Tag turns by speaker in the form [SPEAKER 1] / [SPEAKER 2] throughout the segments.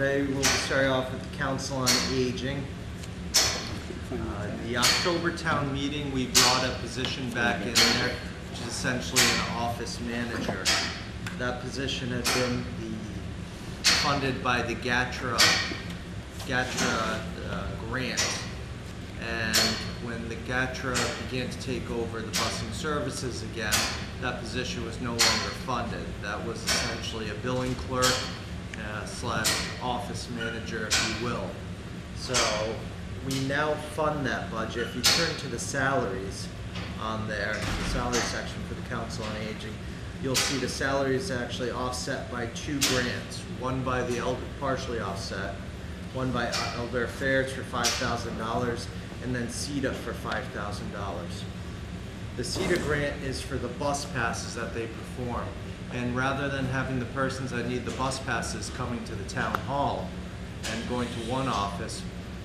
[SPEAKER 1] today we'll start off with the Council on Aging. The October town meeting, we brought a position back in there, which is essentially an office manager. That position had been funded by the GATRA grant. And when the GATRA began to take over the busing services again, that position was no longer funded. That was essentially a billing clerk slash office manager, if you will. So we now fund that budget. If you turn to the salaries on there, the salary section for the Council on Aging, you'll see the salaries actually offset by two grants. One by the elder, partially offset, one by Elder Affairs for $5,000, and then CETA for $5,000. The CETA grant is for the bus passes that they perform. And rather than having the persons that need the bus passes coming to the town hall and going to one office,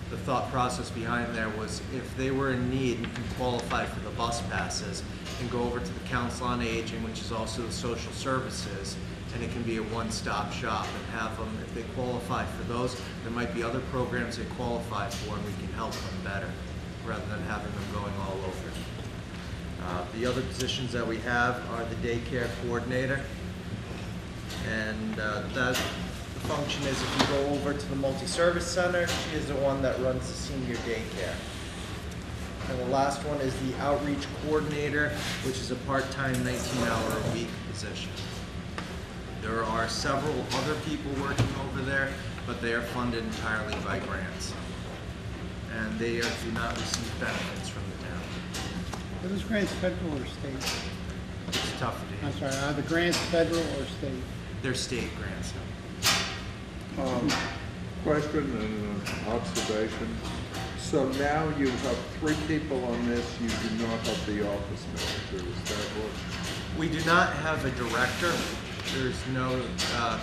[SPEAKER 1] the thought process behind there was if they were in need and can qualify for the bus passes, and go over to the Council on Aging, which is also the social services, and it can be a one-stop shop, and have them, if they qualify for those, there might be other programs they qualify for and we can help them better, rather than having them going all over. The other positions that we have are the daycare coordinator, and the function is if you go over to the multi-service center, she is the one that runs the senior daycare. And the last one is the outreach coordinator, which is a part-time 19-hour-a-week position. There are several other people working over there, but they are funded entirely by grants. And they do not receive benefits from the town.
[SPEAKER 2] Are those grants federal or state?
[SPEAKER 1] It's tough to do.
[SPEAKER 2] I'm sorry, are the grants federal or state?
[SPEAKER 1] They're state grants.
[SPEAKER 3] Question and observation. So now you have 3 people on this, you do not have the office manager, is that what?
[SPEAKER 1] We do not have a director. There's no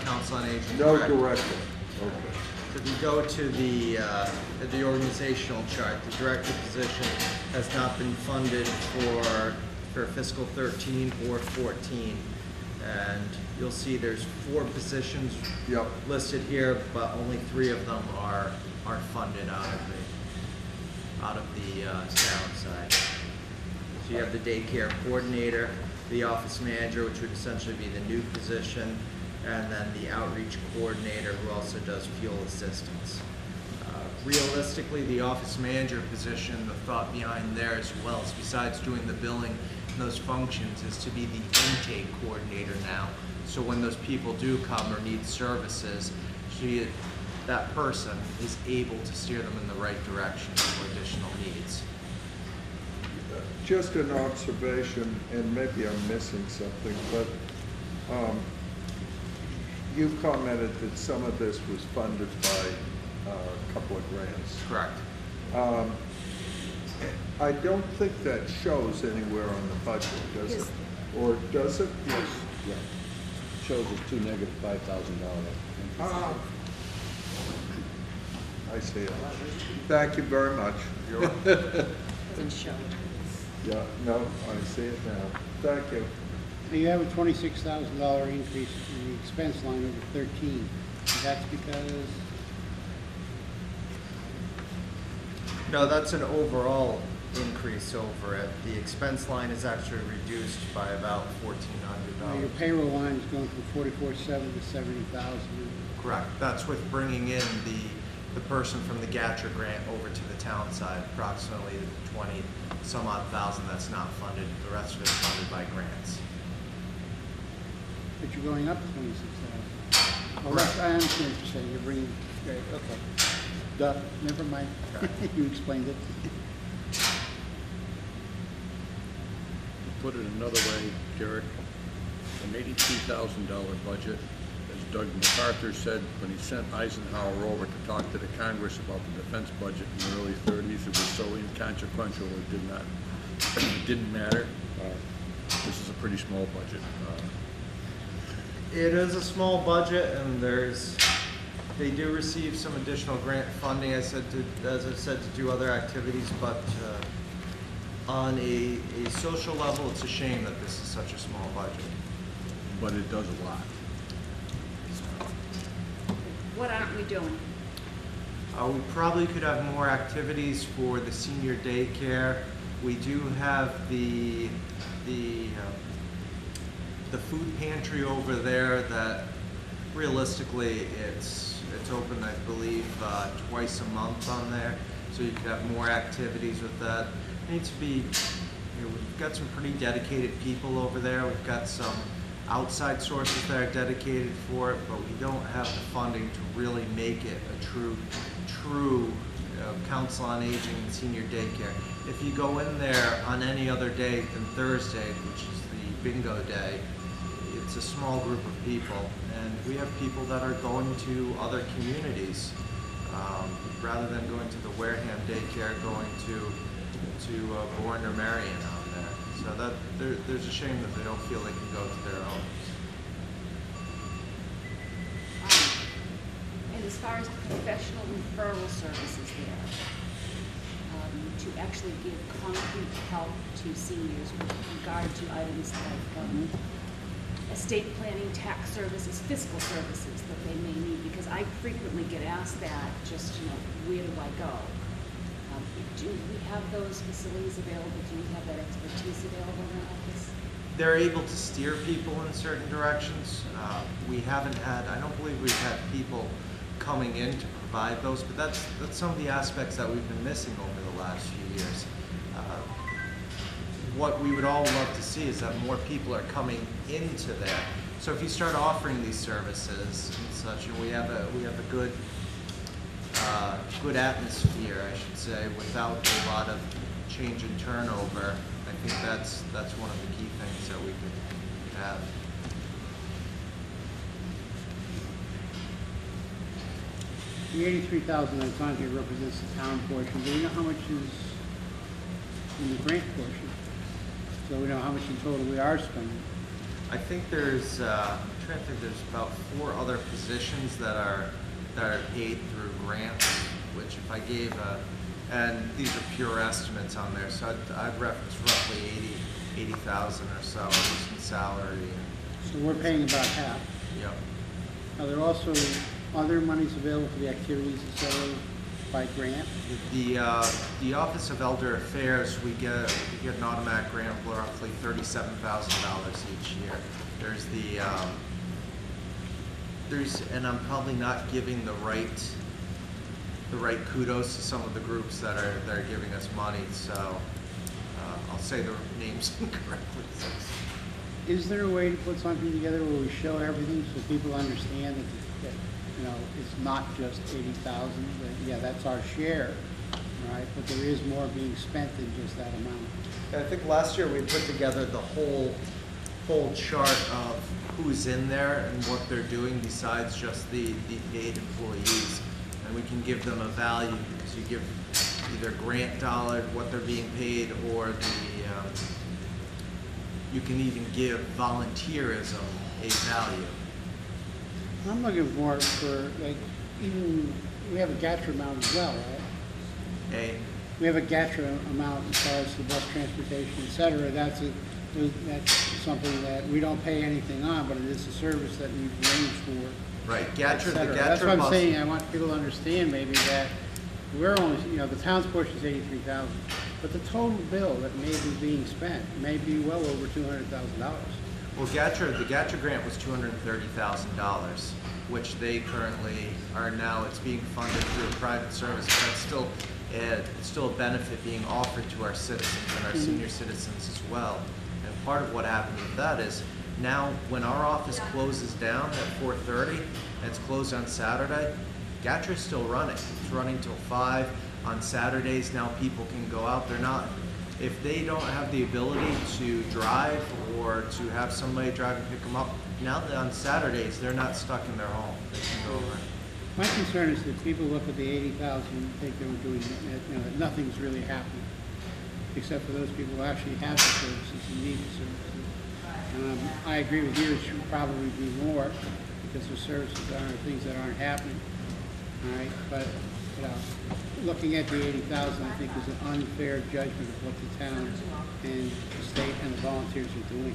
[SPEAKER 1] Council on Aging
[SPEAKER 3] No
[SPEAKER 1] director.
[SPEAKER 3] director, okay.
[SPEAKER 1] If you go to the organizational chart, the director position has not been funded for fiscal 13 or 14. And you'll see there's 4 positions listed here, but only 3 of them are funded out of the town side. So you have the daycare coordinator, the office manager, which would essentially be the new position, and then the outreach coordinator, who also does fuel assistance. Realistically, the office manager position, the thought behind there as well is, besides doing the billing and those functions, is to be the intake coordinator now. So when those people do come or need services, that person is able to steer them in the right direction for additional needs.
[SPEAKER 3] Just an observation, and maybe I'm missing something, but you commented that some of this was funded by a couple of grants.
[SPEAKER 1] Correct.
[SPEAKER 3] I don't think that shows anywhere on the budget, does it? Or does it?
[SPEAKER 4] Yes. Yeah. Shows us two negative $5,000.
[SPEAKER 3] I see it. Thank you very much.
[SPEAKER 5] Doesn't show.
[SPEAKER 3] Yeah, no, I see it now. Thank you.
[SPEAKER 2] You have a $26,000 increase in the expense line over 13. That's because?
[SPEAKER 1] No, that's an overall increase over it. The expense line is actually reduced by about $1,400.
[SPEAKER 2] Your payroll line is going from 44,700 to 70,000.
[SPEAKER 1] Correct. That's with bringing in the person from the GATRA grant over to the town side, approximately 20 some odd thousand that's not funded. The rest of it is funded by grants.
[SPEAKER 2] But you're going up 26,000. Well,
[SPEAKER 1] Correct.
[SPEAKER 2] I understand what you're saying. You're bringing, great, okay. Duh, never mind. You explained it.
[SPEAKER 4] Put it another way, Derek, an $82,000 budget, as Doug MacArthur said when he sent Eisenhower over to talk to the Congress about the defense budget in the early 30s, it was so inconsequential it didn't matter. This is a pretty small budget.
[SPEAKER 1] It is a small budget, and they do receive some additional grant funding, as I said, to do other activities, but on a social level, it's a shame that this is such a small budget.
[SPEAKER 4] But it does a lot.
[SPEAKER 5] What aren't we doing?
[SPEAKER 1] We probably could have more activities for the senior daycare. We do have the food pantry over there that realistically it's open, I believe, twice a month on there. So you could have more activities with that. It needs to be, we've got some pretty dedicated people over there. We've got some outside sources that are dedicated for it, but we don't have the funding to really make it a true council on aging and senior daycare. If you go in there on any other day than Thursday, which is the bingo day, it's a small group of people, and we have people that are going to other communities rather than going to the Wareham daycare, going to Bourne or Marion out there. So that there's a shame that they don't feel they can go to their own.
[SPEAKER 5] And as far as professional referral services there, to actually give concrete help to seniors with regard to items like estate planning, tax services, fiscal services that they may need, because I frequently get asked that, just, where do I go? Do we have those facilities available? Do we have that expertise available in our office?
[SPEAKER 1] They're able to steer people in certain directions. We haven't had, I don't believe we've had people coming in to provide those, but that's some of the aspects that we've been missing over the last few years. What we would all love to see is that more people are coming into there. So if you start offering these services and such, and we have a good atmosphere, I should say, without a lot of change and turnover, I think that's one of the key things that we could have.
[SPEAKER 2] The $83,000 that's on here represents the town portion. Do we know how much is in the grant portion? So we know how much in total we are spending.
[SPEAKER 1] I think there's, I'm trying to think, there's about 4 other positions that are paid through grants, which if I gave and these are pure estimates on there, so I'd reference roughly 80,000 or so just in salary.
[SPEAKER 2] So we're paying about half.
[SPEAKER 1] Yep.
[SPEAKER 2] Are there also other monies available for the activities instead of by grant?
[SPEAKER 1] The Office of Elder Affairs, we get an automatic grant of roughly $37,000 each year. There's and I'm probably not giving the right kudos to some of the groups that are giving us money, so I'll say the names incorrectly.
[SPEAKER 2] Is there a way to put something together where we show everything so people understand that it's not just 80,000, that yeah, that's our share, right? But there is more being spent than just that amount.
[SPEAKER 1] I think last year we put together the whole chart of who's in there and what they're doing Besides just the paid employees, and we can give them a value because you give either grant dollar, what they're being paid, or you can even give volunteerism a value.
[SPEAKER 2] I'm looking for like, even, we have a GATRA amount as well, right? We have a GATRA amount as far as the bus transportation, et cetera. That's something that we don't pay anything on, but it is a service that we've arranged for.
[SPEAKER 1] Right, GATRA, the GATRA
[SPEAKER 2] That's what
[SPEAKER 1] bus.
[SPEAKER 2] I'm saying. I want people to understand maybe that we're only, the town's portion is 83,000, but the total bill that may be being spent may be well over $200,000.
[SPEAKER 1] Well, the GATRA grant was $230,000, which they currently are now. It's being funded through a private service, but it's still a benefit being offered to our citizens and our senior citizens as well. And part of what happened with that is now when our office closes down at 4:30 and it's closed on Saturday, GATRA is still running. It's running till 5 on Saturdays. Now people can go out. If they don't have the ability to drive or to have somebody drive and pick them up, now that on Saturdays they're not stuck in their home. They can go over.
[SPEAKER 2] My concern is that people look at the 80,000 and think they're doing, that nothing's really happening, except for those people who actually have the services and need the services. I agree with you, it should probably be more, because the services are things that aren't happening. All right, but looking at the 80,000, I think is an unfair judgment of what the town and the state and the volunteers are doing.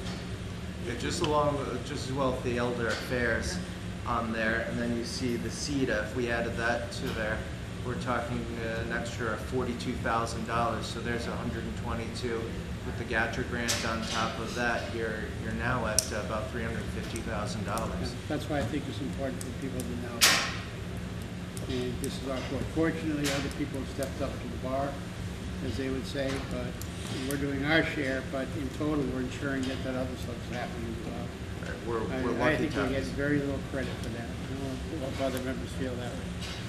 [SPEAKER 1] Yeah, just as well with the Elder Affairs. on there, and then you see the CETA. If we added that to there, we're talking an extra $42,000. So there's 122. With the GATRA grant on top of that, you're now at about $350,000.
[SPEAKER 2] That's why I think it's important for people to know. And this is our court. Fortunately, other people have stepped up to the bar, as they would say, but we're doing our share, but in total, we're ensuring that that other stuff's happening as well.
[SPEAKER 1] Right, we're
[SPEAKER 2] I
[SPEAKER 1] lucky
[SPEAKER 2] think we get
[SPEAKER 1] to.
[SPEAKER 2] very little credit for that. I don't know if other members feel that way.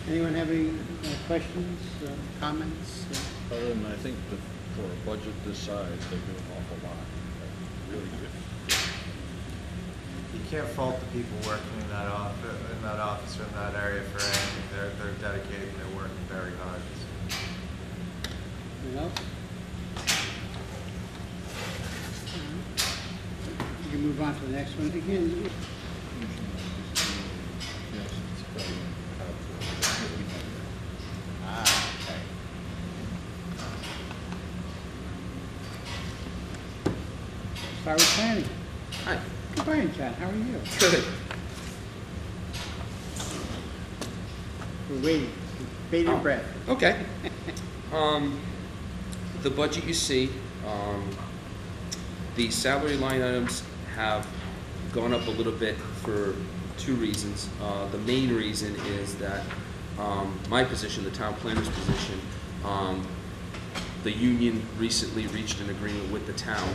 [SPEAKER 2] Anyone have any questions, comments?
[SPEAKER 4] Other than I think that for a budget this size, they do an awful lot. Really good.
[SPEAKER 1] You can't fault the people working in that office or in that area for anything. They're dedicated and they're working very hard.
[SPEAKER 2] Anything else? We can move on to the next one. Again, start with planning.
[SPEAKER 6] Hi.
[SPEAKER 2] Good morning, John. How are you?
[SPEAKER 6] Good.
[SPEAKER 2] We're waiting. Bated breath.
[SPEAKER 6] Okay. The budget you see, the salary line items have gone up a little bit for two reasons. The main reason is that my position, the town planner's position, the union recently reached an agreement with the town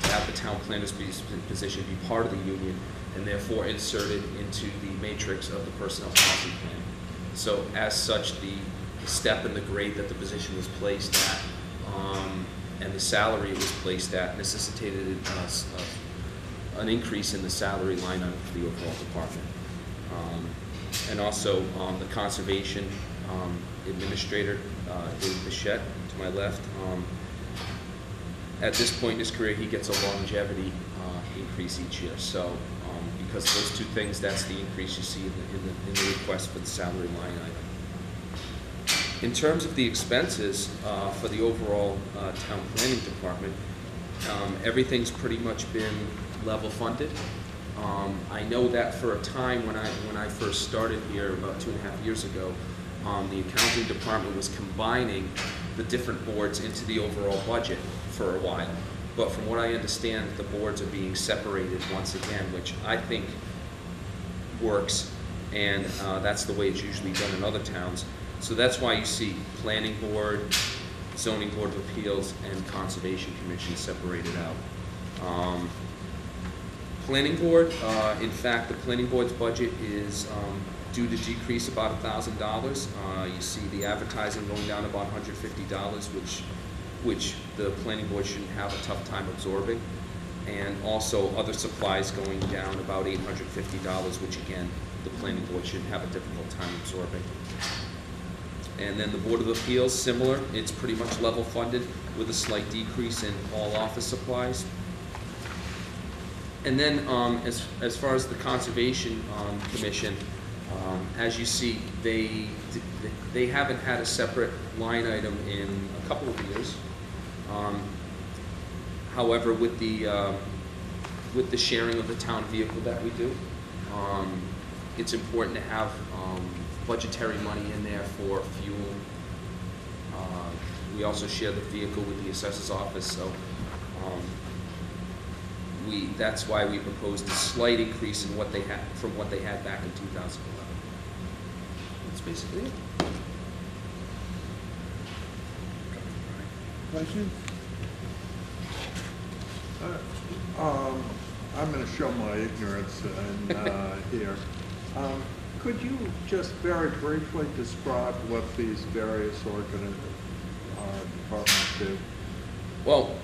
[SPEAKER 6] to have the town planner's position be part of the union and therefore inserted into the matrix of the personnel policy plan. So as such, the step and the grade that the position was placed at and the salary it was placed at necessitated an increase in the salary line item for the overall department. And also the conservation administrator, Dave Bichette, to my left, at this point in his career, he gets a longevity increase each year. So because those two things, that's the increase you see in the request for the salary line item. In terms of the expenses for the overall town planning department, everything's pretty much been level funded. I know that for a time when I first started here about 2.5 years ago, the accounting department was combining the different boards into the overall budget for a while. But from what I understand, the boards are being separated once again, which I think works, and that's the way it's usually done in other towns. So that's why you see Planning Board, Zoning Board of Appeals, and Conservation Commission separated out. Planning Board, in fact, the Planning Board's budget is due to decrease about $1,000. You see the advertising going down about $150, which the Planning Board shouldn't have a tough time absorbing. And also other supplies going down about $850, which again, the Planning Board shouldn't have a difficult time absorbing. And then the Board of Appeals, similar, it's pretty much level funded with a slight decrease in all office supplies. And then as far as the Conservation Commission, as you see, they haven't had a separate line item in a couple of years. However, with the sharing of the town vehicle that we do, it's important to have budgetary money in there for fuel. We also share the vehicle with the assessor's office, so that's why we proposed a slight increase in what they had from what they had back in 2011. That's basically it.
[SPEAKER 2] Questions?
[SPEAKER 3] I'm going to show my ignorance here. Could you just very briefly describe what these various departments do?
[SPEAKER 6] Well,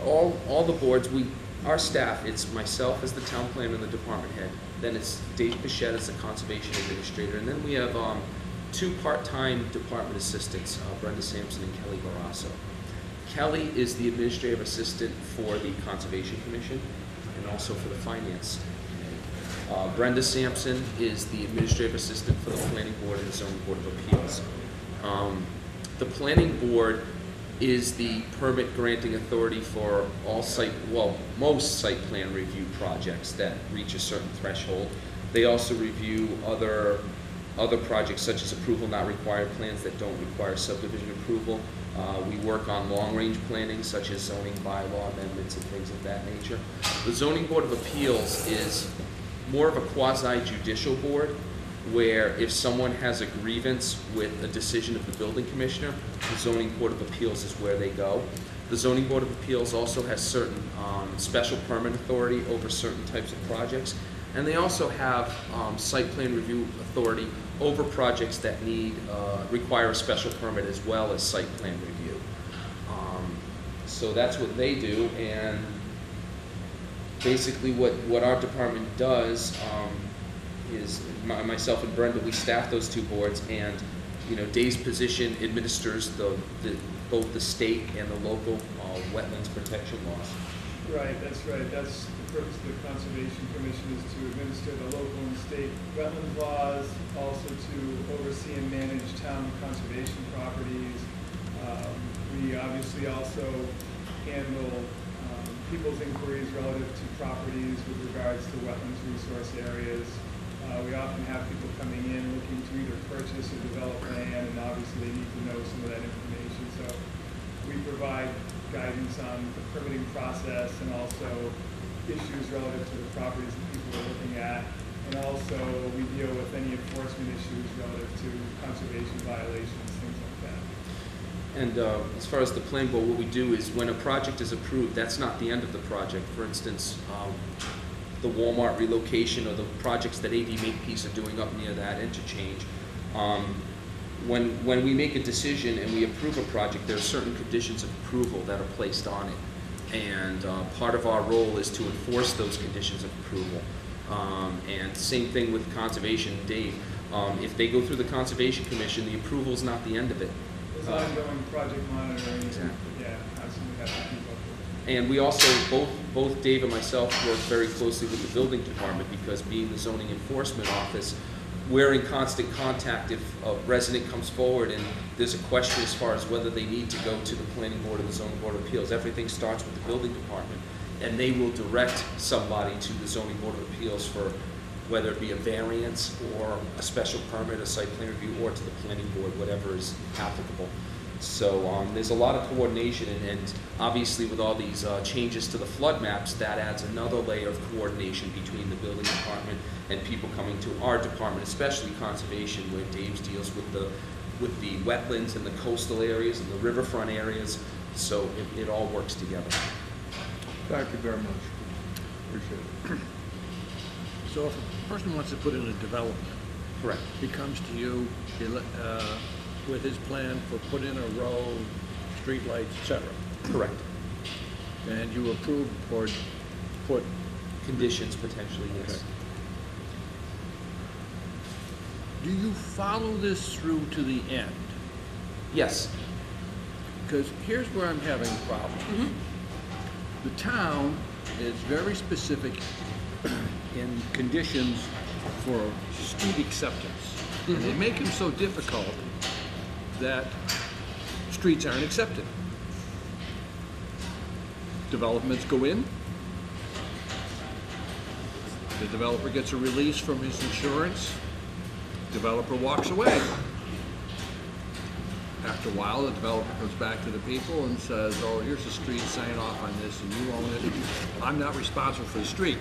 [SPEAKER 6] all the boards, our staff, it's myself as the town planner and the department head, then it's Dave Bichette as the conservation administrator, and then we have two part-time department assistants, Brenda Sampson and Kelly Barrasso. Kelly is the administrative assistant for the Conservation Commission and also for the Finance Committee. Brenda Sampson is the administrative assistant for the Planning Board and the Zoning Board of Appeals. The Planning Board is the permit granting authority for all most site plan review projects that reach a certain threshold. They also review other projects such as approval not required plans that don't require subdivision approval. We work on long-range planning such as zoning bylaw amendments and things of that nature. The Zoning Board of Appeals is more of a quasi-judicial board where if someone has a grievance with a decision of the building commissioner, the Zoning Board of Appeals is where they go. The Zoning Board of Appeals also has certain special permit authority over certain types of projects, and they also have site plan review authority over projects that require a special permit as well as site plan review. So that's what they do, and basically what our department does is myself and Brenda, we staff those two boards, and Dave's position administers both the state and the local wetlands protection laws.
[SPEAKER 7] Right, that's right. That's the purpose of the Conservation Commission, is to administer the local and state wetland laws, also to oversee and manage town conservation properties. We obviously also handle people's inquiries relative to properties with regards to wetlands resource areas. We often have people coming in looking to either purchase or develop land, and obviously they need to know some of that information. So we provide guidance on the permitting process and also issues relative to the properties that people are looking at. And also we deal with any enforcement issues relative to conservation violations, things like that.
[SPEAKER 6] And as far as the planning board, what we do is when a project is approved, that's not the end of the project. For instance, the Walmart relocation or the projects that AD Makepeace are doing up near that interchange. When we make a decision and we approve a project, there are certain conditions of approval that are placed on it. And part of our role is to enforce those conditions of approval. And same thing with conservation, Dave. If they go through the Conservation Commission, the approval is not the end of it.
[SPEAKER 7] There's ongoing project monitoring.
[SPEAKER 6] Exactly.
[SPEAKER 7] Yeah, absolutely have to keep up with.
[SPEAKER 6] And we also, both Dave and myself work very closely with the building department, because being the zoning enforcement office, we're in constant contact if a resident comes forward and there's a question as far as whether they need to go to the planning board or the zoning board of appeals. Everything starts with the building department, and they will direct somebody to the zoning board of appeals for whether it be a variance or a special permit, a site plan review, or to the planning board, whatever is applicable. So there's a lot of coordination, and obviously with all these changes to the flood maps, that adds another layer of coordination between the building department and people coming to our department, especially conservation, where Dave's deals with the wetlands and the coastal areas and the riverfront areas. So it all works together.
[SPEAKER 3] Thank you very much. Appreciate it.
[SPEAKER 4] So if a person wants to put in a development,
[SPEAKER 6] Correct.
[SPEAKER 4] he comes to you with his plan for put in a road, streetlights, etc.
[SPEAKER 6] Correct.
[SPEAKER 4] And you approve or put
[SPEAKER 6] Conditions potentially, yes.
[SPEAKER 4] Okay. Do you follow this through to the end?
[SPEAKER 6] Yes.
[SPEAKER 4] Because here's where I'm having a problem. The town is very specific in conditions for street acceptance. And they make them so difficult that streets aren't accepted. Developments go in. The developer gets a release from his insurance. Developer walks away. After a while, the developer comes back to the people and says, oh, here's the street, sign off on this, and you own it. I'm not responsible for the street.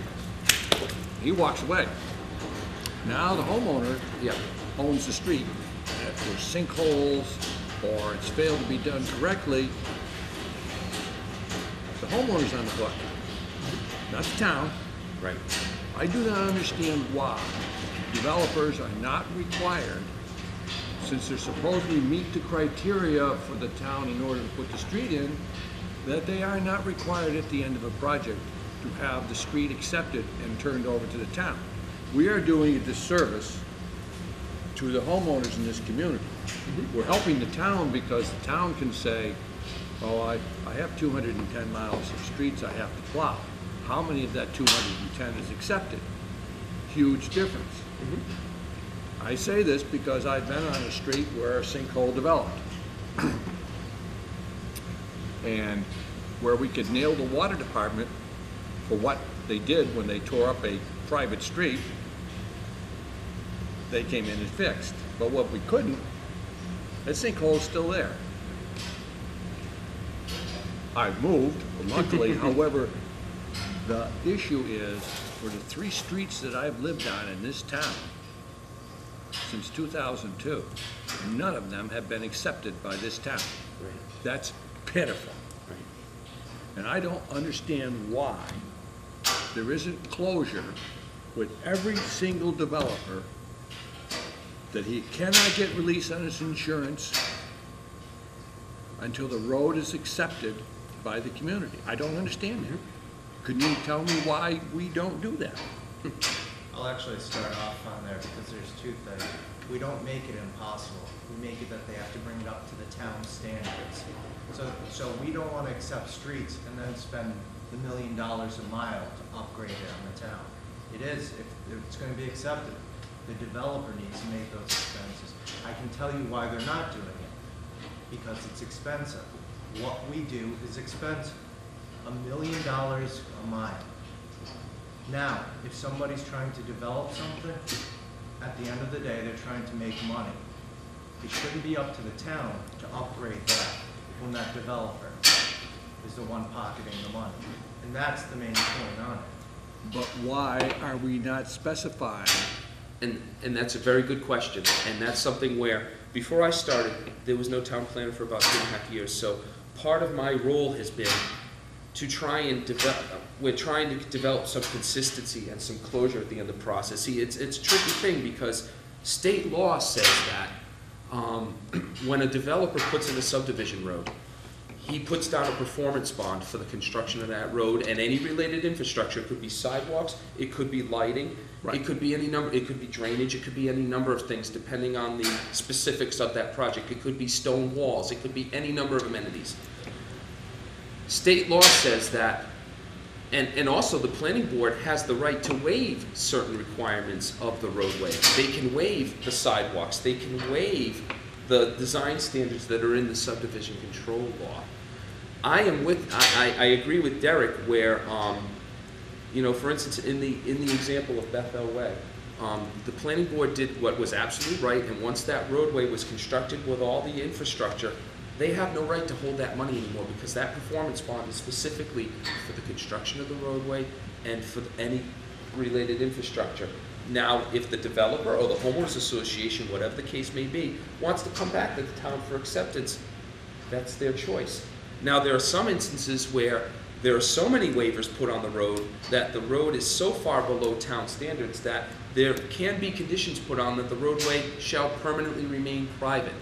[SPEAKER 4] He walks away. Now the homeowner owns the street. And if there's sinkholes or it's failed to be done correctly, the homeowner's on the hook, not the town.
[SPEAKER 6] Right.
[SPEAKER 4] I do not understand why developers are not required, since they're supposedly meet the criteria for the town in order to put the street in, that they are not required at the end of a project to have the street accepted and turned over to the town. We are doing a disservice to the homeowners in this community. We're helping the town because the town can say, oh, I have 210 miles of streets I have to plow. How many of that 210 is accepted? Huge difference. I say this because I've been on a street where a sinkhole developed. And where we could nail the water department for what they did when they tore up a private street, they came in and fixed. But what we couldn't, that sinkhole's still there. I've moved, luckily, however, the issue is, for the 3 streets that I've lived on in this town since 2002, none of them have been accepted by this town.
[SPEAKER 6] Right.
[SPEAKER 4] That's pitiful.
[SPEAKER 6] Right.
[SPEAKER 4] And I don't understand why there isn't closure with every single developer that he cannot get released on his insurance until the road is accepted by the community. I don't understand that. Could you tell me why we don't do that?
[SPEAKER 1] I'll actually start off on there because there's 2 things. We don't make it impossible. We make it that they have to bring it up to the town standards. So we don't want to accept streets and then spend the $1 million a mile to upgrade it on the town. It is, if it's going to be accepted, the developer needs to make those expenses. I can tell you why they're not doing it. Because it's expensive. What we do is expensive. $1 million a mile. Now, if somebody's trying to develop something, at the end of the day, they're trying to make money. It shouldn't be up to the town to upgrade that when that developer is the one pocketing the money. And that's the main point on it.
[SPEAKER 4] But why are we not specifying?
[SPEAKER 6] And that's a very good question, and that's something where, before I started, there was no town planner for about 2.5 years, so part of my role has been to try and develop, we're trying to develop some consistency and some closure at the end of the process. See, it's a tricky thing because state law says that when a developer puts in a subdivision road, he puts down a performance bond for the construction of that road and any related infrastructure. It could be sidewalks, it could be lighting,
[SPEAKER 4] Right.
[SPEAKER 6] it could be any number, it could be drainage, it could be any number of things depending on the specifics of that project. It could be stone walls, it could be any number of amenities. State law says that, and also the planning board has the right to waive certain requirements of the roadway. They can waive the sidewalks, they can waive the design standards that are in the subdivision control law. I agree with Derek where, you know, for instance, in the example of Bethel Way, the planning board did what was absolutely right, and once that roadway was constructed with all the infrastructure, they have no right to hold that money anymore because that performance bond is specifically for the construction of the roadway and for any related infrastructure. Now, if the developer or the homeowners association, whatever the case may be, wants to come back to the town for acceptance, that's their choice. Now, there are some instances where there are so many waivers put on the road that the road is so far below town standards that there can be conditions put on that the roadway shall permanently remain private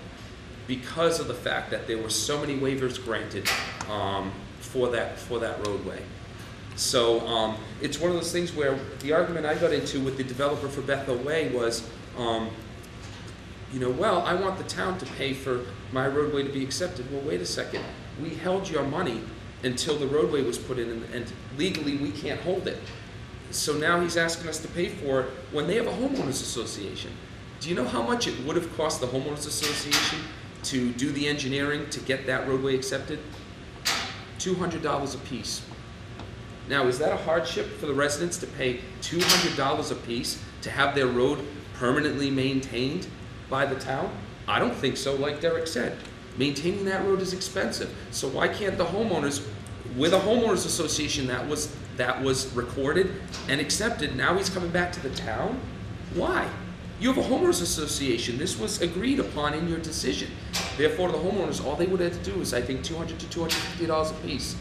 [SPEAKER 6] because of the fact that there were so many waivers granted for that roadway. So it's one of those things where the argument I got into with the developer for Bethel Way was, you know, well, I want the town to pay for my roadway to be accepted. Well, wait a second. We held your money until the roadway was put in, and legally we can't hold it. So now he's asking us to pay for it when they have a homeowners association. Do you know how much it would have cost the homeowners association to do the engineering to get that roadway accepted? $200 a piece. Now, is that a hardship for the residents to pay $200 a piece to have their road permanently maintained by the town? I don't think so, like Derek said. Maintaining that road is expensive. So why can't the homeowners, with a homeowners association that was recorded and accepted, now he's coming back to the town? Why? You have a homeowners association. This was agreed upon in your decision. Therefore, the homeowners, all they would have to do is, I think, $200 to $250 a piece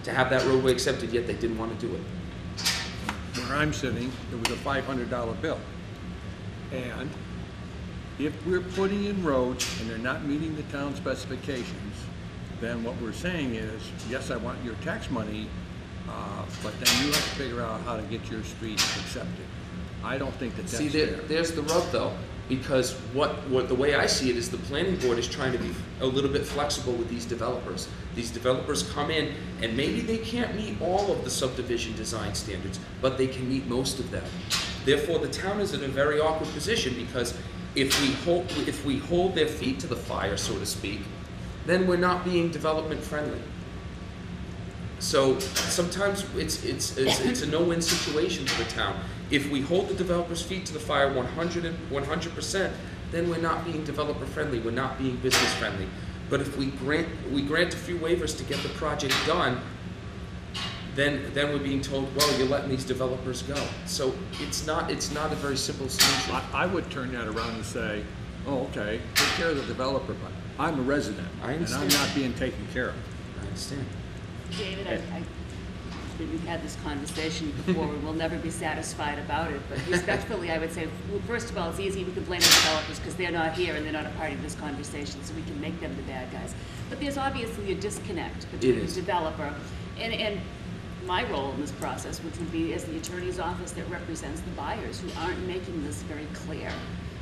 [SPEAKER 6] to have that roadway accepted, yet they didn't want to do it.
[SPEAKER 4] Where I'm sitting, it was a $500 bill. And if we're putting in roads and they're not meeting the town specifications, then what we're saying is, yes, I want your tax money, but then you have to figure out how to get your street accepted. I don't think that that's
[SPEAKER 6] See,
[SPEAKER 4] fair.
[SPEAKER 6] there's the rub, though, because what the way I see it is the planning board is trying to be a little bit flexible with these developers. These developers come in, and maybe they can't meet all of the subdivision design standards, but they can meet most of them. Therefore, the town is in a very awkward position because if we hold their feet to the fire, so to speak, then we're not being development friendly. So sometimes it's a no-win situation for the town. If we hold the developer's feet to the fire 100%, then we're not being developer friendly, we're not being business friendly. But if we grant a few waivers to get the project done, then we're being told, well, you're letting these developers go. So it's not a very simple solution.
[SPEAKER 4] I would turn that around and say, oh, okay, take care of the developer, but I'm a resident.
[SPEAKER 6] I understand.
[SPEAKER 4] And I'm not being taken care of.
[SPEAKER 6] I understand.
[SPEAKER 5] David, we've had this conversation before, we will never be satisfied about it, but respectfully, I would say, well, first of all, it's easy, we can blame the developers because they're not here and they're not a part of this conversation, so we can make them the bad guys. But there's obviously a disconnect between the developer and my role in this process, which would be as the attorney's office that represents the buyers who aren't making this very clear.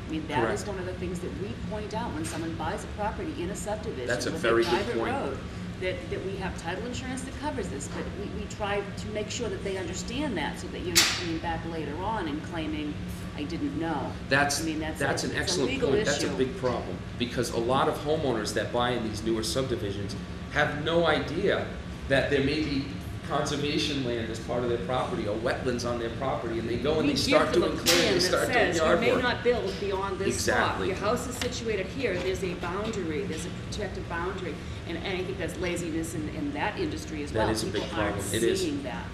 [SPEAKER 5] I mean, that is one of the things that we point out when someone buys a property in a subdivision
[SPEAKER 6] That's a
[SPEAKER 5] with
[SPEAKER 6] very
[SPEAKER 5] a
[SPEAKER 6] good
[SPEAKER 5] private
[SPEAKER 6] point.
[SPEAKER 5] road, that we have title insurance that covers this, but we try to make sure that they understand that so that you're not coming back later on and claiming, I didn't know.
[SPEAKER 6] That's
[SPEAKER 5] an
[SPEAKER 6] an
[SPEAKER 5] it's a
[SPEAKER 6] excellent
[SPEAKER 5] legal
[SPEAKER 6] point. That's a
[SPEAKER 5] issue.
[SPEAKER 6] big problem because a lot of homeowners that buy in these newer subdivisions have no idea that there may be conservation land as part of their property or wetlands on their property, and they go and they start doing clearing, they start doing yard
[SPEAKER 5] You may
[SPEAKER 6] work.
[SPEAKER 5] not build beyond this spot.
[SPEAKER 6] Exactly.
[SPEAKER 5] Your house is situated here, there's a boundary, there's a protected boundary, and I think that's laziness in that industry as
[SPEAKER 6] That
[SPEAKER 5] well.
[SPEAKER 6] is a big
[SPEAKER 5] People aren't
[SPEAKER 6] problem. It is.
[SPEAKER 5] seeing that.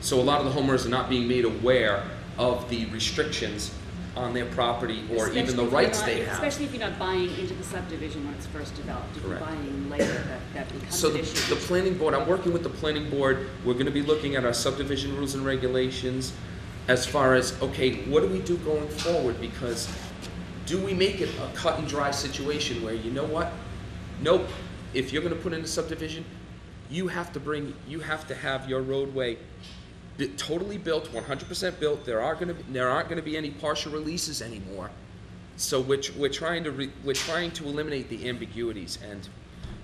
[SPEAKER 6] So a lot of the homeowners are not being made aware of the restrictions on their property or even
[SPEAKER 5] Especially
[SPEAKER 6] the
[SPEAKER 5] if you're
[SPEAKER 6] rights
[SPEAKER 5] not-
[SPEAKER 6] they have.
[SPEAKER 5] Especially if you're not buying into the subdivision when it's first developed. If you're
[SPEAKER 6] Correct.
[SPEAKER 5] buying later, that becomes
[SPEAKER 6] So
[SPEAKER 5] an
[SPEAKER 6] the
[SPEAKER 5] issue.
[SPEAKER 6] planning board, I'm working with the planning board, we're gonna be looking at our subdivision rules and regulations as far as, okay, what do we do going forward? Because do we make it a cut and dry situation where, you know what? Nope, if you're gonna put in a subdivision, you have to have your roadway totally built, 100% built. There aren't gonna be any partial releases anymore. So we're trying to eliminate the ambiguities, and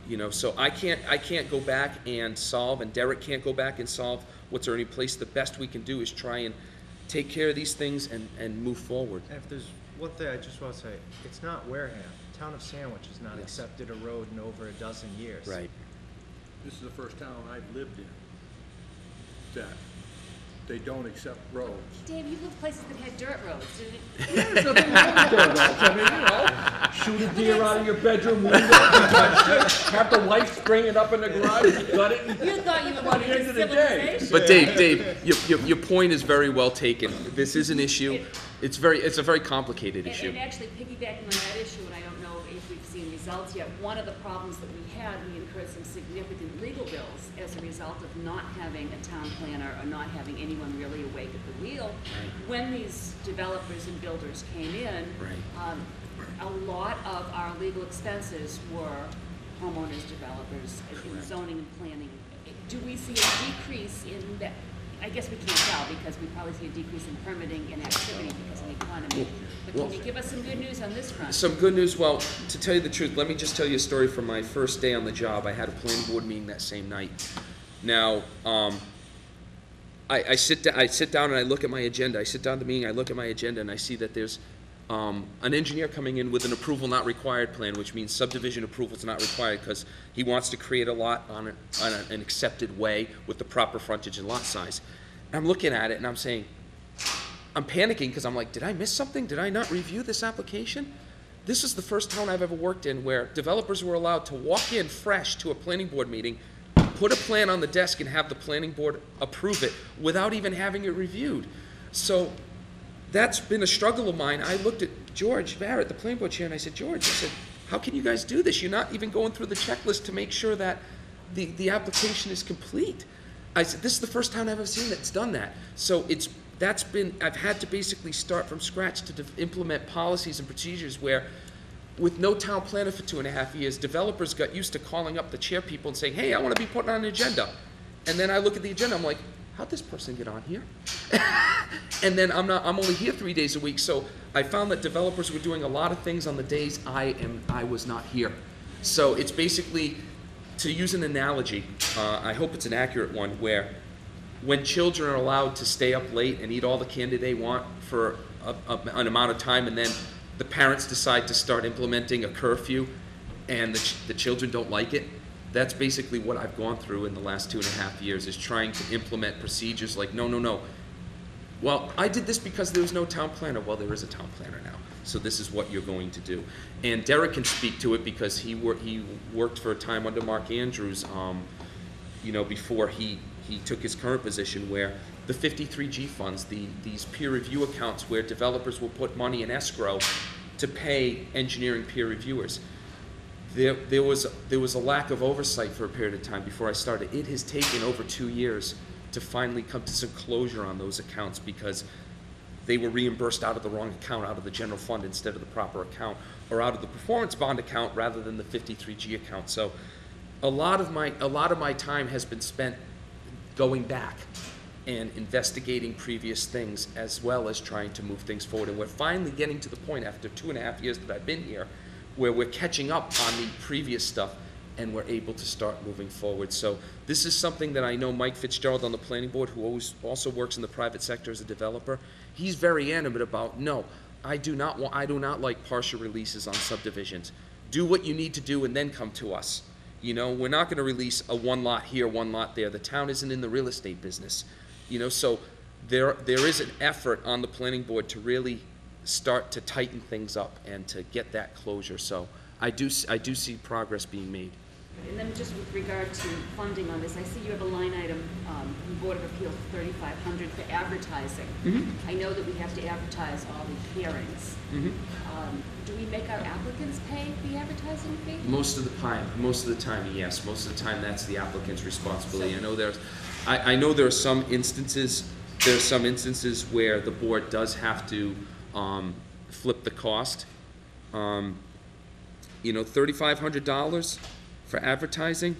[SPEAKER 6] you know, so I can't go back and solve, and Derek can't go back and solve what's already in place. The best we can do is try and take care of these things and move forward.
[SPEAKER 1] And if there's one thing I just want to say, it's not Wareham. Town of Sandwich has not
[SPEAKER 6] Yes.
[SPEAKER 1] accepted a road in over a dozen years.
[SPEAKER 6] Right.
[SPEAKER 4] This is the first town I've lived in that they don't accept roads.
[SPEAKER 5] Dave, you lived places that had dirt roads, didn't it?
[SPEAKER 4] There's nothing wrong with dirt roads. I mean, you know, shoot a deer out of your bedroom window, have the wife spring it up in the garage, gut it, and
[SPEAKER 5] You thought you were
[SPEAKER 4] By the
[SPEAKER 5] going
[SPEAKER 4] end
[SPEAKER 5] to
[SPEAKER 4] of the day.
[SPEAKER 5] civilization.
[SPEAKER 6] But Dave, your point is very well taken. This is an issue. It's a very complicated issue.
[SPEAKER 5] And actually piggybacking on that issue, and I don't know if we've seen results yet, one of the problems that we had, we incurred some significant legal bills as a result of not having a town planner or not having anyone really awake at the wheel. When these developers and builders came in, a lot of our legal expenses were homeowners, developers, in zoning and planning. Do we see a decrease in that? I guess we can't tell because we probably see a decrease in permitting and activity because of the economy. But can you give us some good news on this front?
[SPEAKER 6] Some good news. Well, to tell you the truth, let me just tell you a story from my first day on the job. I had a planning board meeting that same night. Now, I sit down and I look at my agenda. I sit down at the meeting, I look at my agenda, and I see that there's an engineer coming in with an approval not required plan, which means subdivision approval is not required because he wants to create a lot on an accepted way with the proper frontage and lot size. And I'm looking at it and I'm saying, I'm panicking because I'm like, did I miss something? Did I not review this application? This is the first town I've ever worked in where developers were allowed to walk in fresh to a planning board meeting, put a plan on the desk and have the planning board approve it without even having it reviewed. So that's been a struggle of mine. I looked at George Barrett, the planning board chair, and I said, George, I said, how can you guys do this? You're not even going through the checklist to make sure that the application is complete. I said, this is the first time I've ever seen that's done that. So I've had to basically start from scratch to implement policies and procedures where, with no town planner for 2.5 years, developers got used to calling up the chair people and saying, hey, I want to be put on an agenda. And then I look at the agenda, I'm like, how'd this person get on here? And then I'm only here 3 days a week, so I found that developers were doing a lot of things on the days I was not here. So it's basically, to use an analogy, I hope it's an accurate one, where when children are allowed to stay up late and eat all the candy they want for an amount of time, and then the parents decide to start implementing a curfew, and the children don't like it, that's basically what I've gone through in the last 2.5 years, is trying to implement procedures like, no, well, I did this because there was no town planner. Well, there is a town planner now, so this is what you're going to do. And Derek can speak to it because he worked for a time under Mark Andrews, you know, before he took his current position, where the 53G funds, these peer review accounts where developers will put money in escrow to pay engineering peer reviewers. There was a lack of oversight for a period of time before I started. It has taken over 2 years to finally come to some closure on those accounts because they were reimbursed out of the wrong account, out of the general fund instead of the proper account, or out of the performance bond account rather than the 53G account. So a lot of my time has been spent going back and investigating previous things as well as trying to move things forward. And we're finally getting to the point after 2.5 years that I've been here where we're catching up on the previous stuff and we're able to start moving forward. So this is something that I know Mike Fitzgerald on the planning board, who also works in the private sector as a developer, he's very animate about, no, I do not like partial releases on subdivisions. Do what you need to do and then come to us. You know, we're not going to release a one lot here, one lot there. The town isn't in the real estate business. You know, so there is an effort on the planning board to really start to tighten things up and to get that closure. So I do see progress being made.
[SPEAKER 5] And then just with regard to funding on this, I see you have a line item, from Board of Appeals, $3,500 for advertising.
[SPEAKER 6] Mm-hmm.
[SPEAKER 5] I know that we have to advertise all the hearings.
[SPEAKER 6] Mm-hmm.
[SPEAKER 5] Do we make our applicants pay the advertising fee?
[SPEAKER 6] Most of the time, yes. Most of the time, that's the applicant's responsibility. I know there are some instances. There are some instances where the board does have to flip the cost. You know, $3,500 for advertising.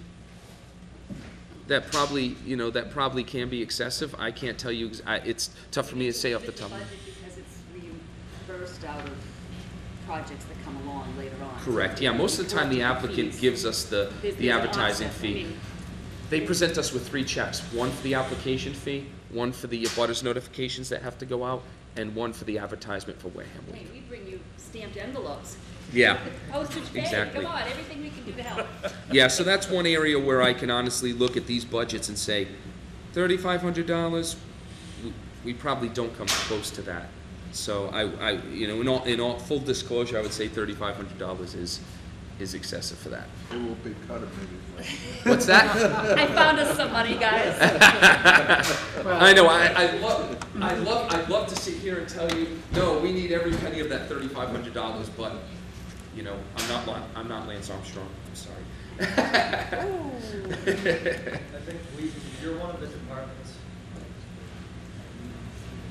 [SPEAKER 6] That probably can be excessive. I can't tell you. It's tough for me to say off the top of my head.
[SPEAKER 5] Because it's reimbursed out of projects that come along later on.
[SPEAKER 6] Correct. Yeah, most of the time the applicant gives us the advertising fee. They present us with 3 checks, one for the application fee, one for the abutters notifications that have to go out, and one for the advertisement for Wareham.
[SPEAKER 5] Wait, we bring you stamped envelopes.
[SPEAKER 6] Yeah.
[SPEAKER 5] Postage paid,
[SPEAKER 6] Exactly.
[SPEAKER 5] come on, everything we can do to help.
[SPEAKER 6] Yeah, so that's one area where I can honestly look at these budgets and say, $3,500, we probably don't come close to that. So I you know, in all full disclosure, I would say $3,500 is excessive for that.
[SPEAKER 3] It will be cut immediately.
[SPEAKER 6] What's that?
[SPEAKER 5] I found us some money, guys.
[SPEAKER 6] I know. I'd love to sit here and tell you, no, we need every penny of that $3,500, but you know, I'm not Lance Armstrong. I'm sorry.
[SPEAKER 1] I think you're one of the departments.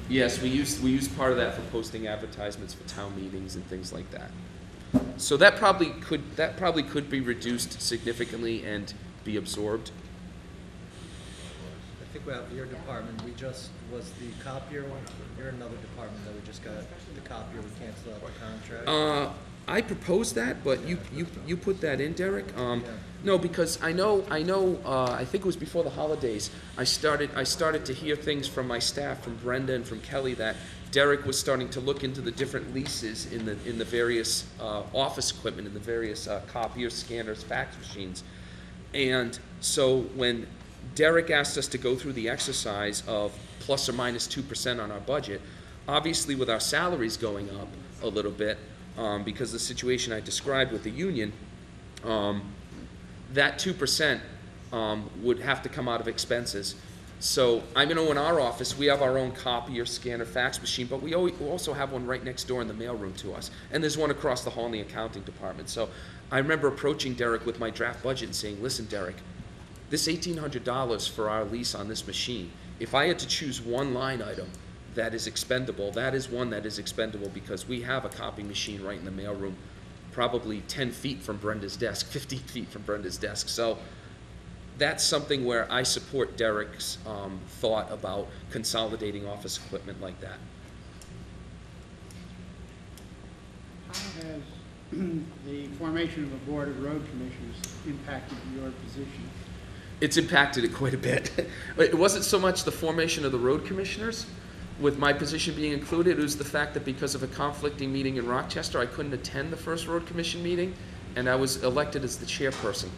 [SPEAKER 6] Yes, we use part of that for posting advertisements for town meetings and things like that. So that probably could be reduced significantly and be absorbed.
[SPEAKER 1] I think we have your department, we just was the copier one. You're another department that we just got the copier, we canceled out the contract.
[SPEAKER 6] I proposed that, but you put that in, Derek. No, because I know. I think it was before the holidays. I started to hear things from my staff, from Brenda and from Kelly, that Derek was starting to look into the different leases in the various office equipment, in the various copiers, scanners, fax machines, and so when Derek asked us to go through the exercise of plus or minus 2% on our budget, obviously with our salaries going up a little bit. Because the situation I described with the union, that 2% would have to come out of expenses. So I know in our office we have our own copier, scanner, fax machine, but we also have one right next door in the mailroom to us, and there's one across the hall in the accounting department. So I remember approaching Derek with my draft budget and saying, listen, Derek, this $1,800 for our lease on this machine, if I had to choose one line item that is expendable, that is one that is expendable, because we have a copy machine right in the mailroom, probably 10 feet from Brenda's desk, 15 feet from Brenda's desk. So that's something where I support Derek's thought about consolidating office equipment like that.
[SPEAKER 2] How has the formation of a board of road commissioners impacted your position?
[SPEAKER 6] It's impacted it quite a bit. It wasn't so much the formation of the road commissioners, with my position being included. It was the fact that because of a conflicting meeting in Rochester, I couldn't attend the first road commission meeting, and I was elected as the chairperson,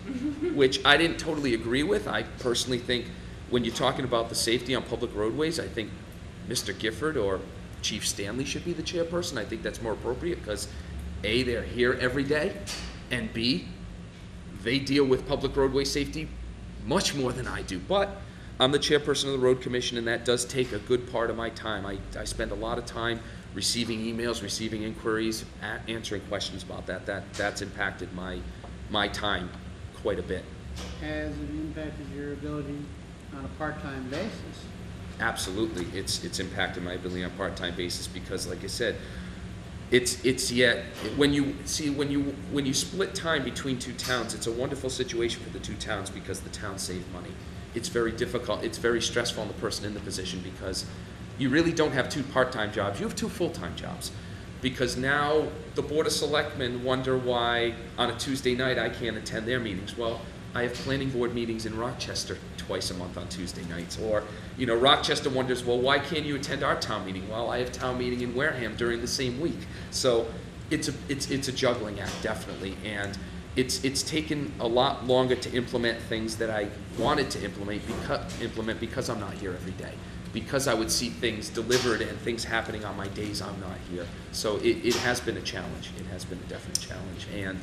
[SPEAKER 6] which I didn't totally agree with. I personally think when you're talking about the safety on public roadways, I think Mr. Gifford or Chief Stanley should be the chairperson. I think that's more appropriate because A, they're here every day, and B, they deal with public roadway safety much more than I do. But I'm the chairperson of the road commission, and that does take a good part of my time. I spend a lot of time receiving emails, receiving inquiries, answering questions about that. That's impacted my time quite a bit.
[SPEAKER 2] Has it impacted your ability on a part-time basis?
[SPEAKER 6] Absolutely, it's impacted my ability on a part-time basis because, like I said, it's yet when you split time between two towns, it's a wonderful situation for the two towns because the towns save money. It's very difficult. It's very stressful on the person in the position because you really don't have two part-time jobs. You have two full-time jobs because now the Board of Selectmen wonder why on a Tuesday night I can't attend their meetings. Well, I have planning board meetings in Rochester twice a month on Tuesday nights. Or, Rochester wonders, well, why can't you attend our town meeting? Well, I have town meeting in Wareham during the same week. So it's a juggling act, definitely. And it's taken a lot longer to implement things that I wanted to implement because I'm not here every day. Because I would see things delivered and things happening on my days I'm not here. So it has been a challenge. It has been a definite challenge. And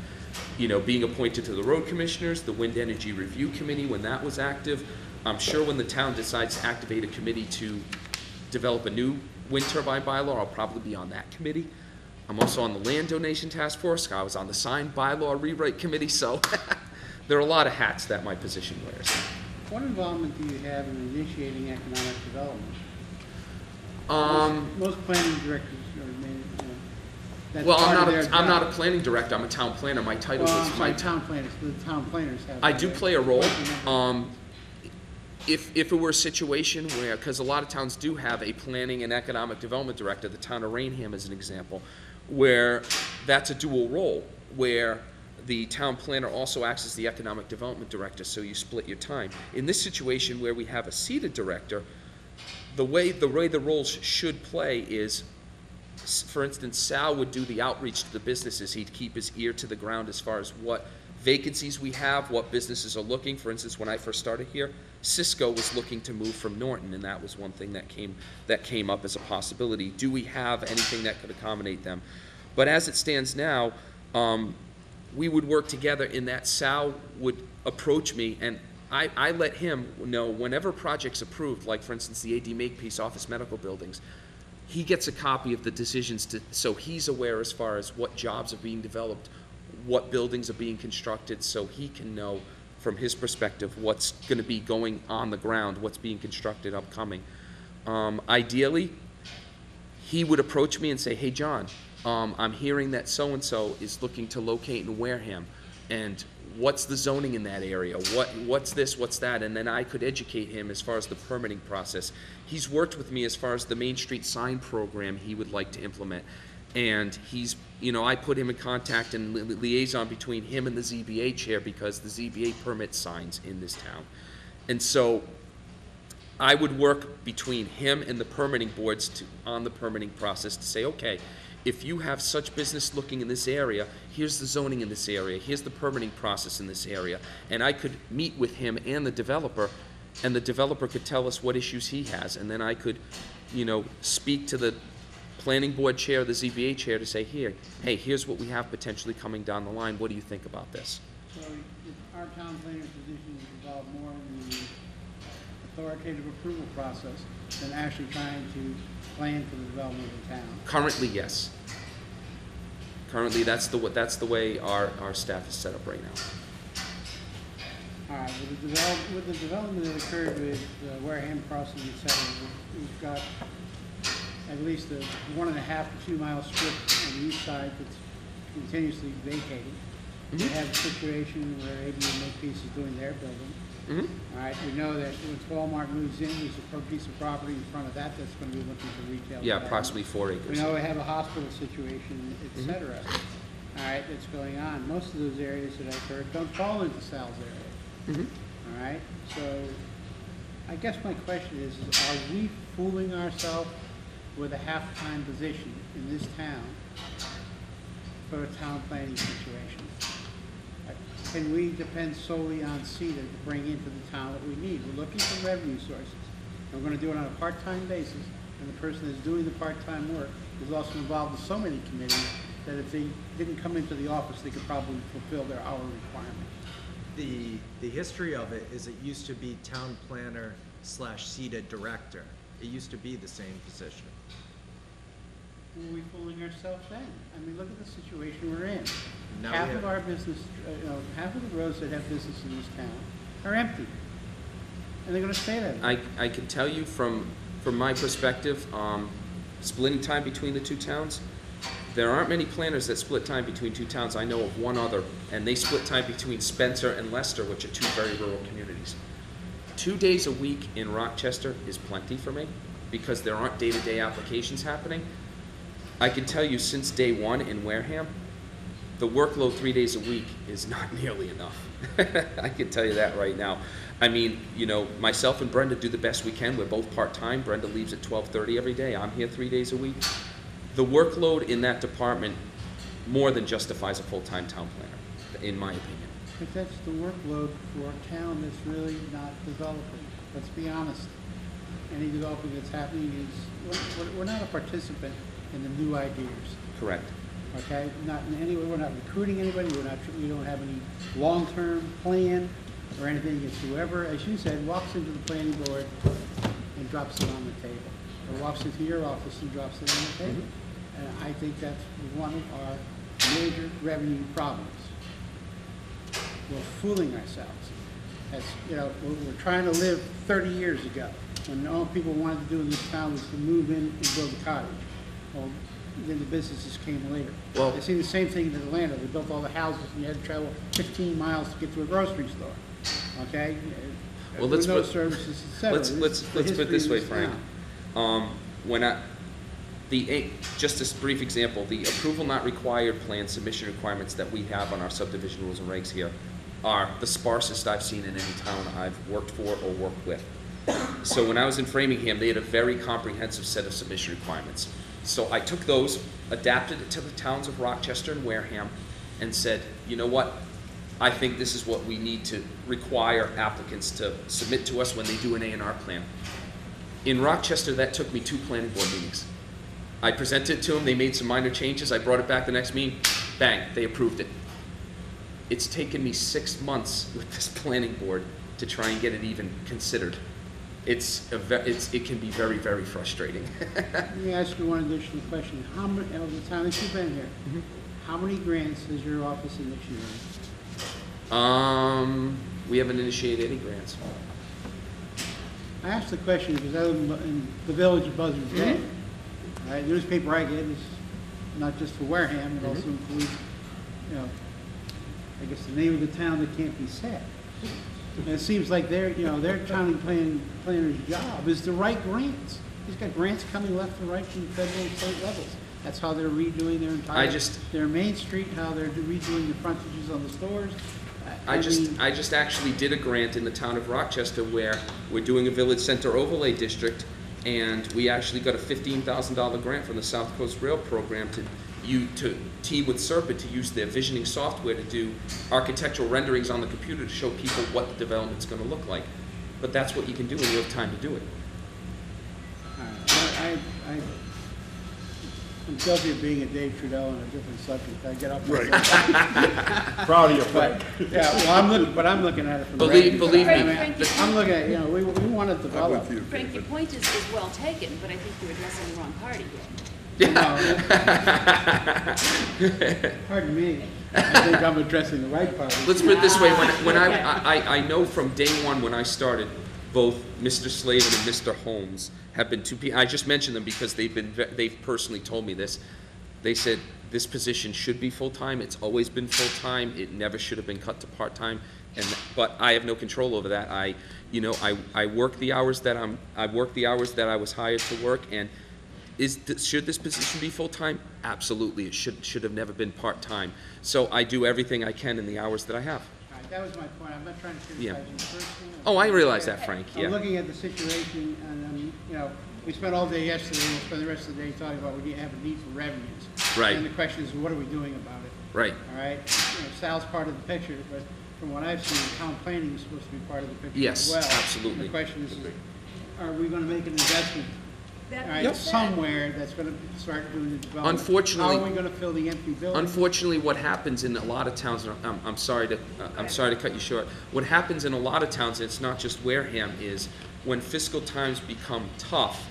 [SPEAKER 6] being appointed to the road commissioners, the Wind Energy Review Committee, when that was active, I'm sure when the town decides to activate a committee to develop a new wind turbine bylaw, I'll probably be on that committee. I'm also on the Land Donation Task Force. I was on the Signed Bylaw Rewrite Committee, so there are a lot of hats that my position wears.
[SPEAKER 2] What involvement do you have in initiating economic development? Most planning directors are, that's
[SPEAKER 6] Well,
[SPEAKER 2] part of their
[SPEAKER 6] I'm not a
[SPEAKER 2] job.
[SPEAKER 6] planning director. I'm a town planner. My title
[SPEAKER 2] Well,
[SPEAKER 6] is
[SPEAKER 2] I'm sorry, town planners. The town planners have.
[SPEAKER 6] I do play a role.
[SPEAKER 2] Remember.
[SPEAKER 6] If it were a situation where, because a lot of towns do have a planning and economic development director, the town of Wareham is an example, where that's a dual role, where the town planner also acts as the economic development director, so you split your time. In this situation where we have a seated director, the way the roles should play is, for instance, Sal would do the outreach to the businesses. He'd keep his ear to the ground as far as what vacancies we have, what businesses are looking. For instance, when I first started here, Cisco was looking to move from Norton, and that was one thing that came up as a possibility. Do we have anything that could accommodate them? But as it stands now, we would work together in that Sal would approach me, and I let him know whenever projects approved, like for instance the AD Makepeace office medical buildings, he gets a copy of the decisions so he's aware as far as what jobs are being developed, what buildings are being constructed, so he can know from his perspective what's going to be going on the ground, what's being constructed upcoming. Ideally, he would approach me and say, hey John, I'm hearing that so-and-so is looking to locate in Wareham, and what's the zoning in that area? What's this, what's that? And then I could educate him as far as the permitting process. He's worked with me as far as the Main Street sign program he would like to implement. And he's, I put him in contact and liaison between him and the ZBA chair because the ZBA permits signs in this town. And so I would work between him and the permitting boards on the permitting process to say, okay, if you have such business looking in this area, here's the zoning in this area, here's the permitting process in this area. And I could meet with him and the developer could tell us what issues he has. And then I could, speak to the planning board chair, the ZBA chair to say, hey, here's what we have potentially coming down the line. What do you think about this?
[SPEAKER 2] So if our town planner position is involved more in the authoritative approval process than actually trying to plan for the development of the town?
[SPEAKER 6] Currently, yes. Currently, that's the way our staff is set up right now.
[SPEAKER 2] All right, with the development that occurred with Wareham Crossing, et cetera, we've got at least a 1.5 to 2 mile strip on the east side that's continuously vacated. We have a situation where AD Makepeace is doing their building. All right, we know that when Walmart moves in, there's a piece of property in front of that that's going to be looking for retail.
[SPEAKER 6] Yeah,
[SPEAKER 2] development.
[SPEAKER 6] approximately 4 acres.
[SPEAKER 2] We know we have a hospital situation, et cetera. All right, that's going on. Most of those areas that I've heard don't fall into Sal's area. All right, so I guess my question is are we fooling ourselves with a half-time position in this town for a town planning situation? Can we depend solely on CETA to bring into the town what we need? We're looking for revenue sources. And we're going to do it on a part-time basis And the person that's doing the part-time work is also involved in so many committees that if they didn't come into the office, they could probably fulfill their hour requirement.
[SPEAKER 1] The history of it is it used to be town planner / seated director. It used to be the same position.
[SPEAKER 2] Were we fooling ourselves then? I mean, look at the situation we're in.
[SPEAKER 1] Now
[SPEAKER 2] Half
[SPEAKER 1] we
[SPEAKER 2] of
[SPEAKER 1] have-
[SPEAKER 2] our business, half of the roads that have business in this town are empty. And they're gonna stay that way.
[SPEAKER 6] I can tell you from my perspective, splitting time between the two towns, there aren't many planners that split time between two towns. I know of one other, and they split time between Spencer and Leicester, which are two very rural communities. 2 days a week in Rochester is plenty for me because there aren't day-to-day applications happening. I can tell you since day one in Wareham, the workload 3 days a week is not nearly enough. I can tell you that right now. I mean, you know, myself and Brenda do the best we can. We're both part-time. Brenda leaves at 12:30 every day. I'm here 3 days a week. The workload in that department more than justifies a full-time town planner, in my opinion.
[SPEAKER 2] But that's the workload for a town that's really not developing. Let's be honest. Any developing that's happening is, we're not a participant in the new ideas.
[SPEAKER 6] Correct.
[SPEAKER 2] Okay, not in any way, we're not recruiting anybody, we don't have any long-term plan or anything. It's whoever, as you said, walks into the planning board and drops it on the table. Or walks into your office and drops it on the table. And I think that's one of our major revenue problems. We're fooling ourselves. That's, you know, we're trying to live 30 years ago, when all people wanted to do in this town was to move in and build a cottage. Well, then the businesses came later.
[SPEAKER 6] Well-
[SPEAKER 2] I see the same thing in Atlanta. They built all the houses and you had to travel 15 miles to get to a grocery store, okay?
[SPEAKER 6] Well,
[SPEAKER 2] With
[SPEAKER 6] let's
[SPEAKER 2] no
[SPEAKER 6] put-
[SPEAKER 2] services, et cetera.
[SPEAKER 6] Let's
[SPEAKER 2] This is the
[SPEAKER 6] put it
[SPEAKER 2] history
[SPEAKER 6] this
[SPEAKER 2] of
[SPEAKER 6] way, Frank.
[SPEAKER 2] town.
[SPEAKER 6] Just a brief example, the approval not required plan submission requirements that we have on our subdivision rules and regs here are the sparsest I've seen in any town I've worked for or worked with. So when I was in Framingham, they had a very comprehensive set of submission requirements. So I took those, adapted it to the towns of Rochester and Wareham, and said, you know what? I think this is what we need to require applicants to submit to us when they do an A&R plan. In Rochester, that took me 2 planning board meetings. I presented it to them, they made some minor changes, I brought it back the next meeting, bang, they approved it. It's taken me 6 months with this planning board to try and get it even considered. It can be very, very frustrating.
[SPEAKER 2] Let me ask you one additional question. How many, of the time that you've been here, how many grants has your office initiated?
[SPEAKER 6] We haven't initiated any grants.
[SPEAKER 2] I asked the question because I live in the village of Buzzards Bay. All right, the newspaper I get is not just for Wareham, it also includes, you know, I guess the name of the town that can't be said. And it seems like their county planner's job is to write grants. He's got grants coming left and right from the federal and state levels. That's how they're redoing their entire, their Main Street, how they're redoing the frontages on the stores.
[SPEAKER 6] I just actually did a grant in the town of Rochester where we're doing a village center overlay district, and we actually got a $15,000 grant from the South Coast Rail program to team with Serpent to use their visioning software to do architectural renderings on the computer to show people what the development's going to look like. But that's what you can do when you have time to do it.
[SPEAKER 2] I'm guilty of being a Dave Trudell on a different subject. I get up.
[SPEAKER 3] Right. Proud of you, Frank.
[SPEAKER 2] Yeah, well, I'm looking at it from
[SPEAKER 6] Believe me,
[SPEAKER 5] Frank,
[SPEAKER 2] I'm looking at, we want to
[SPEAKER 3] I'm
[SPEAKER 2] develop.
[SPEAKER 3] with you.
[SPEAKER 5] Frank, your point is well taken, but I think you're addressing the wrong party here.
[SPEAKER 2] Pardon me. I think I'm addressing the right part.
[SPEAKER 6] Let's put it this way, when I know from day one when I started, both Mr. Slavin and Mr. Holmes have been two people. I just mentioned them because they've personally told me this. They said this position should be full-time. It's always been full-time. It never should have been cut to part-time. But I have no control over that. I work the hours that I was hired to work. And should this position be full-time? Absolutely. It should have never been part-time. So I do everything I can in the hours that I have.
[SPEAKER 2] All right, that was my point. I'm not trying to criticize you personally.
[SPEAKER 6] Oh, I realize that, Frank.
[SPEAKER 2] I'm
[SPEAKER 6] Yeah.
[SPEAKER 2] looking at the situation, and we spent all day yesterday, and we'll spend the rest of the day talking about we have a need for revenues.
[SPEAKER 6] Right.
[SPEAKER 2] And the question is, what are we doing about it?
[SPEAKER 6] Right.
[SPEAKER 2] All right. Sal's part of the picture, but from what I've seen, town planning is supposed to be part of the picture
[SPEAKER 6] Yes,
[SPEAKER 2] as well.
[SPEAKER 6] absolutely.
[SPEAKER 2] And the question is, are we going to make an investment
[SPEAKER 5] That
[SPEAKER 2] All right,
[SPEAKER 5] being said-
[SPEAKER 2] somewhere that's gonna start doing the development.
[SPEAKER 6] Unfortunately-
[SPEAKER 2] How are we gonna fill the empty building?
[SPEAKER 6] Unfortunately, what happens in a lot of towns, and I'm sorry to cut you short. What happens in a lot of towns, and it's not just Wareham, is when fiscal times become tough,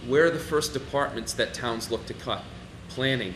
[SPEAKER 6] where are the first departments that towns look to cut? Planning,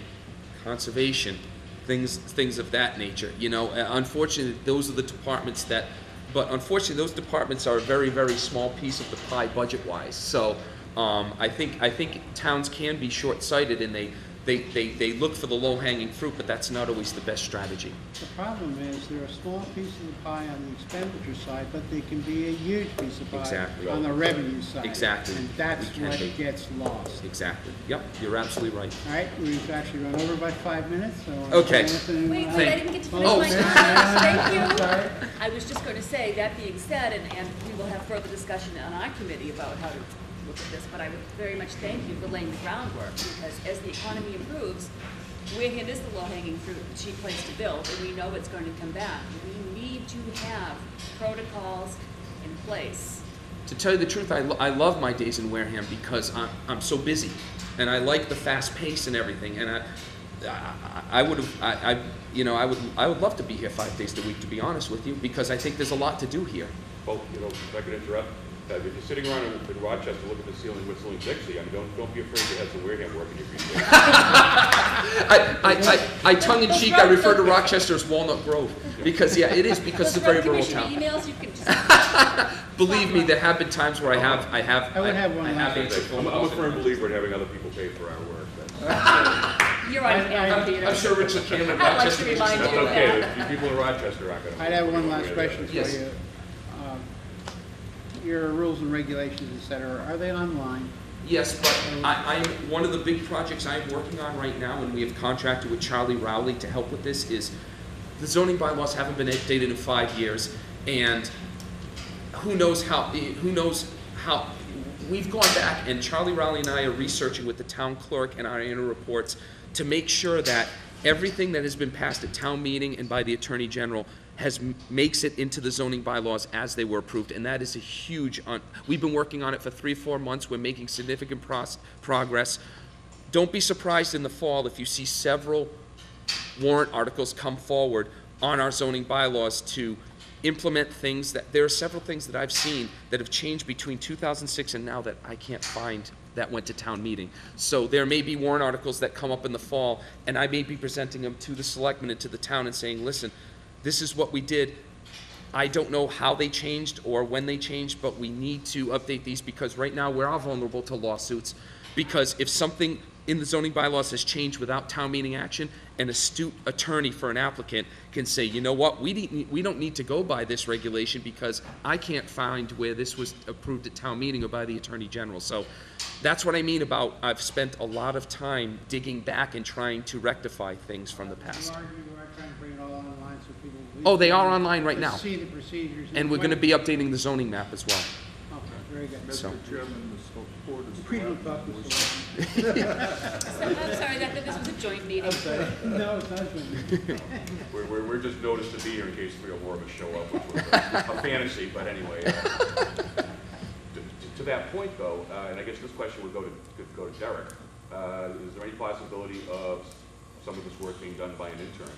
[SPEAKER 6] conservation, things of that nature. You know, unfortunately, those are the departments that. But unfortunately, those departments are a very, very small piece of the pie budget-wise. So I think towns can be short-sighted, and they look for the low-hanging fruit, but that's not always the best strategy.
[SPEAKER 2] The problem is, they're a small piece of the pie on the expenditure side, but they can be a huge piece of pie
[SPEAKER 6] Exactly.
[SPEAKER 2] on the revenue side.
[SPEAKER 6] Exactly.
[SPEAKER 2] And that's
[SPEAKER 6] We can
[SPEAKER 2] what
[SPEAKER 6] be.
[SPEAKER 2] gets lost.
[SPEAKER 6] Exactly. Yep, you're absolutely right.
[SPEAKER 2] All right, we've actually run over by 5 minutes, so.
[SPEAKER 6] Okay.
[SPEAKER 5] Wait, I didn't get to finish
[SPEAKER 6] Oh,
[SPEAKER 5] my
[SPEAKER 6] sorry.
[SPEAKER 5] comments, thank you.
[SPEAKER 2] Sorry.
[SPEAKER 5] I was just going to say, that being said, and we will have further discussion on our committee about how to look at this, but I would very much thank you for laying the groundwork, because as the economy improves, Wareham is the low-hanging fruit, the cheap place to build, and we know it's going to come back. We need to have protocols in place.
[SPEAKER 6] To tell you the truth, I love my days in Wareham because I'm so busy, and I like the fast pace and everything. And I would love to be here 5 days a week, to be honest with you, because I think there's a lot to do here.
[SPEAKER 8] Well, you know, if I could interrupt, if you're sitting around in Rochester looking at the ceiling whistling Dixie, I mean, don't be afraid to have some Wareham work in your future.
[SPEAKER 6] I tongue-in-cheek, I refer to Rochester as Walnut Grove, because, yeah, it is, because it's a very rural
[SPEAKER 5] Commission
[SPEAKER 6] town.
[SPEAKER 5] emails, you can just.
[SPEAKER 6] Believe me, there have been times where I have answered phone
[SPEAKER 8] I'm a
[SPEAKER 6] calls.
[SPEAKER 8] firm believer in having other people pay for our work. That's,
[SPEAKER 5] You're on camera, Peter.
[SPEAKER 6] I'm sure Richard Cameron,
[SPEAKER 5] I'd like to
[SPEAKER 6] Rochester.
[SPEAKER 5] remind
[SPEAKER 8] that's
[SPEAKER 5] you of
[SPEAKER 8] okay,
[SPEAKER 5] that.
[SPEAKER 8] the people in Rochester aren't gonna.
[SPEAKER 2] I'd have one last question for
[SPEAKER 6] Yes.
[SPEAKER 2] you. Your rules and regulations, et cetera, are they online?
[SPEAKER 6] Yes, but I'm one of the big projects I'm working on right now, and we have contracted with Charlie Rowley to help with this, is the zoning bylaws haven't been updated in 5 years, and who knows how we've gone back, and Charlie Rowley and I are researching with the town clerk and our annual reports to make sure that everything that has been passed at town meeting and by the Attorney General makes it into the zoning bylaws as they were approved, and that is a huge. We've been working on it for 3 or 4 months. We're making significant progress. Don't be surprised in the fall if you see several warrant articles come forward on our zoning bylaws to implement things that, there are several things that I've seen that have changed between 2006 and now that I can't find that went to town meeting. So there may be warrant articles that come up in the fall, and I may be presenting them to the selectmen and to the town and saying, listen, this is what we did. I don't know how they changed or when they changed, but we need to update these because right now we're all vulnerable to lawsuits. Because if something in the zoning bylaws has changed without town meeting action, an astute attorney for an applicant can say, you know what, we don't need to go by this regulation because I can't find where this was approved at town meeting or by the Attorney General. So that's what I mean about I've spent a lot of time digging back and trying to rectify things from the past.
[SPEAKER 2] You are trying to bring it all online so people.
[SPEAKER 6] Oh, they are online right now.
[SPEAKER 2] See the procedures.
[SPEAKER 6] And we're going to be updating the zoning map as well.
[SPEAKER 2] Okay, very good.
[SPEAKER 6] So.
[SPEAKER 3] Mr. Chairman, the board is.
[SPEAKER 2] People talk to us.
[SPEAKER 5] I'm sorry, that this was a joint meeting.
[SPEAKER 2] I'm sorry. No, it's not good.
[SPEAKER 8] We're just noticed to be here in case 3 or more of us show up, which was a fantasy, but anyway. To that point though, and I guess this question would go to Derek, is there any possibility of some of this work being done by an intern?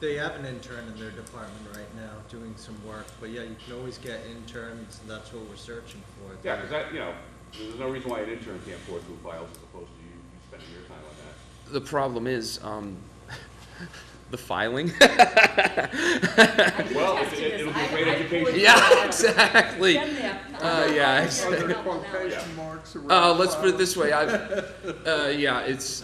[SPEAKER 1] They have an intern in their department right now doing some work, but yeah, you can always get interns, and that's what we're searching for.
[SPEAKER 8] Yeah, because that, you know, there's no reason why an intern can't pour through files as opposed to you spending your time on that.
[SPEAKER 6] The problem is the filing.
[SPEAKER 8] Well, it'll be a great education.
[SPEAKER 6] Yeah, exactly.
[SPEAKER 5] Been there.
[SPEAKER 6] Yeah.
[SPEAKER 3] Are there quotation marks around?
[SPEAKER 6] Let's put it this way. It's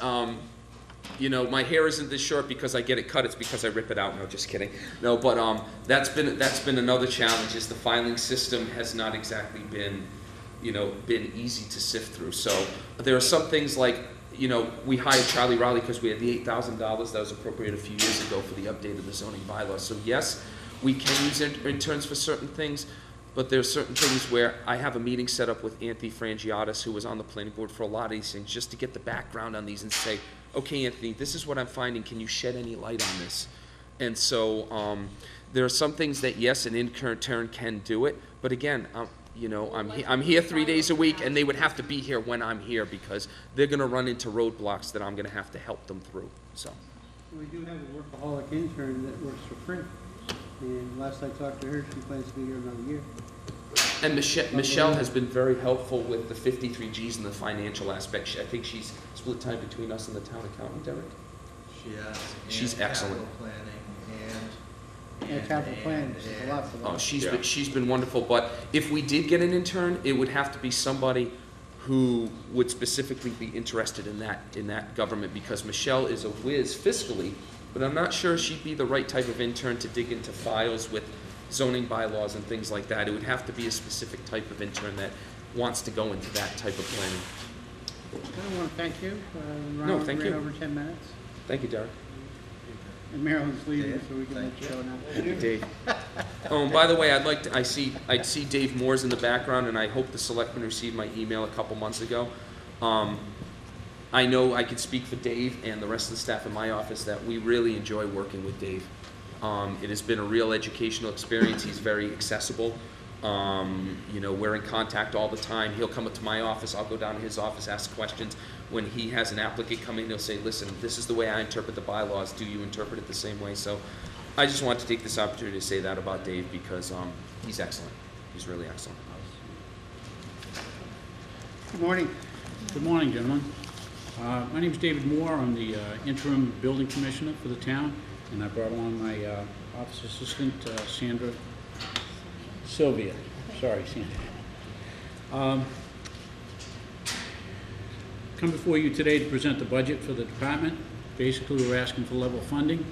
[SPEAKER 6] you know, my hair isn't this short because I get it cut. It's because I rip it out. No, just kidding. No, but that's been another challenge. Is the filing system has not exactly been, you know, been easy to sift through. So there are some things like, you know, we hired Charlie Rowley because we had the $8,000 that was appropriated a few years ago for the update of the zoning bylaws. So yes, we can use interns for certain things, but there are certain things where I have a meeting set up with Anthony Frangiotis, who was on the planning board for a lot of these things, just to get the background on these and say, okay, Anthony, this is what I'm finding. Can you shed any light on this? And so there are some things that, yes, an intern can do it, but again, you know, I'm here 3 days a week, and they would have to be here when I'm here because they're gonna run into roadblocks that I'm gonna have to help them through, so.
[SPEAKER 2] We do have a workaholic intern that works for free, and last I talked to her, she plans to be here another year.
[SPEAKER 6] And Michelle has been very helpful with the 53 Gs and the financial aspect. I think she's split time between us and the town accountant, Derek.
[SPEAKER 1] She has.
[SPEAKER 6] She's
[SPEAKER 1] and
[SPEAKER 6] excellent.
[SPEAKER 1] Capital planning
[SPEAKER 2] Yeah, capital plan is a lot for them.
[SPEAKER 6] Oh,
[SPEAKER 8] Yeah.
[SPEAKER 6] she's been wonderful, but if we did get an intern, it would have to be somebody who would specifically be interested in that government, because Michelle is a whiz fiscally, but I'm not sure she'd be the right type of intern to dig into files with zoning bylaws and things like that. It would have to be a specific type of intern that wants to go into that type of planning.
[SPEAKER 2] I want to thank you.
[SPEAKER 6] No, thank you.
[SPEAKER 2] Ran over 10 minutes.
[SPEAKER 6] Thank you, Derek.
[SPEAKER 2] And Marilyn's leaving,
[SPEAKER 1] Dave,
[SPEAKER 2] so we can let
[SPEAKER 1] thank
[SPEAKER 2] you
[SPEAKER 1] you.
[SPEAKER 2] go now.
[SPEAKER 6] Thank you, Dave. Oh, and by the way, I see Dave Moore's in the background, and I hope the selectmen received my email a couple months ago. I know I could speak for Dave and the rest of the staff in my office that we really enjoy working with Dave. It has been a real educational experience. He's very accessible. You know, we're in contact all the time. He'll come up to my office. I'll go down to his office, ask questions. When he has an applicant come in, he'll say, listen, this is the way I interpret the bylaws. Do you interpret it the same way? So I just want to take this opportunity to say that about Dave because he's excellent. He's really excellent.
[SPEAKER 2] Good morning.
[SPEAKER 9] Good morning, gentlemen. My name is David Moore. I'm the interim building commissioner for the town, and I brought along my office assistant, Sandra Sylvia. Sorry, Sandra. Come before you today to present the budget for the department. Basically, we're asking for level funding,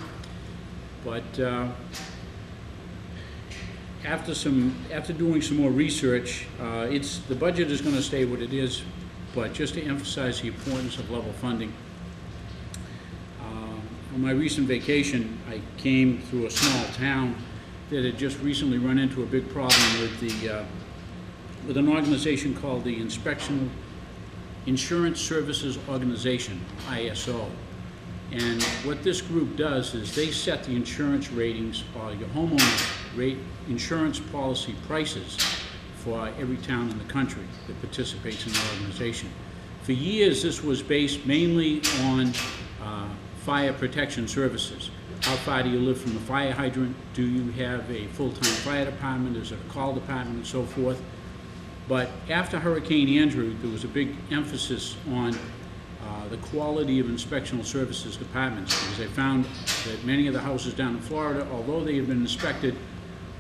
[SPEAKER 9] but after doing some more research, the budget is going to stay what it is, but just to emphasize the importance of level funding. On my recent vacation, I came through a small town that had just recently run into a big problem with an organization called the Insurance Services Organization, ISO. And what this group does is they set the insurance ratings or your homeowner's insurance policy prices for every town in the country that participates in the organization. For years, this was based mainly on fire protection services. How far do you live from the fire hydrant? Do you have a full-time fire department? Is it a call department and so forth? But after Hurricane Andrew, there was a big emphasis on the quality of inspectional services departments, because they found that many of the houses down in Florida, although they had been inspected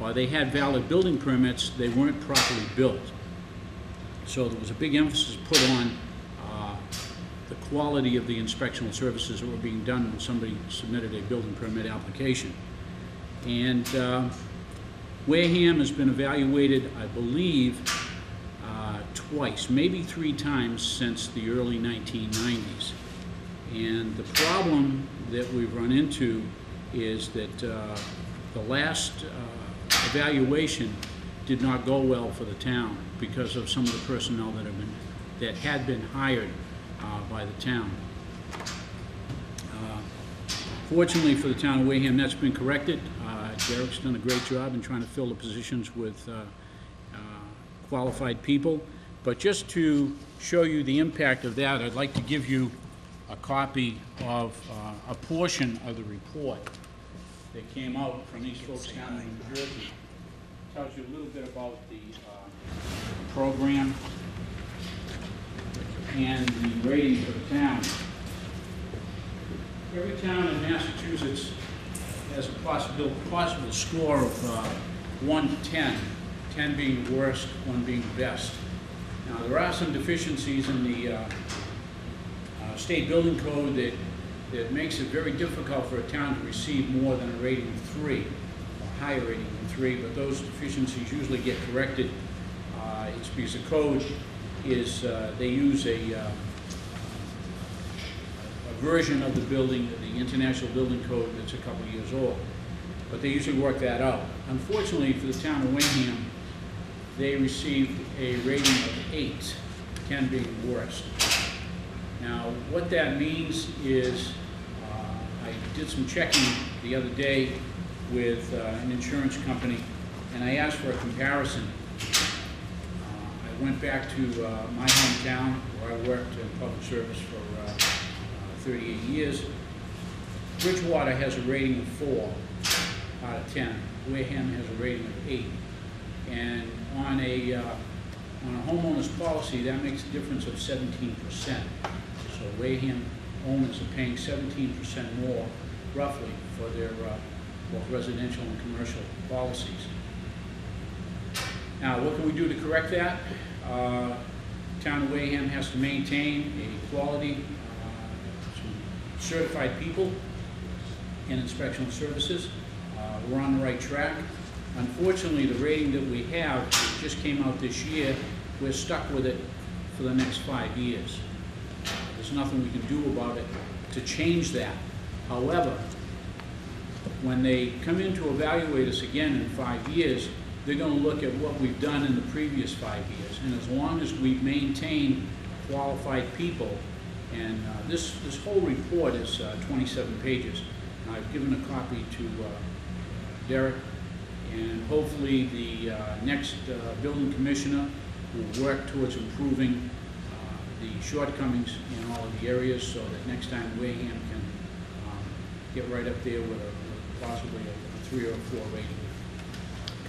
[SPEAKER 9] or they had valid building permits, they weren't properly built. So there was a big emphasis put on the quality of the inspectional services that were being done when somebody submitted a building permit application. And Wareham has been evaluated, I believe, twice, maybe 3 times since the early 1990s. And the problem that we've run into is that the last evaluation did not go well for the town because of some of the personnel that had been hired by the town. Fortunately for the town of Wareham, that's been corrected. Derek's done a great job in trying to fill the positions with qualified people. But just to show you the impact of that, I'd like to give you a copy of a portion of the report that came out from these folks down in New Jersey. Tells you a little bit about the program and the rating for the town. Every town in Massachusetts has a possible score of 1 to 10, 10 being worst, 1 being best. Now, there are some deficiencies in the state building code that makes it very difficult for a town to receive more than a rating of 3, or higher rating than 3, but those deficiencies usually get corrected. It's because the code is, they use a version of the building, the International Building Code, that's a couple of years old, but they usually work that out. Unfortunately for the town of Wareham, they received a rating of 8, 10 being worst. Now, what that means is, I did some checking the other day with an insurance company, and I asked for a comparison. went back to my hometown where I worked in public service for 38 years. Bridgewater has a rating of 4 out of 10. Wareham has a rating of 8. And on a homeowner's policy, that makes a difference of 17%. So Wareham owners are paying 17% more, roughly, for their both residential and commercial policies. Now, what can we do to correct that? Town of Wareham has to maintain a quality, some certified people in inspection services. We're on the right track. Unfortunately, the rating that we have, it just came out this year, we're stuck with it for the next 5 years. There's nothing we can do about it to change that. However, when they come in to evaluate us again in 5 years, they're going to look at what we've done in the previous 5 years. And as long as we maintain qualified people, and this whole report is 27 pages. I've given a copy to Derek, and hopefully the next building commissioner will work towards improving the shortcomings in all of the areas so that next time Wareham can get right up there with possibly a 3 or a 4 rating.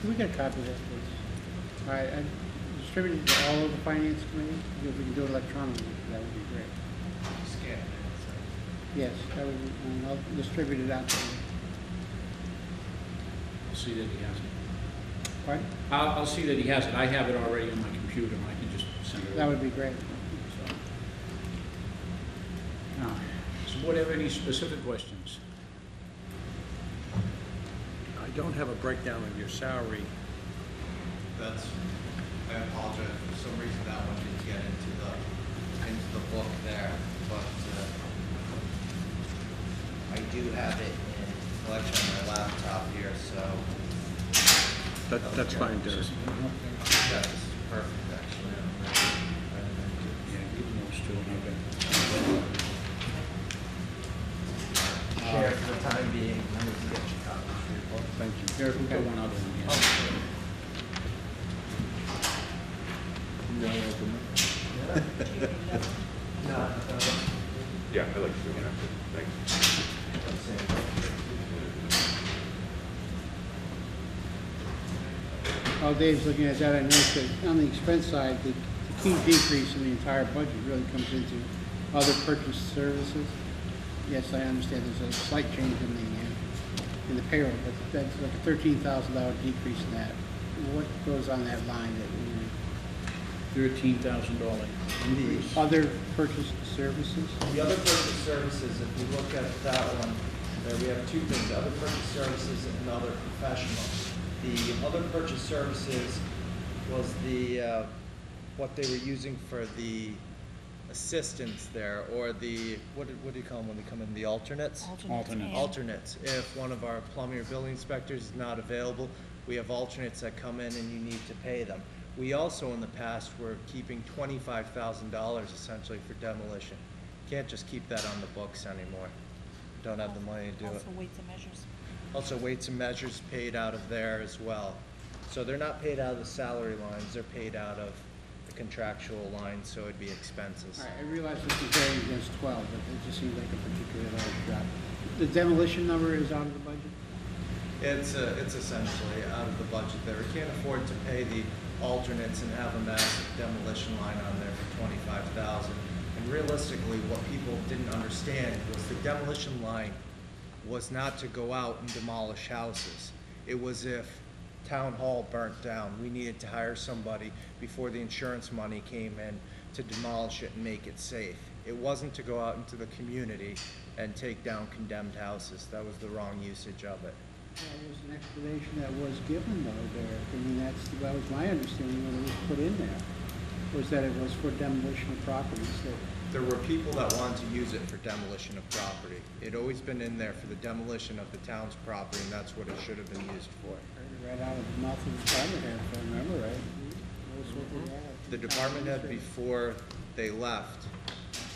[SPEAKER 2] Can we get a copy of that, please? All right, I distributed it to all of the finance committee. If we can do it electronically, that would be great.
[SPEAKER 1] Scan it.
[SPEAKER 2] Yes, that would be, and I'll distribute it out to you.
[SPEAKER 9] I'll see that he has it.
[SPEAKER 2] Pardon?
[SPEAKER 9] I'll see that he has it. I have it already on my computer, and I can just send it over.
[SPEAKER 2] That would be great.
[SPEAKER 9] So. Now, does the board have any specific questions?
[SPEAKER 4] I don't have a breakdown of your salary.
[SPEAKER 1] I apologize, for some reason that one didn't get into the book there, but I do have it in collection on my laptop here, so.
[SPEAKER 4] That's fine, Derek.
[SPEAKER 1] Yeah, this is perfect, actually.
[SPEAKER 9] Yeah, give them those two, and
[SPEAKER 1] Chair, for the time being, I'm going to get you copies of your book.
[SPEAKER 9] thank you. Derek, we've got one other one, yes.
[SPEAKER 8] Yeah, I'd like to do one after. Thanks.
[SPEAKER 2] While Dave's looking at that, I noticed that on the expense side, the key decrease in the entire budget really comes into other purchase services. Yes, I understand there's a slight change in the payroll, but that's like a $13,000 decrease in that. What goes on that line that
[SPEAKER 9] $13,000 increase.
[SPEAKER 2] other purchase services?
[SPEAKER 1] The other purchase services, if you look at that one, there we have two things, other purchase services and other professional. The other purchase services was the, what they were using for the assistants there, or the, what do you call them when they come in, the alternates?
[SPEAKER 9] Alternates.
[SPEAKER 1] Alternates. If one of our plumbing or building inspectors is not available, we have alternates that come in and you need to pay them. We also, in the past, were keeping $25,000 essentially for demolition. Can't just keep that on the books anymore. Don't have the money to do it.
[SPEAKER 10] Also weights and measures.
[SPEAKER 1] Also, weights and measures paid out of there as well. So they're not paid out of the salary lines, they're paid out of the contractual lines, so it'd be expenses.
[SPEAKER 2] All right, I realize this is varying against 12, but it just seems like a particularly large drop. The demolition number is out of the budget?
[SPEAKER 1] It's essentially out of the budget there. We can't afford to pay the alternates and have a massive demolition line on there for $25,000. And realistically, what people didn't understand was the demolition line was not to go out and demolish houses. It was if town hall burnt down, we needed to hire somebody before the insurance money came in to demolish it and make it safe. It wasn't to go out into the community and take down condemned houses. That was the wrong usage of it.
[SPEAKER 2] There was an explanation that was given though there. I mean, that was my understanding when it was put in there, was that it was for demolition of properties that.
[SPEAKER 1] There were people that wanted to use it for demolition of property. It'd always been in there for the demolition of the town's property, and that's what it should have been used for.
[SPEAKER 2] Right out of the mouth of the department head, if I remember right. That was what they had.
[SPEAKER 1] The department head, before they left,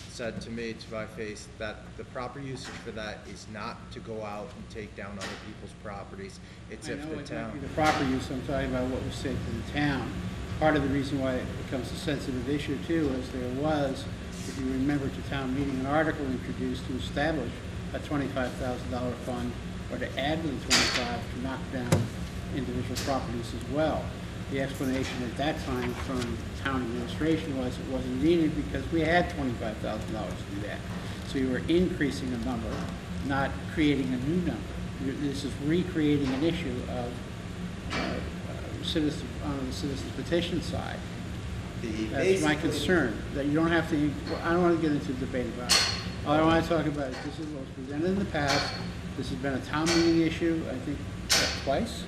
[SPEAKER 1] said to me, to my face, that the proper usage for that is not to go out and take down other people's properties. It's
[SPEAKER 2] I
[SPEAKER 1] if
[SPEAKER 2] know
[SPEAKER 1] the
[SPEAKER 2] it might be
[SPEAKER 1] town.
[SPEAKER 2] the proper use, I'm talking about what was said to the town. part of the reason why it becomes a sensitive issue too is there was, if you remember to town meeting, an article introduced to establish a $25,000 fund or to add to the 25 to knock down individual properties as well. The explanation at that time from town administration was it wasn't needed because we had $25,000 to do that. So you were increasing a number, not creating a new number. This is recreating an issue of citizen, on the citizen's petition side. That's my concern, that you don't have to, I don't want to get into a debate about it. All I want to talk about is this is what was presented in the past. This has been a town meeting issue, I think, twice.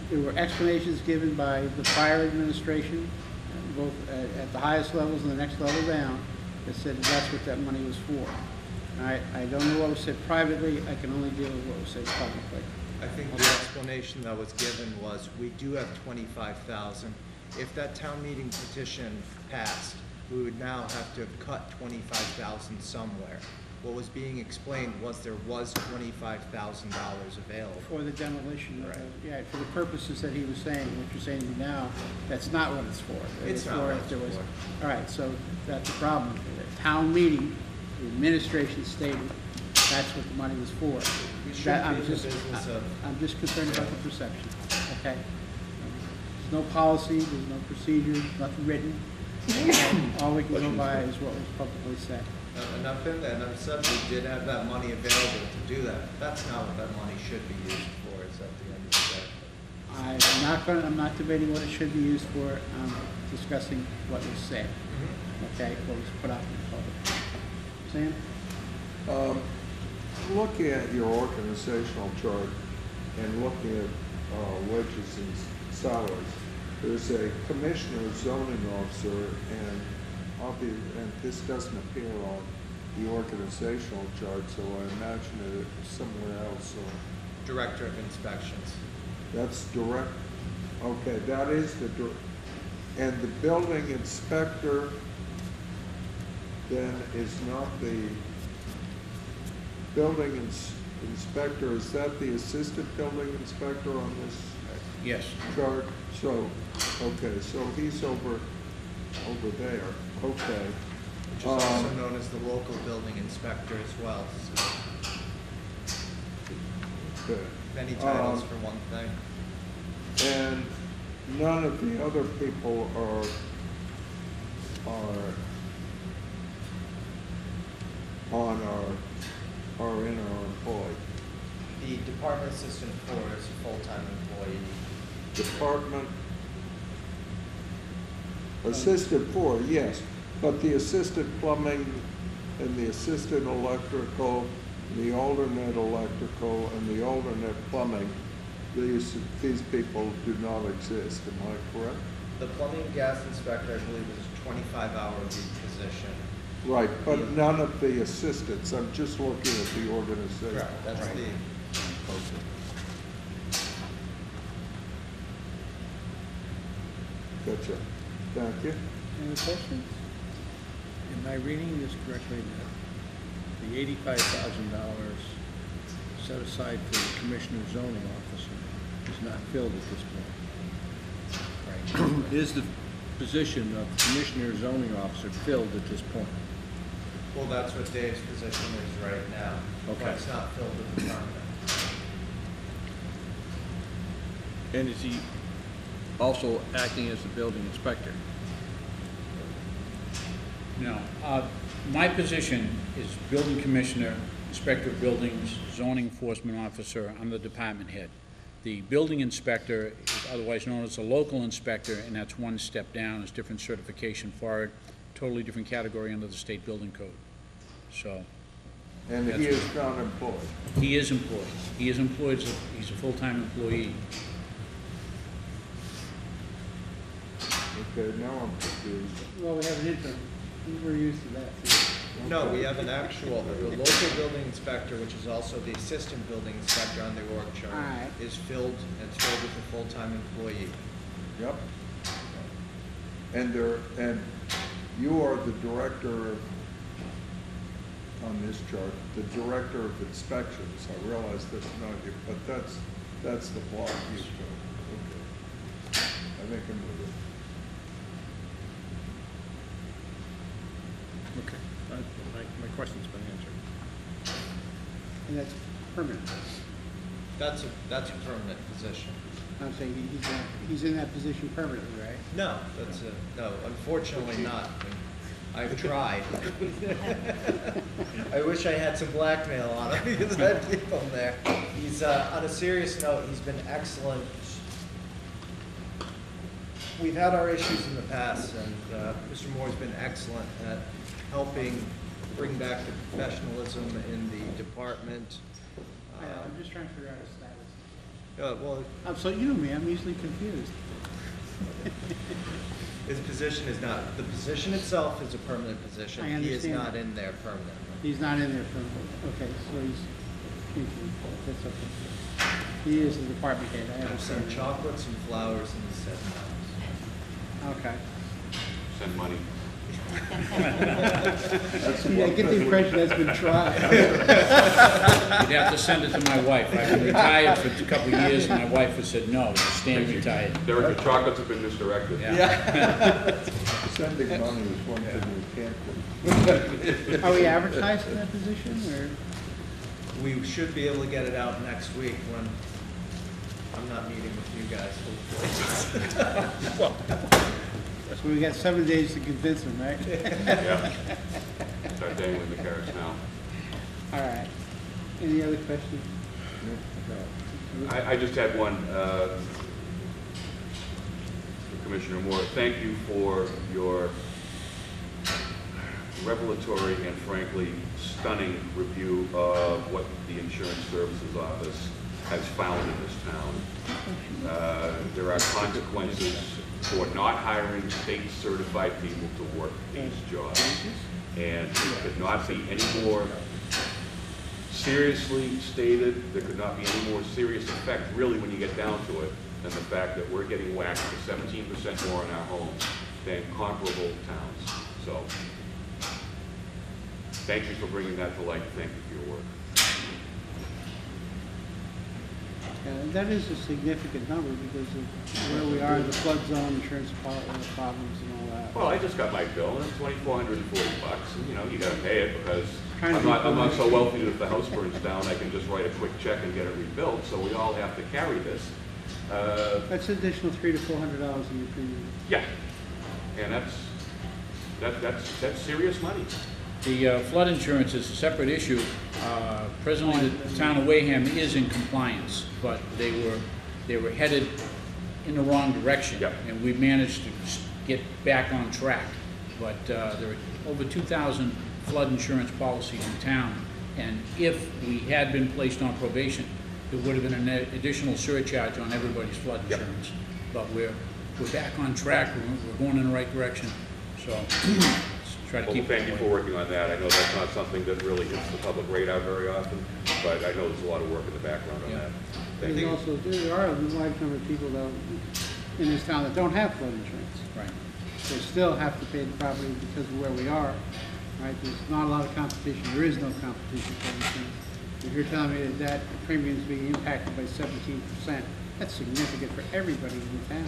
[SPEAKER 2] There were explanations given by the prior administration, both at the highest levels and the next level down, that said that's what that money was for. I don't know what was said privately, I can only deal with what was said publicly.
[SPEAKER 1] I think the explanation that was given was, we do have 25,000. If that town meeting petition passed, we would now have to have cut 25,000 somewhere. What was being explained was there was $25,000 available.
[SPEAKER 2] For the demolition,
[SPEAKER 1] Right.
[SPEAKER 2] Yeah, for the purposes that he was saying, what you're saying to me now, that's not what it's for.
[SPEAKER 1] It's not what it's for.
[SPEAKER 2] All right, so that's the problem. The town meeting, the administration stated that's what the money was for.
[SPEAKER 1] We shouldn't
[SPEAKER 2] That-
[SPEAKER 1] be in the business of...
[SPEAKER 2] I'm just concerned about the perception, okay? There's no policy, there's no procedure, nothing written. All we can go by is what was publicly said.
[SPEAKER 1] And I've been there, and I've said we did have that money available to do that. That's not what that money should be used for, is at the end of the day.
[SPEAKER 2] I'm not debating what it should be used for, I'm discussing what was said, okay, what was put out in the public. Sam?
[SPEAKER 3] Looking at your organizational chart and looking at wages and salaries, there's a commissioner zoning officer, and this doesn't appear on the organizational chart, so I imagine it's somewhere else.
[SPEAKER 1] Director of Inspections.
[SPEAKER 3] That's direct, okay, that is and the building inspector then is not the building inspector, is that the assistant building inspector on this
[SPEAKER 9] Yes.
[SPEAKER 3] chart? So, okay, so he's over there, okay.
[SPEAKER 1] Which is also known as the local building inspector as well. So
[SPEAKER 3] Okay.
[SPEAKER 1] many titles for one thing.
[SPEAKER 3] And none of the other people are in our employ.
[SPEAKER 1] The department assistant 4 is a full-time employee.
[SPEAKER 3] Department assistant 4, yes, but the assistant plumbing and the assistant electrical, the alternate electrical and the alternate plumbing, these people do not exist, am I correct?
[SPEAKER 1] The plumbing and gas inspector, I believe, is a 25-hour position.
[SPEAKER 3] Right, but none of the assistants, I'm just looking at the organization.
[SPEAKER 1] Correct, that's
[SPEAKER 3] Right.
[SPEAKER 1] the...
[SPEAKER 3] Gotcha, thank you.
[SPEAKER 2] Any questions?
[SPEAKER 10] Am I reading this correctly, that the $85,000 set aside for the commissioner zoning officer is not filled at this point? Is the position of commissioner zoning officer filled at this point?
[SPEAKER 1] Well, that's what Dave's position is right now.
[SPEAKER 10] Okay.
[SPEAKER 1] But it's not filled with the permanent.
[SPEAKER 10] And is he also acting as the building inspector?
[SPEAKER 9] No. My position is building commissioner, inspector of buildings, zoning enforcement officer. I'm the department head. The building inspector is otherwise known as a local inspector, and that's one step down, is different certification for it, totally different category under the state building code. So.
[SPEAKER 3] And he is not employed.
[SPEAKER 9] He is employed. He is employed, he's a full-time employee.
[SPEAKER 3] Okay, now I'm confused.
[SPEAKER 2] Well, we have an intern, we're used to that too.
[SPEAKER 1] No, we have an actual, the local building inspector, which is also the assistant building inspector on the org chart,
[SPEAKER 2] Alright.
[SPEAKER 1] is filled, and it's filled with a full-time employee.
[SPEAKER 3] Yep. And you are the director of, on this chart, the director of inspections. I realize that's not you, but that's the block you took. Okay. I think I'm with it.
[SPEAKER 10] Okay, my question's been answered.
[SPEAKER 2] And that's permanent.
[SPEAKER 1] That's a permanent position.
[SPEAKER 2] I'm saying he's in that position permanently, right?
[SPEAKER 1] No, no, unfortunately not. I've tried. I wish I had some blackmail on him because I'd keep him there. He's, on a serious note, he's been excellent. We've had our issues in the past, and Mr. Moore's been excellent at helping bring back the professionalism in the department.
[SPEAKER 2] I'm just trying to figure out his status.
[SPEAKER 1] Well,
[SPEAKER 2] So you know me, I'm easily confused.
[SPEAKER 1] his position is not, the position itself is a permanent position.
[SPEAKER 2] I
[SPEAKER 1] He is
[SPEAKER 2] understand.
[SPEAKER 1] not in there permanently.
[SPEAKER 2] He's not in there permanently. Okay, so he's, that's okay. He is the department head, I
[SPEAKER 1] I've
[SPEAKER 2] understand.
[SPEAKER 1] sent chocolates and flowers and he said no.
[SPEAKER 2] Okay.
[SPEAKER 8] Send money.
[SPEAKER 2] Yeah, I get the impression that's been tried.
[SPEAKER 9] You'd have to send it to my wife. I've been retired for a couple of years, and my wife has said, no, stand retired.
[SPEAKER 8] Derek, the chocolates have been misdirected.
[SPEAKER 9] Yeah.
[SPEAKER 3] Sending money is one thing we can't do.
[SPEAKER 2] Are we advertising that position, or?
[SPEAKER 1] We should be able to get it out next week when I'm not meeting with you guys, hopefully.
[SPEAKER 2] So we got 7 days to convince him, right?
[SPEAKER 8] Yeah. Start dangling the carrots now.
[SPEAKER 2] All right. Any other questions?
[SPEAKER 8] I just had one. Commissioner Moore, thank you for your revelatory and frankly stunning review of what the Insurance Services Office has found in this town. There are consequences for not hiring state-certified people to work these jobs. And it could not be any more seriously stated, there could not be any more serious effect, really, when you get down to it, than the fact that we're getting whacked for 17% more in our homes than comparable towns. So, thank you for bringing that to light. Thank you for your work.
[SPEAKER 2] That is a significant number because of where we are in the flood zone, insurance problems and all that.
[SPEAKER 8] Well, I just got my bill, and it's $2,440, and you know, you gotta pay it because
[SPEAKER 2] Trying to
[SPEAKER 8] I'm not
[SPEAKER 2] be
[SPEAKER 8] so wealthy that if the house burns down, I can just write a quick check and get it rebuilt, so we all have to carry this.
[SPEAKER 2] That's an additional $300 to $400 in your premium.
[SPEAKER 8] Yeah, and that's serious money.
[SPEAKER 9] The flood insurance is a separate issue. Presently, the town of Wareham is in compliance, but they were headed in the wrong direction.
[SPEAKER 8] Yep.
[SPEAKER 9] And we managed to get back on track. But there are over 2,000 flood insurance policies in town, and if we had been placed on probation, there would have been an additional surcharge on everybody's flood
[SPEAKER 8] Yep.
[SPEAKER 9] insurance. But we're back on track. We're going in the right direction. So try to
[SPEAKER 8] Well,
[SPEAKER 9] keep.
[SPEAKER 8] thank you for working on that. I know that's not something that really hits the public radar very often, but I know there's a lot of work in the background on
[SPEAKER 9] Yeah.
[SPEAKER 8] that. Thank
[SPEAKER 2] There's
[SPEAKER 8] you.
[SPEAKER 2] also, there are a large number of people though in this town that don't have flood insurance.
[SPEAKER 9] Right.
[SPEAKER 2] They still have to pay the property because of where we are, right? There's not a lot of competition. There is no competition for insurance. If you're telling me that premium is being impacted by 17%, that's significant for everybody in the town.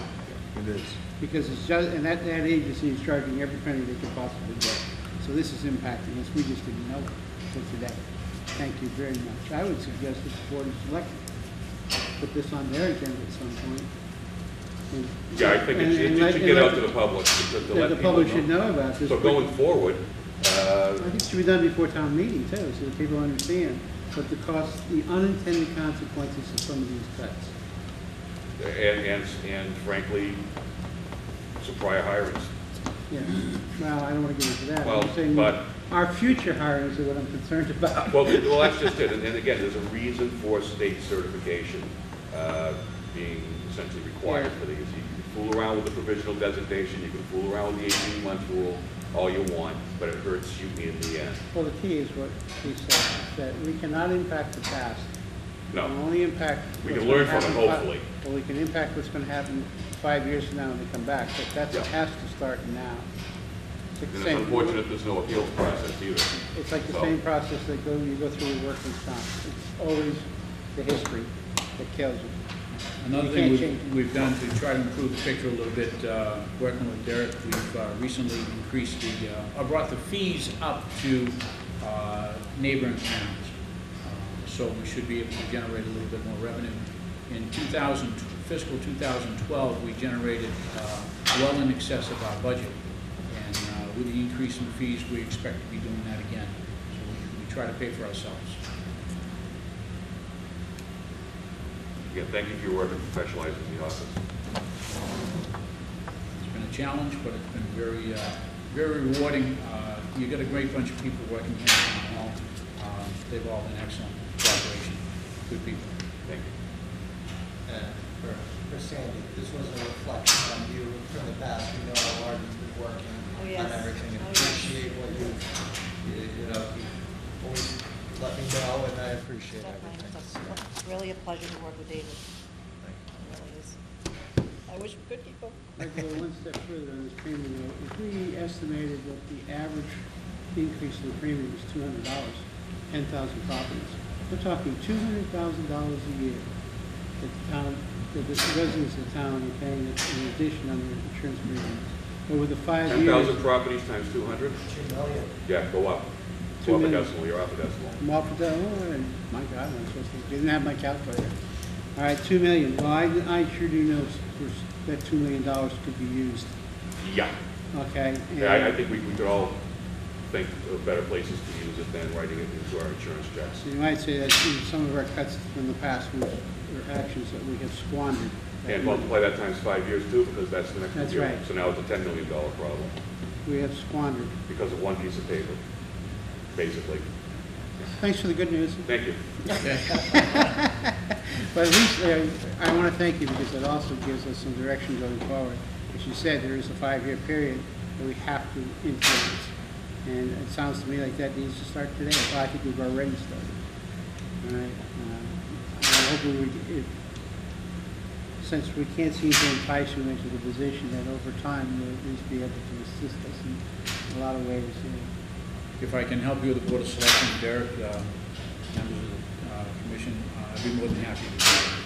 [SPEAKER 3] It is.
[SPEAKER 2] Because it's just, and that agency is charging every penny they could possibly get. So this is impacting us. We just didn't know it until today. Thank you very much. I would suggest that the board of selectmen put this on their agenda at some point. And-
[SPEAKER 8] Yeah, I think
[SPEAKER 2] and-
[SPEAKER 8] it
[SPEAKER 2] and
[SPEAKER 8] should
[SPEAKER 2] let-
[SPEAKER 8] get
[SPEAKER 2] and
[SPEAKER 8] out
[SPEAKER 2] let-
[SPEAKER 8] to the public to let
[SPEAKER 2] that the
[SPEAKER 8] people
[SPEAKER 2] public should know about this.
[SPEAKER 8] So going forward,
[SPEAKER 2] I think it should be done before town meeting too, so that people understand what the cost, the unintended consequences of some of these cuts.
[SPEAKER 8] and frankly, some prior hirings.
[SPEAKER 2] Yeah, well, I don't want to get into that.
[SPEAKER 8] Well,
[SPEAKER 2] I'm saying
[SPEAKER 8] but-
[SPEAKER 2] our future hirings are what I'm concerned about.
[SPEAKER 8] Well, that's just it. And again, there's a reason for state certification being essentially required for these. You can fool around with the provisional designation, you can fool around with the 18-month rule all you want, but it hurts you in the end.
[SPEAKER 2] Well, the key is what he said, that we cannot impact the past.
[SPEAKER 8] No.
[SPEAKER 2] We can only impact.
[SPEAKER 8] We
[SPEAKER 2] what's
[SPEAKER 8] can learn
[SPEAKER 2] gonna
[SPEAKER 8] from it,
[SPEAKER 2] happen
[SPEAKER 8] hopefully.
[SPEAKER 2] Well, we can impact what's going to happen 5 years from now when they come back, but that
[SPEAKER 8] Yeah.
[SPEAKER 2] has to start now. It's like the
[SPEAKER 8] And it's
[SPEAKER 2] same-
[SPEAKER 8] unfortunate there's no appeals process either.
[SPEAKER 2] It's like the
[SPEAKER 8] So-
[SPEAKER 2] same process that you go through with workers' comp. It's always the history that kills you.
[SPEAKER 9] Another
[SPEAKER 2] You
[SPEAKER 9] thing
[SPEAKER 2] can't change it.
[SPEAKER 9] we've done to try to improve the picture a little bit, working with Derek, we've recently increased brought the fees up to neighboring towns. So we should be able to generate a little bit more revenue. In fiscal 2012, we generated well in excess of our budget. And with the increase in fees, we expect to be doing that again. So we try to pay for ourselves.
[SPEAKER 8] Again, thank you for your work and professionalizing the office.
[SPEAKER 9] It's been a challenge, but it's been very, very rewarding. You got a great bunch of people working here in town hall. They've all been excellent cooperation, good people.
[SPEAKER 8] Thank you.
[SPEAKER 1] And for Sandy, this was a reflection on you from the past. We know how hard you've been working
[SPEAKER 11] Oh, yes.
[SPEAKER 1] on everything.
[SPEAKER 11] Oh, yes.
[SPEAKER 1] Appreciate what you always let me know, and I appreciate
[SPEAKER 11] Definitely.
[SPEAKER 1] everything.
[SPEAKER 11] It's really a pleasure to work with David.
[SPEAKER 1] Thank you.
[SPEAKER 11] It really is. I wish we could keep him.
[SPEAKER 2] I'd go one step further on this premium note. If we estimated that the average increase in the premium was $200, 10,000 properties, we're talking $200,000 a year that the town, that the residents of the town are paying in addition on their insurance premiums. Over the 5 years.
[SPEAKER 8] 10,000 properties times 200?
[SPEAKER 1] 2 million.
[SPEAKER 8] Yeah, go up.
[SPEAKER 2] 2
[SPEAKER 8] Go up a
[SPEAKER 2] million.
[SPEAKER 8] decimal, you're off a decimal.
[SPEAKER 2] I'm off with that. Oh, my God, I'm supposed to, didn't have my calculator. All right, 2 million. Well, I sure do know that $2 million could be used.
[SPEAKER 8] Yeah.
[SPEAKER 2] Okay.
[SPEAKER 8] Yeah, I
[SPEAKER 2] and-
[SPEAKER 8] think we could all think of better places to use it than writing it into our insurance checks.
[SPEAKER 2] So you might say that some of our cuts from the past were actions that we have squandered.
[SPEAKER 8] And multiply that times 5 years too, because that's the next
[SPEAKER 2] That's
[SPEAKER 8] review.
[SPEAKER 2] right.
[SPEAKER 8] So now it's a $10 million problem
[SPEAKER 2] We have squandered.
[SPEAKER 8] because of one piece of paper, basically.
[SPEAKER 2] Thanks for the good news.
[SPEAKER 8] Thank you.
[SPEAKER 2] But at least I want to thank you because it also gives us some direction going forward. As you said, there is a 5-year period that we have to influence. And it sounds to me like that needs to start today. Well, I think we've already started. All right. I'm hoping since we can't seem to entice you into the position, that over time you'll at least be able to assist us in a lot of ways.
[SPEAKER 9] If I can help you with the Board of Selectmen, Derek, members of the commission, I'd be more than happy to do that.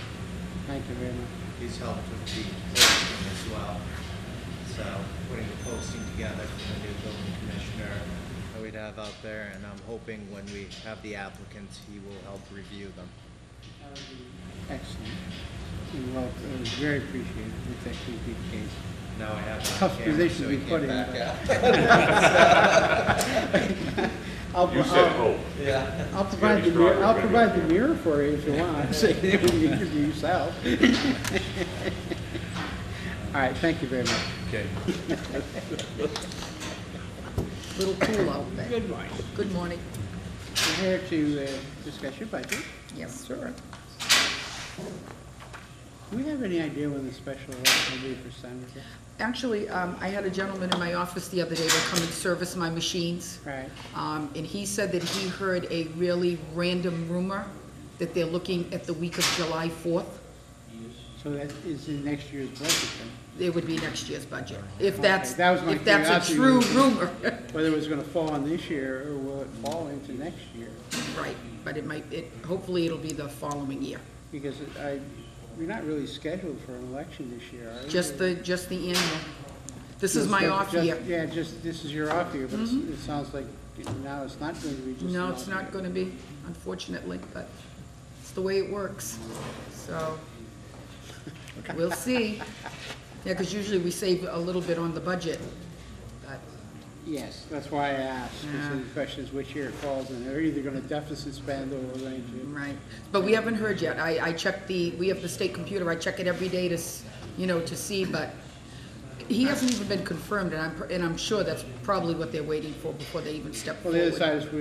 [SPEAKER 2] Thank you very much.
[SPEAKER 1] He's helped with the posting as well. So putting the posting together for the new building commissioner that we'd have out there, and I'm hoping when we have the applicants, he will help review them.
[SPEAKER 2] Excellent. And well, it was very appreciated if that could be the case.
[SPEAKER 1] Now I have it on
[SPEAKER 2] Tough
[SPEAKER 1] camera,
[SPEAKER 2] position
[SPEAKER 1] so
[SPEAKER 2] to
[SPEAKER 1] he
[SPEAKER 2] be
[SPEAKER 1] can't
[SPEAKER 2] put in,
[SPEAKER 1] back
[SPEAKER 8] You said hope.
[SPEAKER 1] Yeah.
[SPEAKER 2] I'll
[SPEAKER 8] It's
[SPEAKER 2] provide
[SPEAKER 8] gonna be
[SPEAKER 2] the mirror,
[SPEAKER 8] stronger,
[SPEAKER 2] I'll
[SPEAKER 8] it's gonna
[SPEAKER 2] provide
[SPEAKER 8] be
[SPEAKER 2] the mirror for you if you want, so you can interview yourself. All right, thank you very much.
[SPEAKER 9] Okay.
[SPEAKER 12] Little cool out there.
[SPEAKER 2] Good morning.
[SPEAKER 12] Good morning.
[SPEAKER 2] We're here to discuss your budget.
[SPEAKER 12] Yes, sir.
[SPEAKER 2] Do we have any idea when the special election will be for senator?
[SPEAKER 12] Actually, I had a gentleman in my office the other day to come and service my machines.
[SPEAKER 2] Right.
[SPEAKER 12] And he said that he heard a really random rumor that they're looking at the week of July 4th.
[SPEAKER 2] So that is in next year's budget then?
[SPEAKER 12] It would be next year's budget, if
[SPEAKER 2] Okay,
[SPEAKER 12] that's,
[SPEAKER 2] that was my
[SPEAKER 12] if that's a
[SPEAKER 2] curiosity.
[SPEAKER 12] true rumor.
[SPEAKER 2] Whether it was gonna fall on this year, or will it fall into next year?
[SPEAKER 12] Right, but hopefully it'll be the following year.
[SPEAKER 2] Because you're not really scheduled for an election this year, are you?
[SPEAKER 12] Just the annual. This is my
[SPEAKER 2] Just-
[SPEAKER 12] off
[SPEAKER 2] just-
[SPEAKER 12] year.
[SPEAKER 2] Yeah, this is your off year, but it sounds like now it's not going to be just an
[SPEAKER 12] No,
[SPEAKER 2] off
[SPEAKER 12] it's not
[SPEAKER 2] year.
[SPEAKER 12] gonna be, unfortunately, but it's the way it works, so, we'll see. Yeah, because usually we save a little bit on the budget, but,
[SPEAKER 2] Yes, that's why I asked, because
[SPEAKER 12] Yeah.
[SPEAKER 2] the question is which year it falls in. They're either going to deficit spend or we're going to.
[SPEAKER 12] right. But we haven't heard yet. I checked we have the state computer, I check it every day to see, but he hasn't even been confirmed, and I'm sure that's probably what they're waiting for before they even step
[SPEAKER 2] Well,
[SPEAKER 12] forward.
[SPEAKER 2] the other side is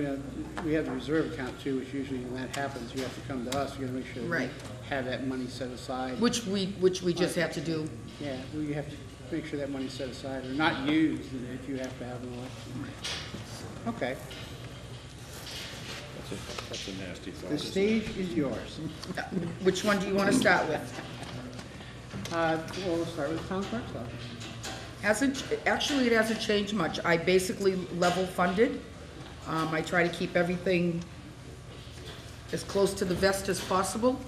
[SPEAKER 2] we have the reserve account too, which usually when that happens, you have to come to us. You got to make sure that we
[SPEAKER 12] Right.
[SPEAKER 2] have that money set aside.
[SPEAKER 12] Which we just have to do.
[SPEAKER 2] Yeah, we have to make sure that money's set aside or not used if you have to have an election. Okay,
[SPEAKER 4] That's a nasty thought.
[SPEAKER 2] the
[SPEAKER 4] isn't it?
[SPEAKER 2] stage is yours.
[SPEAKER 12] Which one do you want to start with?
[SPEAKER 2] Well, we'll start with the town clerk's office.
[SPEAKER 12] Actually, it hasn't changed much. I basically level funded. I try to keep everything as close to the vest as possible.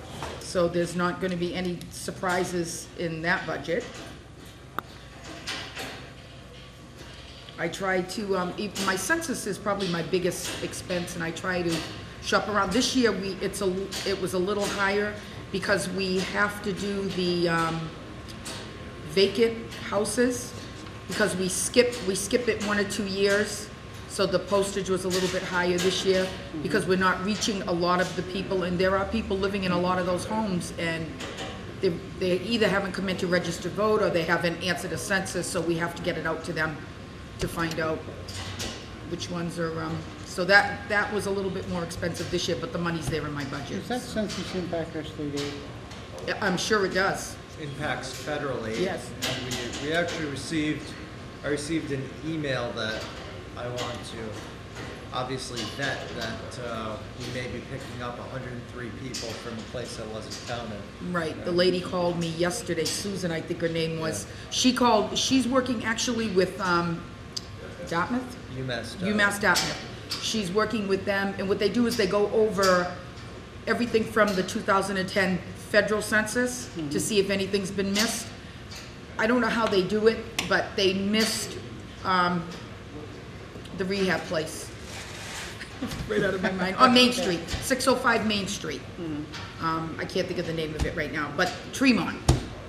[SPEAKER 12] So so there's not gonna be any surprises in that budget. I try to, my census is probably my biggest expense, and I try to shop around. This year, it was a little higher because we have to do the vacant houses, because we skip it 1 or 2 years. So the postage was a little bit higher this year because we're not reaching a lot of the people, and there are people living in a lot of those homes, and they either haven't come in to register vote or they haven't answered a census, so we have to get it out to them to find out which ones are, so that was a little bit more expensive this year, but the money's there in my budget.
[SPEAKER 2] Does that census impact our state aid?
[SPEAKER 12] Yeah, I'm sure it does.
[SPEAKER 1] Impacts federally.
[SPEAKER 12] Yes.
[SPEAKER 1] And we actually I received an email that I want to obviously vet, that we may be picking up 103 people from a place that wasn't counted.
[SPEAKER 12] Right, the lady called me yesterday, Susan, I think her name was. She called, she's working actually with Dartmouth? UMass Dartmouth. She's working with them, and what they do is they go over everything from the 2010 federal census to see if anything's been missed. I don't know how they do it, but they missed the rehab place. Right out of my mind. On Main Street, 605 Main Street. I can't think of the name of it right now, but Tremont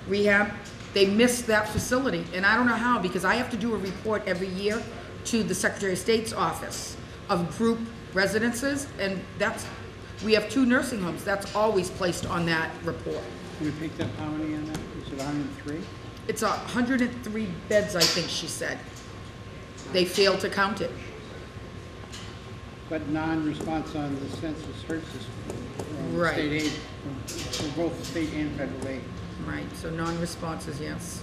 [SPEAKER 12] Rehab, they missed that facility, and I don't know how, because I have to do a report every year to the Secretary of State's office of group residences, and we have 2 nursing homes. That's always placed on that report.
[SPEAKER 2] We picked up how many on that? Is it 103?
[SPEAKER 12] It's 103 beds, I think she said. They failed to count it.
[SPEAKER 2] But non-response on the census hurts us.
[SPEAKER 12] Right.
[SPEAKER 2] State aid, for both state and federal aid.
[SPEAKER 12] Right, so non-responses, yes.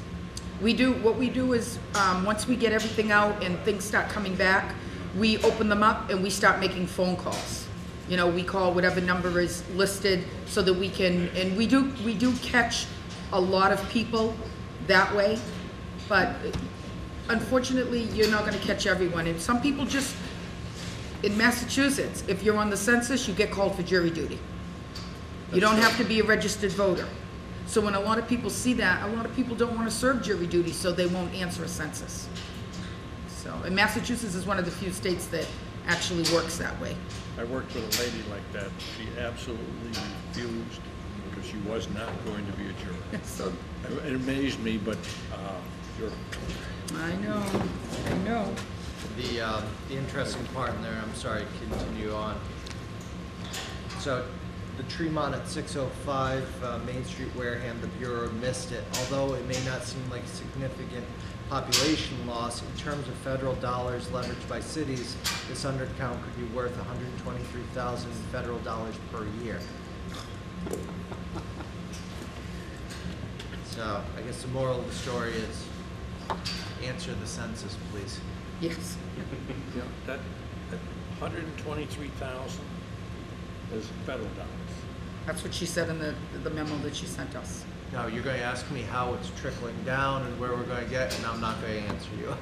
[SPEAKER 12] What we do is, once we get everything out and things start coming back, we open them up and we start making phone calls. You know, we call whatever number is listed so that we can, and we do catch a lot of people that way, but unfortunately, you're not gonna catch everyone. And some people just, in Massachusetts, if you're on the census, you get called for jury duty. You don't have to be a registered voter. So when a lot of people see that, a lot of people don't want to serve jury duty, so they won't answer a census. So, and Massachusetts is one of the few states that actually works that way.
[SPEAKER 10] I worked with a lady like that. She absolutely refused because she was not going to be a juror.
[SPEAKER 12] So,
[SPEAKER 10] It amazed me, but you're...
[SPEAKER 12] I know.
[SPEAKER 1] The interesting part in there, I'm sorry, continue on. So the Tremont at 605 Main Street, Wareham, the Bureau missed it. Although it may not seem like a significant population loss, in terms of federal dollars leveraged by cities, this undercount could be worth $123,000 federal dollars per year. So I guess the moral of the story is answer the census, please.
[SPEAKER 12] Yes.
[SPEAKER 10] Yeah, that 123,000 is federal dollars.
[SPEAKER 12] That's what she said in the memo that she sent us.
[SPEAKER 1] Now, you're going to ask me how it's trickling down and where we're going to get, and I'm not going to answer you.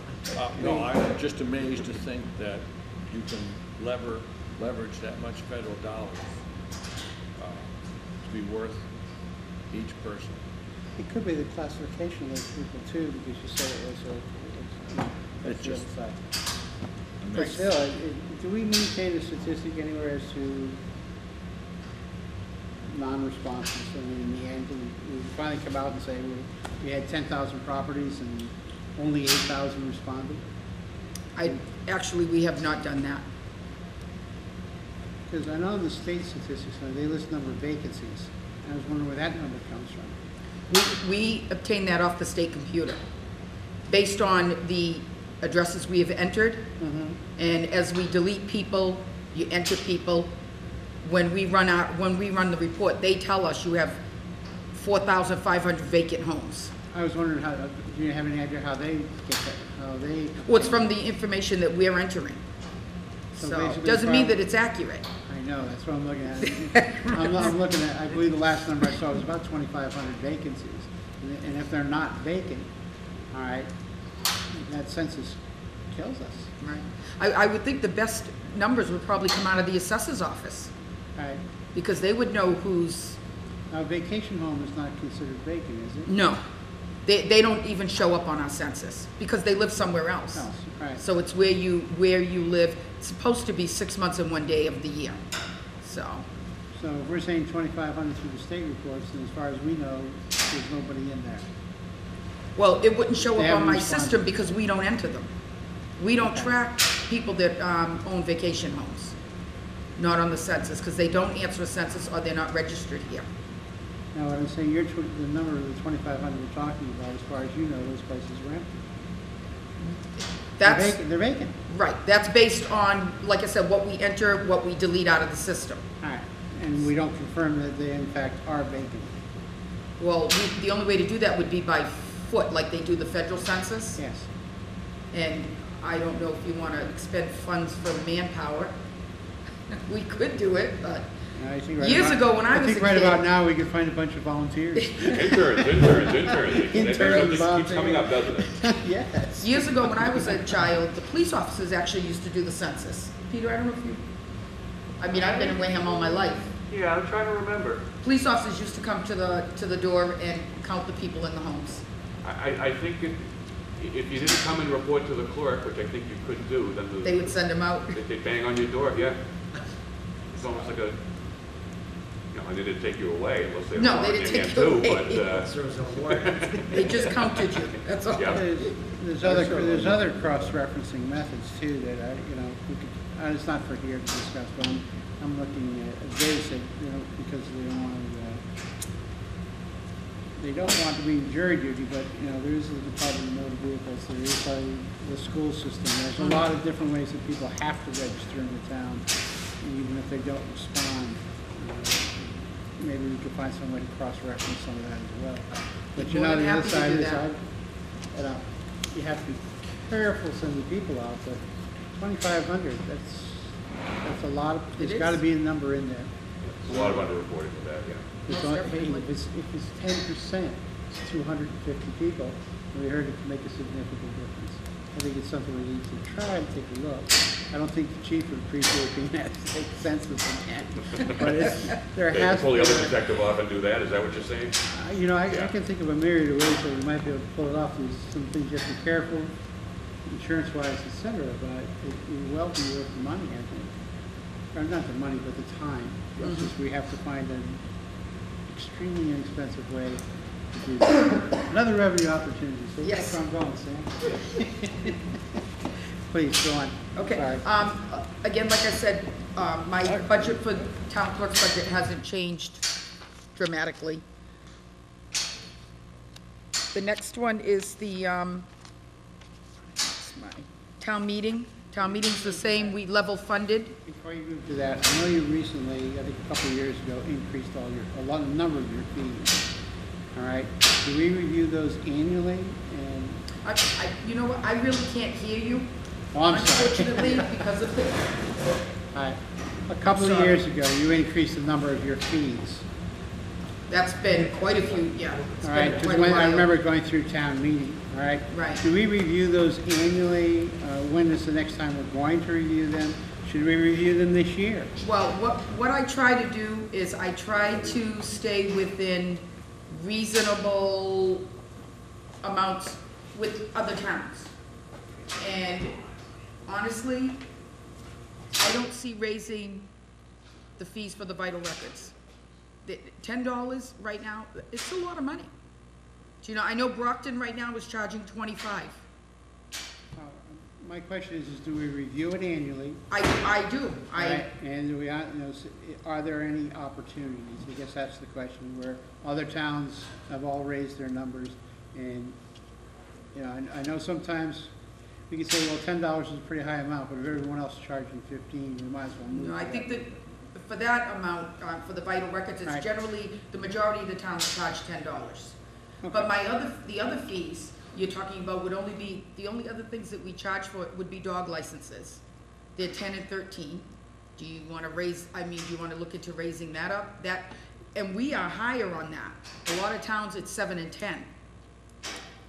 [SPEAKER 10] No, I'm just amazed to think that you can leverage that much federal dollars to be worth each person.
[SPEAKER 2] It could be the classification of those people too, because you said it was that's the other side. But still, do we maintain a statistic anywhere as to non-responses? I mean, in the end, we finally come out and say we had 10,000 properties and only 8,000 responded?
[SPEAKER 12] Actually, we have not done that.
[SPEAKER 2] Because I know the state statistics, they list number of vacancies. I was wondering where that number comes from.
[SPEAKER 12] We obtain that off the state computer, based on the addresses we have entered, and as we delete people, you enter people. When we run the report, they tell us you have 4,500 vacant homes.
[SPEAKER 2] I was wondering how. Do you have any idea how they get that? How they?
[SPEAKER 12] Well, it's from the information that we're entering. So it
[SPEAKER 2] basically
[SPEAKER 12] doesn't mean that it's accurate.
[SPEAKER 2] I know, that's what I'm looking at. I'm looking at, I believe the last number I saw was about 2,500 vacancies. And if they're not vacant, all right, that census kills us.
[SPEAKER 12] Right. I would think the best numbers would probably come out of the assessor's office,
[SPEAKER 2] Right.
[SPEAKER 12] because they would know who's
[SPEAKER 2] Now, vacation home is not considered vacant, is it?
[SPEAKER 12] No, they don't even show up on our census because they live somewhere else.
[SPEAKER 2] Else, right.
[SPEAKER 12] So it's where you live. It's supposed to be 6 months and 1 day of the year, so.
[SPEAKER 2] So if we're saying 2,500 through the state reports, and as far as we know, there's nobody in there.
[SPEAKER 12] Well, it wouldn't show
[SPEAKER 2] They
[SPEAKER 12] up on
[SPEAKER 2] haven't
[SPEAKER 12] my
[SPEAKER 2] responded.
[SPEAKER 12] system because we don't enter them. We don't
[SPEAKER 2] Okay.
[SPEAKER 12] track people that own vacation homes, not on the census, because they don't answer a census or they're not registered here.
[SPEAKER 2] Now, what I'm saying, the number of the 2,500 we're talking about, as far as you know, those places are empty.
[SPEAKER 12] That's,
[SPEAKER 2] They're vacant.
[SPEAKER 12] right, that's based on, like I said, what we enter, what we delete out of the system.
[SPEAKER 2] All right, and we don't confirm that they in fact are vacant.
[SPEAKER 12] Well, the only way to do that would be by foot, like they do the federal census.
[SPEAKER 2] Yes.
[SPEAKER 12] And I don't know if you want to expend funds for manpower. We could do it, but
[SPEAKER 2] I think right
[SPEAKER 12] years
[SPEAKER 2] about-
[SPEAKER 12] ago when I was a
[SPEAKER 2] think right
[SPEAKER 12] kid-
[SPEAKER 2] about now we could find a bunch of volunteers.
[SPEAKER 8] Interns.
[SPEAKER 2] Interns,
[SPEAKER 8] That keeps coming up, doesn't it?
[SPEAKER 2] Yes.
[SPEAKER 12] years ago when I was a child, the police officers actually used to do the census. Peter, I don't know if you, I mean, I've been in Wareham all my life.
[SPEAKER 8] Yeah, I'm trying to remember.
[SPEAKER 12] Police officers used to come to the door and count the people in the homes.
[SPEAKER 8] I think if you didn't come and report to the clerk, which I think you couldn't do, then
[SPEAKER 12] They would send them out.
[SPEAKER 8] they'd bang on your door, yeah. It's almost like a, and they didn't take you away unless they were
[SPEAKER 12] No, they
[SPEAKER 8] on
[SPEAKER 12] didn't
[SPEAKER 8] your
[SPEAKER 12] take
[SPEAKER 8] hand
[SPEAKER 12] you
[SPEAKER 8] too,
[SPEAKER 12] away.
[SPEAKER 8] but,
[SPEAKER 12] They just counted you, that's all.
[SPEAKER 8] Yeah.
[SPEAKER 2] There's other cross-referencing methods too that we could, it's not for here to discuss, but I'm looking at data set, because they don't want to be in jury duty, but, there is the Department of Motor Vehicles, there is the school system, there's a lot of different ways that people have to register in the town, even if they don't respond. Maybe we could find some way to cross-reference some of that as well. But
[SPEAKER 12] More than
[SPEAKER 2] the other
[SPEAKER 12] happy to
[SPEAKER 2] side
[SPEAKER 12] do
[SPEAKER 2] is,
[SPEAKER 12] that.
[SPEAKER 2] you have to be careful sending people out, but 2,500, that's a lot of,
[SPEAKER 12] It
[SPEAKER 2] there's gotta
[SPEAKER 12] is.
[SPEAKER 2] be a number in there.
[SPEAKER 8] there's a lot of underreporting with that, yeah.
[SPEAKER 2] It's
[SPEAKER 12] Most
[SPEAKER 2] not-
[SPEAKER 12] definitely.
[SPEAKER 2] If it's 10%, it's 250 people, and we heard it can make a significant difference. I think it's something we need to try and take a look. I don't think the chief would appreciate being asked to take census again, but there
[SPEAKER 8] They
[SPEAKER 2] has to
[SPEAKER 8] pull
[SPEAKER 2] be.
[SPEAKER 8] the other detective off and do that, is that what you're saying?
[SPEAKER 2] I can think of a myriad of ways that we might be able to pull it off. There's some things you have to be careful, insurance-wise, et cetera, but it will well be worth the money, I think. Or not the money, but the time. It's just we have to find an extremely inexpensive way to do that. Another revenue opportunity, so
[SPEAKER 12] Yes.
[SPEAKER 2] that's where I'm going, Sam. Please, go on.
[SPEAKER 12] Okay,
[SPEAKER 2] Sorry.
[SPEAKER 12] again, like I said, my budget for town clerk's budget hasn't changed dramatically. The next one is the, what's my, town meeting. Town meeting's the same, we level funded.
[SPEAKER 2] Before you move to that, I know you recently, I think a couple of years ago, increased a number of your fees. All right, do we review those annually? And
[SPEAKER 12] You know what, I really can't hear you.
[SPEAKER 2] Oh, I'm sorry.
[SPEAKER 12] Unfortunately, because of the,
[SPEAKER 2] all right, a couple of
[SPEAKER 12] Sorry.
[SPEAKER 2] years ago, you increased the number of your fees.
[SPEAKER 12] that's been quite a few, yeah. It's
[SPEAKER 2] All
[SPEAKER 12] been
[SPEAKER 2] right, 'cause
[SPEAKER 12] quite a
[SPEAKER 2] I
[SPEAKER 12] while.
[SPEAKER 2] remember going through town meeting. All right.
[SPEAKER 12] Right.
[SPEAKER 2] Do we review those annually? When is the next time we're going to review them? Should we review them this year?
[SPEAKER 12] Well, what I try to do is I try to stay within reasonable amounts with other towns. And honestly, I don't see raising the fees for the vital records. $10 right now, it's a lot of money. Do you know, I know Brockton right now is charging $25.
[SPEAKER 2] My question is do we review it annually?
[SPEAKER 12] I do.
[SPEAKER 2] All right, and do we, are there any opportunities? I guess that's the question, where other towns have all raised their numbers, and, I know sometimes we can say, well, $10 is a pretty high amount, but if everyone else is charging 15, we might as well move.
[SPEAKER 12] No, I
[SPEAKER 2] to
[SPEAKER 12] think
[SPEAKER 2] that.
[SPEAKER 12] that for that amount, for the vital records, it's
[SPEAKER 2] Right.
[SPEAKER 12] generally, the majority of the towns charge $10. But the other fees you're talking about would only be, the only other things that we charge for would be dog licenses. They're 10 and 13. Do you want to do you want to look into raising that up? And we are higher on that. A lot of towns, it's 7 and 10.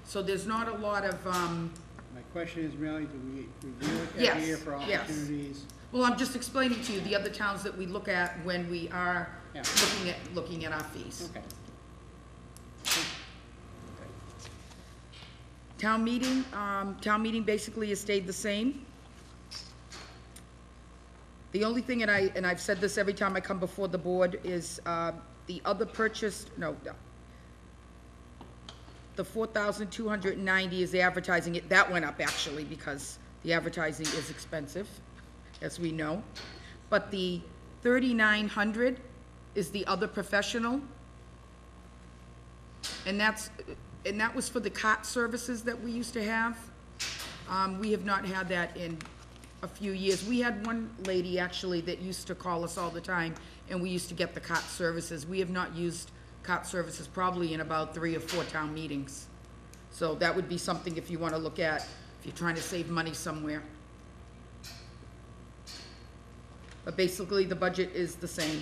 [SPEAKER 12] So there's not a lot of,
[SPEAKER 2] My question is merely, do we review it
[SPEAKER 12] Yes,
[SPEAKER 2] every year for
[SPEAKER 12] yes.
[SPEAKER 2] opportunities?
[SPEAKER 12] well, I'm just explaining to you the other towns that we look at when we are
[SPEAKER 2] Yeah.
[SPEAKER 12] looking at our fees.
[SPEAKER 2] Okay.
[SPEAKER 12] Town meeting basically has stayed the same. The only thing, and I've said this every time I come before the board, is the other purchase, the 4,290 is the advertising. That went up actually because the advertising is expensive, as we know. But the 3,900 is the other professional. And that was for the cot services that we used to have. We have not had that in a few years. We had one lady actually that used to call us all the time, and we used to get the cot services. We have not used cot services probably in about 3 or 4 town meetings. So that would be something if you want to look at, if you're trying to save money somewhere. But basically, the budget is the same.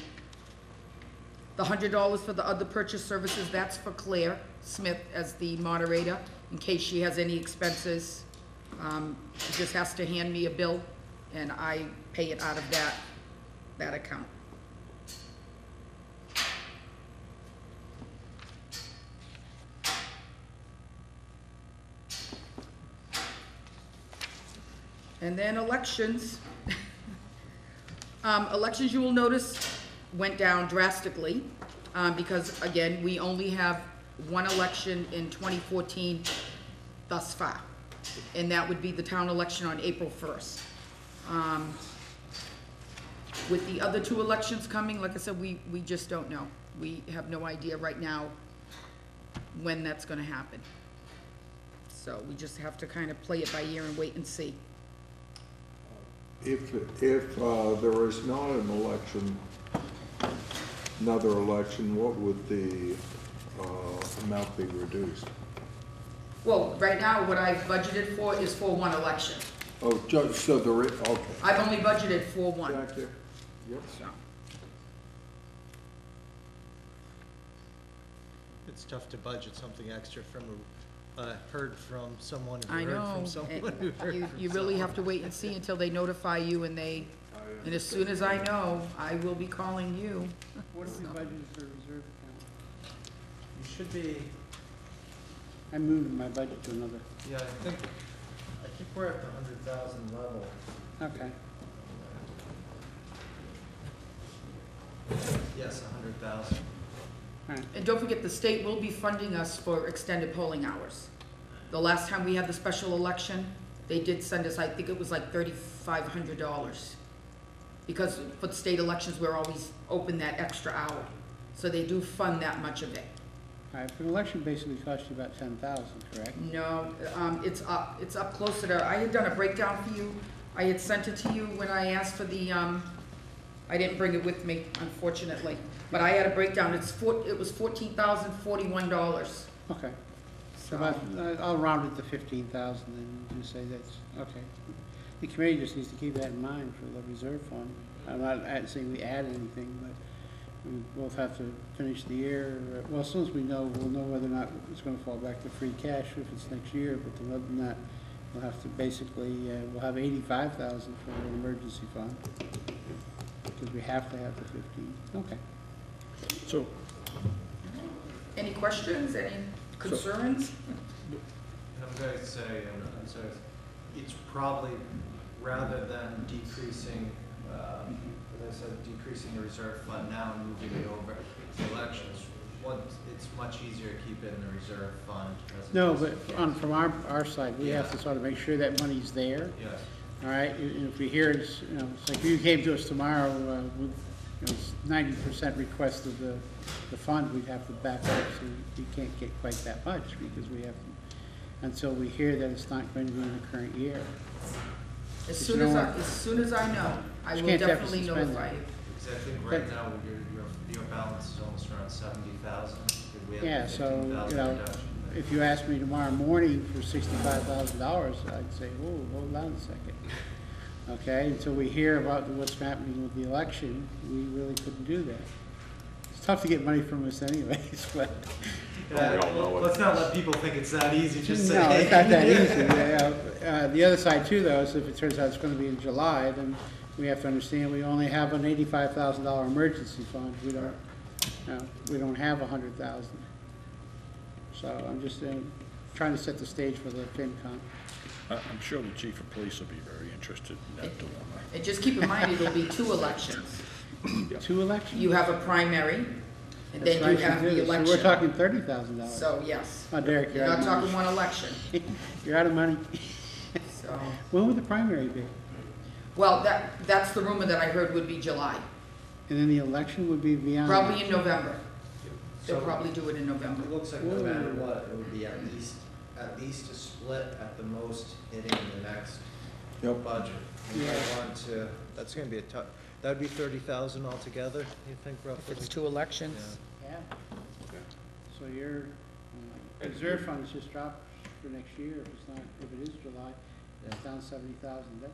[SPEAKER 12] The $100 for the other purchase services, that's for Claire Smith as the moderator, in case she has any expenses. She just has to hand me a bill, and I pay it out of that account. And then elections. Elections, you will notice, went down drastically, because, again, we only have one election in 2014 thus far, and that would be the town election on April 1st. With the other 2 elections coming, like I said, we just don't know. We have no idea right now when that's gonna happen. So we just have to kind of play it by ear and wait and see.
[SPEAKER 3] If there is not an election, another election, what would the amount be reduced?
[SPEAKER 12] Well, right now, what I've budgeted for is for 1 election.
[SPEAKER 3] Oh, so there is, okay.
[SPEAKER 12] I've only budgeted for 1.
[SPEAKER 3] Thank you. Yep.
[SPEAKER 12] So,
[SPEAKER 1] It's tough to budget something extra from heard from someone who
[SPEAKER 12] I
[SPEAKER 1] heard
[SPEAKER 12] know,
[SPEAKER 1] from someone who heard
[SPEAKER 12] you
[SPEAKER 1] from
[SPEAKER 12] really have
[SPEAKER 1] someone.
[SPEAKER 12] to wait and see until they notify you, and as soon as I know, I will be calling you.
[SPEAKER 2] What have we budgeted for reserve account?
[SPEAKER 1] You should be,
[SPEAKER 2] I moved my budget to another.
[SPEAKER 1] yeah, I think we're at the 100,000 level.
[SPEAKER 2] Okay.
[SPEAKER 1] Yes, 100,000.
[SPEAKER 2] All right.
[SPEAKER 12] And don't forget, the state will be funding us for extended polling hours. The last time we had the special election, they did send us, I think it was like $3,500. Because for the state elections, we're always open that extra hour. So they do fund that much of it.
[SPEAKER 2] All right, for an election basically costs you about 10,000, correct?
[SPEAKER 12] No, it's up closer to, I had done a breakdown for you. I had sent it to you when I asked for the, I didn't bring it with me, unfortunately. But I had a breakdown, it was $14,041.
[SPEAKER 2] Okay.
[SPEAKER 12] So,
[SPEAKER 2] About, I'll round it to 15,000 and just say that's, okay. The committee just needs to keep that in mind for the reserve fund. I'm not saying we add anything, but we both have to finish the year. Well, as soon as we know, we'll know whether or not it's gonna fall back to free cash if it's next year, but other than that, we'll have to basically, we'll have 85,000 for an emergency fund. Because we have to have the 15. Okay.
[SPEAKER 10] So,
[SPEAKER 12] any questions, any concerns?
[SPEAKER 1] And I'm going to say, I'm sorry, it's probably, rather than decreasing, as I said, decreasing the reserve fund now and moving it over to elections, it's much easier to keep it in the reserve fund. As
[SPEAKER 2] No,
[SPEAKER 1] opposed
[SPEAKER 2] but
[SPEAKER 1] to-
[SPEAKER 2] from our side, we have to sort of make sure that money's there.
[SPEAKER 1] Yes.
[SPEAKER 2] All right, and if we hear it's, it's like if you came to us tomorrow with, 90% request of the fund, we'd have to back up, so you can't get quite that much, because we have to, until we hear that it's not going to be in the current year.
[SPEAKER 12] As
[SPEAKER 2] But
[SPEAKER 12] soon
[SPEAKER 2] you
[SPEAKER 12] as
[SPEAKER 2] know
[SPEAKER 12] I,
[SPEAKER 2] what?
[SPEAKER 12] as soon as I know, I
[SPEAKER 2] You
[SPEAKER 12] will
[SPEAKER 2] can't have to
[SPEAKER 12] definitely
[SPEAKER 2] suspend
[SPEAKER 12] notify
[SPEAKER 2] it.
[SPEAKER 12] you.
[SPEAKER 1] Because I think right now, your balance is almost around 70,000. We have
[SPEAKER 2] Yeah,
[SPEAKER 1] a
[SPEAKER 2] so,
[SPEAKER 1] 15,000 reduction.
[SPEAKER 2] if you asked me tomorrow morning for $65,000, I'd say, whoa, hold on a second. Okay, until we hear about what's happening with the election, we really couldn't do that. It's tough to get money from us anyways, but.
[SPEAKER 1] Yeah,
[SPEAKER 8] we all know it.
[SPEAKER 1] let's not let people think it's that easy, just say.
[SPEAKER 2] No,
[SPEAKER 1] hey.
[SPEAKER 2] it's not that easy. The other side too, though, is if it turns out it's gonna be in July, then we have to understand, we only have an $85,000 emergency fund. We don't have 100,000. So I'm just trying to set the stage for the FinCom.
[SPEAKER 10] I'm sure the chief of police will be very interested in that dilemma.
[SPEAKER 12] And just keep in mind, it'll be 2 elections.
[SPEAKER 2] 2 elections?
[SPEAKER 12] You have a primary, and then
[SPEAKER 2] That's
[SPEAKER 12] you
[SPEAKER 2] right,
[SPEAKER 12] have
[SPEAKER 2] you
[SPEAKER 12] the
[SPEAKER 2] do. So
[SPEAKER 12] election.
[SPEAKER 2] we're talking $30,000.
[SPEAKER 12] So, yes.
[SPEAKER 2] Oh, Derek,
[SPEAKER 12] You're
[SPEAKER 2] you're out
[SPEAKER 12] not
[SPEAKER 2] of
[SPEAKER 12] talking
[SPEAKER 2] money.
[SPEAKER 12] one election,
[SPEAKER 2] You're out of money.
[SPEAKER 12] so.
[SPEAKER 2] When would the primary be?
[SPEAKER 12] Well, that's the rumor that I heard would be July,
[SPEAKER 2] And then the election would be beyond?
[SPEAKER 12] probably in November. They'll
[SPEAKER 1] So-
[SPEAKER 12] probably do it in November.
[SPEAKER 1] It looks like no matter what, it would be at least a split, at the most, hitting the next
[SPEAKER 3] Yep.
[SPEAKER 1] budget. And
[SPEAKER 2] Yeah.
[SPEAKER 1] I want to, that's gonna be a tough, that'd be 30,000 altogether, you think roughly?
[SPEAKER 12] If it's 2 elections.
[SPEAKER 2] Yeah. So your reserve fund is just dropped for next year, if it's not, if it is July, it's down 70,000. That's,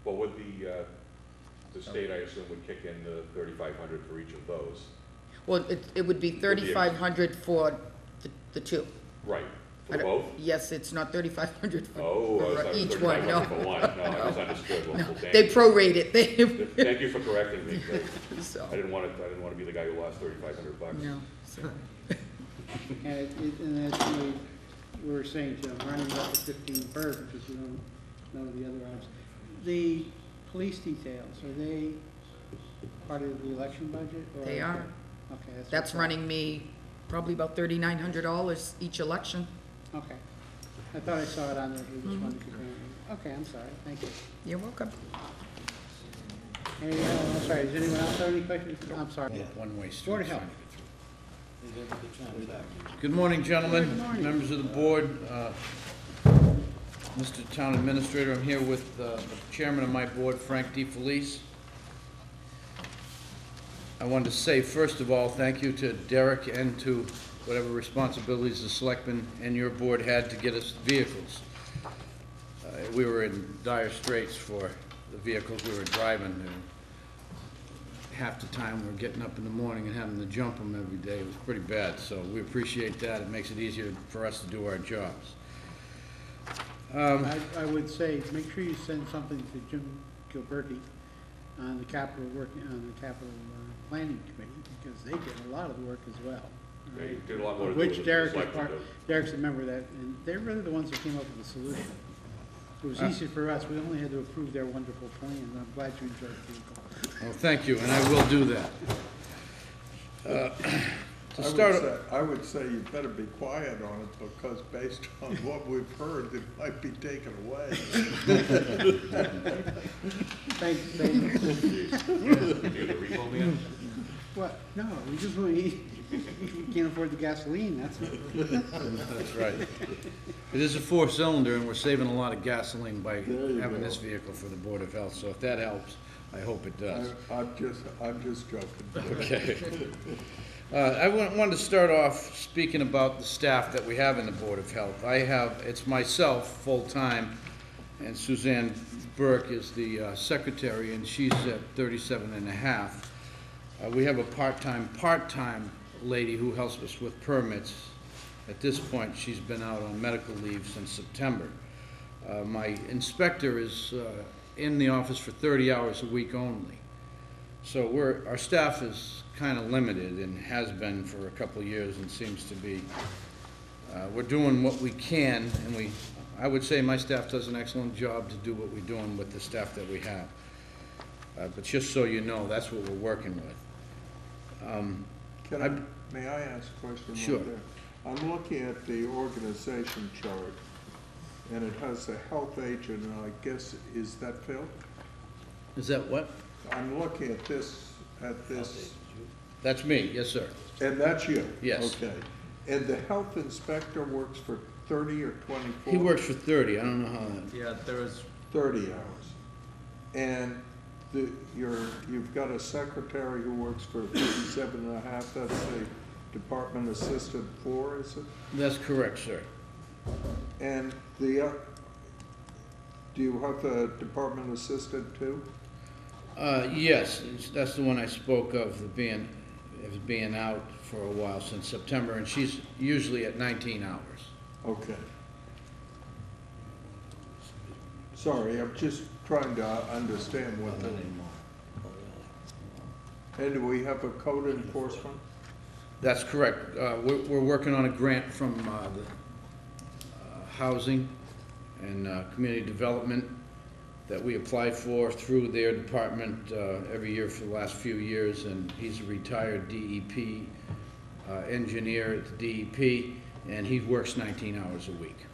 [SPEAKER 8] Well, would the state, I assume, would kick in the 3,500 for each of those?
[SPEAKER 12] Well, it would be 3,500 for the 2.
[SPEAKER 8] Right,
[SPEAKER 12] I
[SPEAKER 8] for
[SPEAKER 12] don't-
[SPEAKER 8] both?
[SPEAKER 12] Yes, it's not 3,500
[SPEAKER 8] Oh, I
[SPEAKER 12] for
[SPEAKER 8] thought it was
[SPEAKER 12] each one,
[SPEAKER 8] 3,500
[SPEAKER 12] no.
[SPEAKER 8] for one. No, I misunderstood. Well,
[SPEAKER 12] No,
[SPEAKER 8] thank
[SPEAKER 12] they
[SPEAKER 8] you.
[SPEAKER 12] prorate it, they,
[SPEAKER 8] Thank you for correcting me. 'Cause
[SPEAKER 12] so,
[SPEAKER 8] I didn't want to be the guy who lost 3,500 bucks.
[SPEAKER 12] no, so.
[SPEAKER 2] and that's really, we were saying, Jim, running up to 15 per, because we don't know the other items. The police details, are they part of the election budget? Or
[SPEAKER 12] They are.
[SPEAKER 2] Okay,
[SPEAKER 12] That's running me probably about $3,900 each election.
[SPEAKER 2] Okay. I thought I saw it on there, we just wanted to confirm. Okay, I'm sorry, thank you.
[SPEAKER 12] You're welcome.
[SPEAKER 2] I'm sorry, does anyone else have any questions? I'm sorry.
[SPEAKER 10] One-way street.
[SPEAKER 2] Board of Health.
[SPEAKER 9] Good morning, gentlemen,
[SPEAKER 2] Good morning.
[SPEAKER 9] members of the board, Mr. Town Administrator. I'm here with the chairman of my board, Frank DeFelice. I wanted to say, first of all, thank you to Derek and to whatever responsibilities the selectmen and your board had to get us vehicles. We were in dire straits for the vehicles we were driving. And half the time we were getting up in the morning and having to jump them every day. It was pretty bad, so we appreciate that. It makes it easier for us to do our jobs.
[SPEAKER 2] I would say, make sure you send something to Jim Gilberti on the capital planning committee, because they did a lot of the work as well.
[SPEAKER 8] They did a lot more to do
[SPEAKER 2] Which
[SPEAKER 8] with
[SPEAKER 2] Derek
[SPEAKER 8] the
[SPEAKER 2] is
[SPEAKER 8] selectmen
[SPEAKER 2] part,
[SPEAKER 8] do.
[SPEAKER 2] Derek's a member of that, and they're really the ones that came up with the solution. It was easy for us, we only had to approve their wonderful plan, and I'm glad you enjoyed the vehicle.
[SPEAKER 9] Well, thank you, and I will do that. To start,
[SPEAKER 3] I would say you better be quiet on it, because based on what we've heard, it might be taken away.
[SPEAKER 2] Thank
[SPEAKER 8] Do you the repo man?
[SPEAKER 2] What, no, we can't afford the gasoline, that's what.
[SPEAKER 9] that's right. It is a 4-cylinder, and we're saving a lot of gasoline by
[SPEAKER 3] There you
[SPEAKER 9] having
[SPEAKER 3] go.
[SPEAKER 9] this vehicle for the Board of Health, so if that helps, I hope it does.
[SPEAKER 3] I'm just joking.
[SPEAKER 9] Okay. I wanted to start off speaking about the staff that we have in the Board of Health. It's myself, full-time, and Suzanne Burke is the secretary, and she's at 37 and a half. We have a part-time lady who helps us with permits. At this point, she's been out on medical leave since September. My inspector is in the office for 30 hours a week only. So our staff is kind of limited and has been for a couple of years and seems to be. We're doing what we can, and I would say my staff does an excellent job to do what we're doing with the staff that we have. But just so you know, that's what we're working with.
[SPEAKER 3] May I ask a question?
[SPEAKER 9] Sure.
[SPEAKER 3] Right there? I'm looking at the organization chart, and it has the health agent, and I guess, is that Phil?
[SPEAKER 9] Is that what?
[SPEAKER 3] I'm looking at this,
[SPEAKER 9] That's me, yes, sir.
[SPEAKER 3] and that's you?
[SPEAKER 9] Yes.
[SPEAKER 3] Okay. And the health inspector works for 30 or 24?
[SPEAKER 9] He works for 30, I don't know how that.
[SPEAKER 1] Yeah, there was
[SPEAKER 3] 30 hours. And you've got a secretary who works for 57 and a half, that's the department assistant 4, is it?
[SPEAKER 9] That's correct, sir.
[SPEAKER 3] And do you have the department assistant too?
[SPEAKER 9] Yes, that's the one I spoke of being out for a while since September, and she's usually at 19 hours.
[SPEAKER 3] Okay. Sorry, I'm just trying to understand what the, and do we have a code enforcement?
[SPEAKER 9] That's correct. We're working on a grant from the Housing and Community Development that we apply for through their department every year for the last few years, and he's a retired DEP engineer at the DEP, and he works 19 hours a week.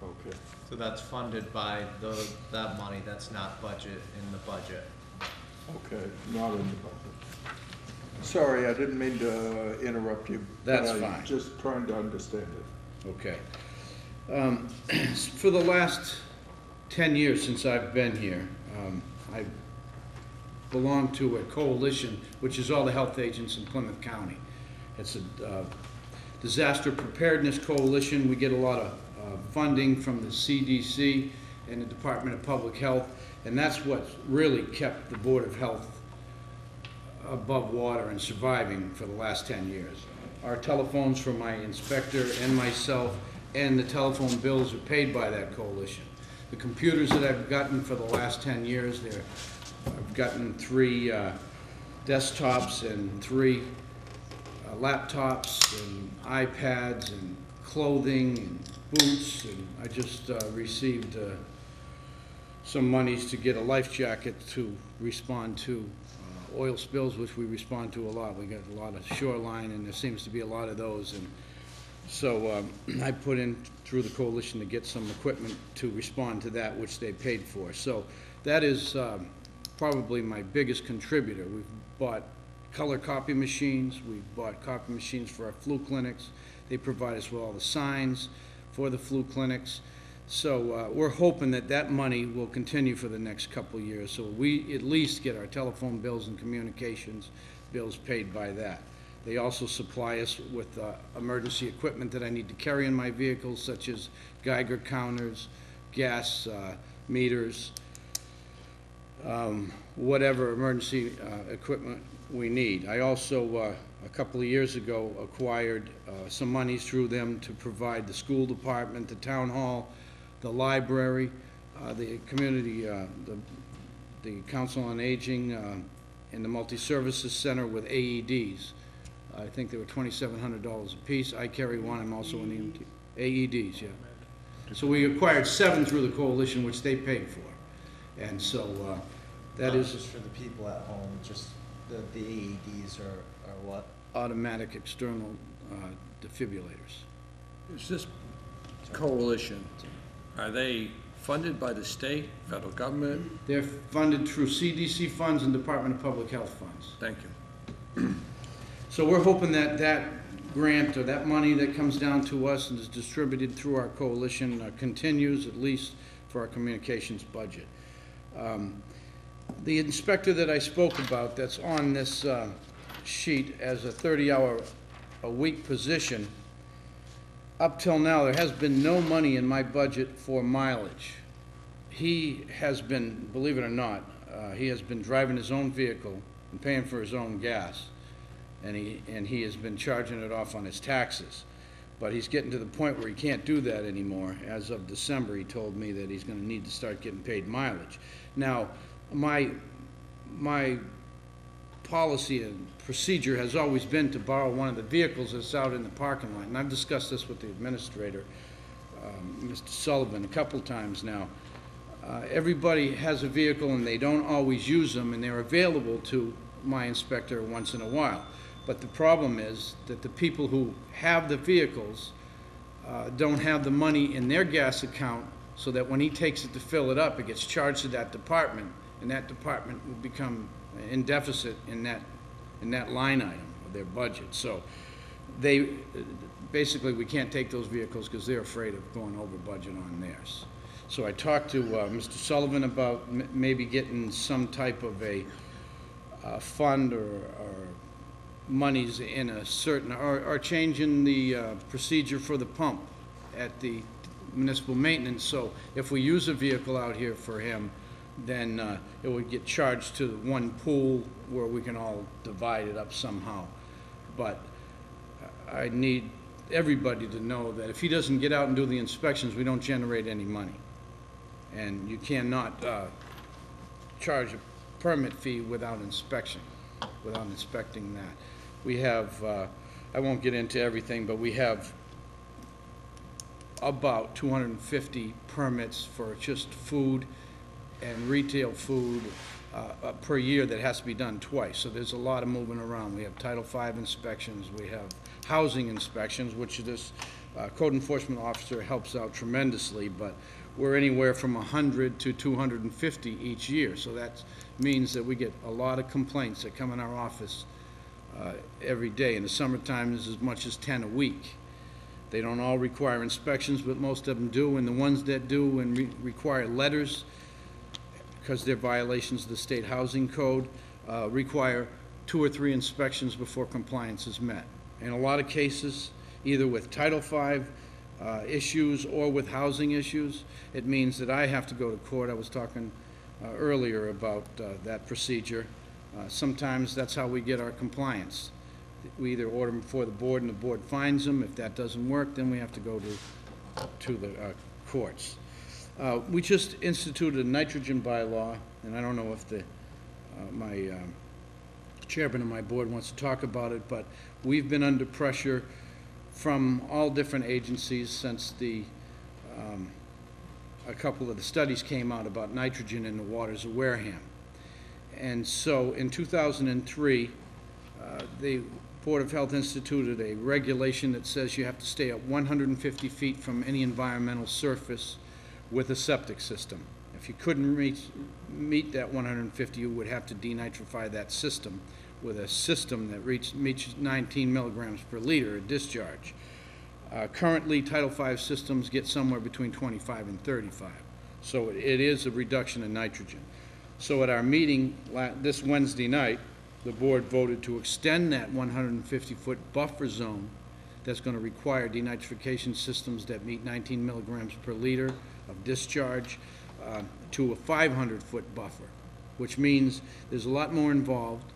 [SPEAKER 3] Okay.
[SPEAKER 1] So that's funded by that money, that's not in the budget.
[SPEAKER 3] Okay, not in the budget. Sorry, I didn't mean to interrupt you.
[SPEAKER 9] That's
[SPEAKER 3] but I'm
[SPEAKER 9] fine.
[SPEAKER 3] just trying to understand it.
[SPEAKER 9] Okay. For the last 10 years since I've been here, I belong to a coalition, which is all the health agents in Plymouth County. It's a disaster preparedness coalition. We get a lot of funding from the CDC and the Department of Public Health, and that's what's really kept the Board of Health above water and surviving for the last 10 years. Our telephones for my inspector and myself and the telephone bills are paid by that coalition. The computers that I've gotten for the last 10 years, I've gotten 3 desktops and 3 laptops and iPads and clothing and boots, and I just received some monies to get a life jacket to respond to oil spills, which we respond to a lot. We got a lot of shoreline, and there seems to be a lot of those, and so I put in through the coalition to get some equipment to respond to that, which they paid for. So that is probably my biggest contributor. We've bought color copy machines. We've bought copy machines for our flu clinics. They provide us with all the signs for the flu clinics. So we're hoping that that money will continue for the next couple of years, so we at least get our telephone bills and communications bills paid by that. They also supply us with emergency equipment that I need to carry in my vehicles, such as Geiger counters, gas meters, whatever emergency equipment we need. I also, a couple of years ago, acquired some monies through them to provide the school department, the town hall, the library, the community, the Council on Aging, and the Multi-Services Center with AEDs. I think they were $2,700 a piece. I carry one. I'm also an EMT. AEDs, yeah. So we acquired 7 through the coalition, which they paid for. And so that is
[SPEAKER 1] just for the people at home, just the AEDs are what?
[SPEAKER 9] automatic external defibrillators.
[SPEAKER 10] Is this coalition, are they funded by the state, federal government?
[SPEAKER 9] They're funded through CDC funds and Department of Public Health funds.
[SPEAKER 10] Thank you.
[SPEAKER 9] So we're hoping that that grant or that money that comes down to us and is distributed through our coalition continues, at least for our communications budget. The inspector that I spoke about that's on this sheet as a 30-hour-a-week position, up till now, there has been no money in my budget for mileage. He has been, believe it or not, he has been driving his own vehicle and paying for his own gas, and he has been charging it off on his taxes. But he's getting to the point where he can't do that anymore. As of December, he told me that he's going to need to start getting paid mileage. Now, my policy and procedure has always been to borrow one of the vehicles that's out in the parking lot, and I've discussed this with the administrator, Mr. Sullivan, a couple times now. Everybody has a vehicle and they don't always use them, and they're available to my inspector once in a while. But the problem is that the people who have the vehicles don't have the money in their gas account, so that when he takes it to fill it up, it gets charged to that department, and that department will become in deficit in that line item of their budget. So they basically, we can't take those vehicles because they're afraid of going over budget on theirs. So I talked to Mr. Sullivan about maybe getting some type of a fund or monies in a certain, or changing the procedure for the pump at the municipal maintenance. So if we use a vehicle out here for him, then it would get charged to one pool where we can all divide it up somehow. But I need everybody to know that if he doesn't get out and do the inspections, we don't generate any money. And you cannot charge a permit fee without inspection, without inspecting that. We have, I won't get into everything, but we have about 250 permits for just food and retail food per year that has to be done twice. So there's a lot of moving around. We have Title V inspections, we have housing inspections, which this code enforcement officer helps out tremendously, but we're anywhere from 100 to 250 each year. So that means that we get a lot of complaints that come in our office every day. In the summertime, there's as much as 10 a week. They don't all require inspections, but most of them do, and the ones that do and require letters, because they're violations of the state housing code, require 2 or 3 inspections before compliance is met. In a lot of cases, either with Title V issues or with housing issues, it means that I have to go to court. I was talking earlier about that procedure. Sometimes that's how we get our compliance. We either order them before the board and the board finds them. If that doesn't work, then we have to go to the courts. We just instituted a nitrogen bylaw, and I don't know if my chairman of my board wants to talk about it, but we've been under pressure from all different agencies since a couple of the studies came out about nitrogen in the waters of Wareham. And so in 2003, the Board of Health instituted a regulation that says you have to stay at 150 feet from any environmental surface with a septic system. If you couldn't meet that 150, you would have to denitrify that system with a system that meets 19 milligrams per liter of discharge. Currently, Title V systems get somewhere between 25 and 35. So it is a reduction in nitrogen. So at our meeting this Wednesday night, the board voted to extend that 150-foot buffer zone that's going to require denitrification systems that meet 19 milligrams per liter of discharge to a 500-foot buffer, which means there's a lot more involved.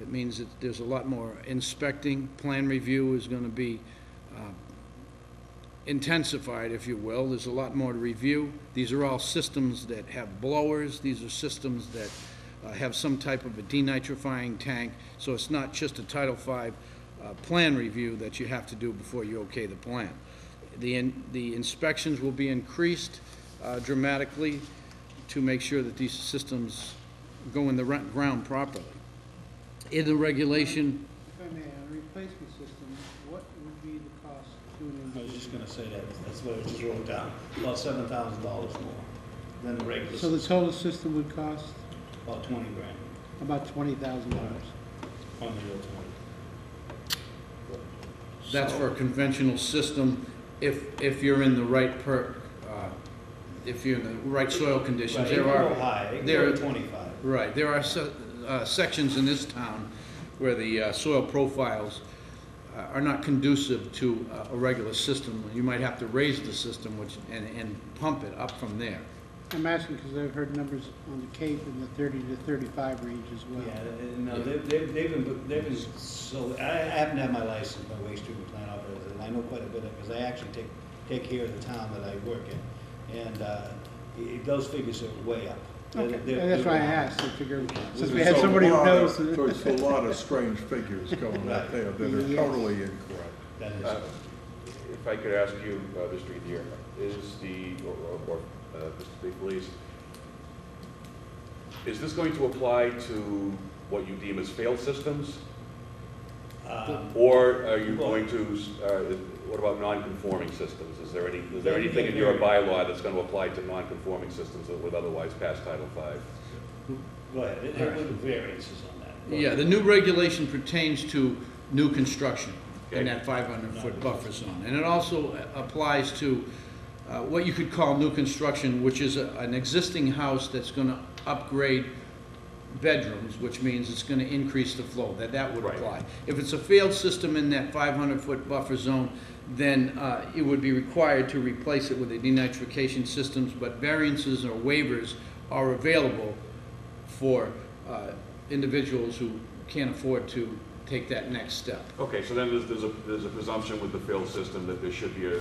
[SPEAKER 9] It means that there's a lot more inspecting. Plan review is going to be intensified, if you will. There's a lot more to review. These are all systems that have blowers. These are systems that have some type of a denitrifying tank. So it's not just a Title V plan review that you have to do before you okay the plan. The inspections will be increased dramatically to make sure that these systems go in the ground properly. In the regulation,
[SPEAKER 2] If I may, a replacement system, what would be the cost to an
[SPEAKER 13] I was
[SPEAKER 2] individual?
[SPEAKER 13] just gonna say that, that's what I just wrote down, about $7,000 more than the regular.
[SPEAKER 2] So the
[SPEAKER 13] system.
[SPEAKER 2] total system would cost
[SPEAKER 13] About 20 grand
[SPEAKER 2] about $20,000.
[SPEAKER 13] on the real 20.
[SPEAKER 9] that's for a conventional system if you're in the right if you're in the right soil conditions.
[SPEAKER 13] Right, it
[SPEAKER 9] There
[SPEAKER 13] can
[SPEAKER 9] are
[SPEAKER 13] go high, it can
[SPEAKER 9] there
[SPEAKER 13] go to 25.
[SPEAKER 9] Right. There are sections in this town where the soil profiles are not conducive to a regular system. You might have to raise the system and pump it up from there.
[SPEAKER 2] I'm asking because I've heard numbers on the Cape in the 30 to 35 range as well.
[SPEAKER 13] Yeah, no, they've been, so, I happen to have my license, my waste treatment plant operator, and I know quite a bit of it, because I actually take care of the town that I work in, and those figures are way up.
[SPEAKER 2] Okay,
[SPEAKER 13] They're
[SPEAKER 2] that's why I
[SPEAKER 13] way up.
[SPEAKER 2] asked, I figured, since we
[SPEAKER 3] There's
[SPEAKER 2] had
[SPEAKER 3] a
[SPEAKER 2] somebody who
[SPEAKER 3] lot
[SPEAKER 2] knows.
[SPEAKER 3] of- There's a lot of strange figures going out there that are
[SPEAKER 2] Yes.
[SPEAKER 3] totally incorrect.
[SPEAKER 13] That is,
[SPEAKER 8] If I could ask you, Mr. Ethier, Mr. Biglees, is this going to apply to what you deem as failed systems? Or are you
[SPEAKER 13] well-
[SPEAKER 8] going to, what about non-conforming systems? Is there anything in your bylaw that's going to apply to non-conforming systems that would otherwise pass Title V?
[SPEAKER 13] go ahead, there were variances on that.
[SPEAKER 9] Yeah, the new regulation pertains to new construction in
[SPEAKER 8] Okay.
[SPEAKER 9] that 500-foot buffer zone. And it also applies to what you could call new construction, which is an existing house that's going to upgrade bedrooms, which means it's going to increase the flow. That would
[SPEAKER 8] Right.
[SPEAKER 9] apply. If it's a failed system in that 500-foot buffer zone, then it would be required to replace it with the denitrification systems, but variances or waivers are available for individuals who can't afford to take that next step.
[SPEAKER 8] Okay, so then there's a presumption with the failed system that there should be a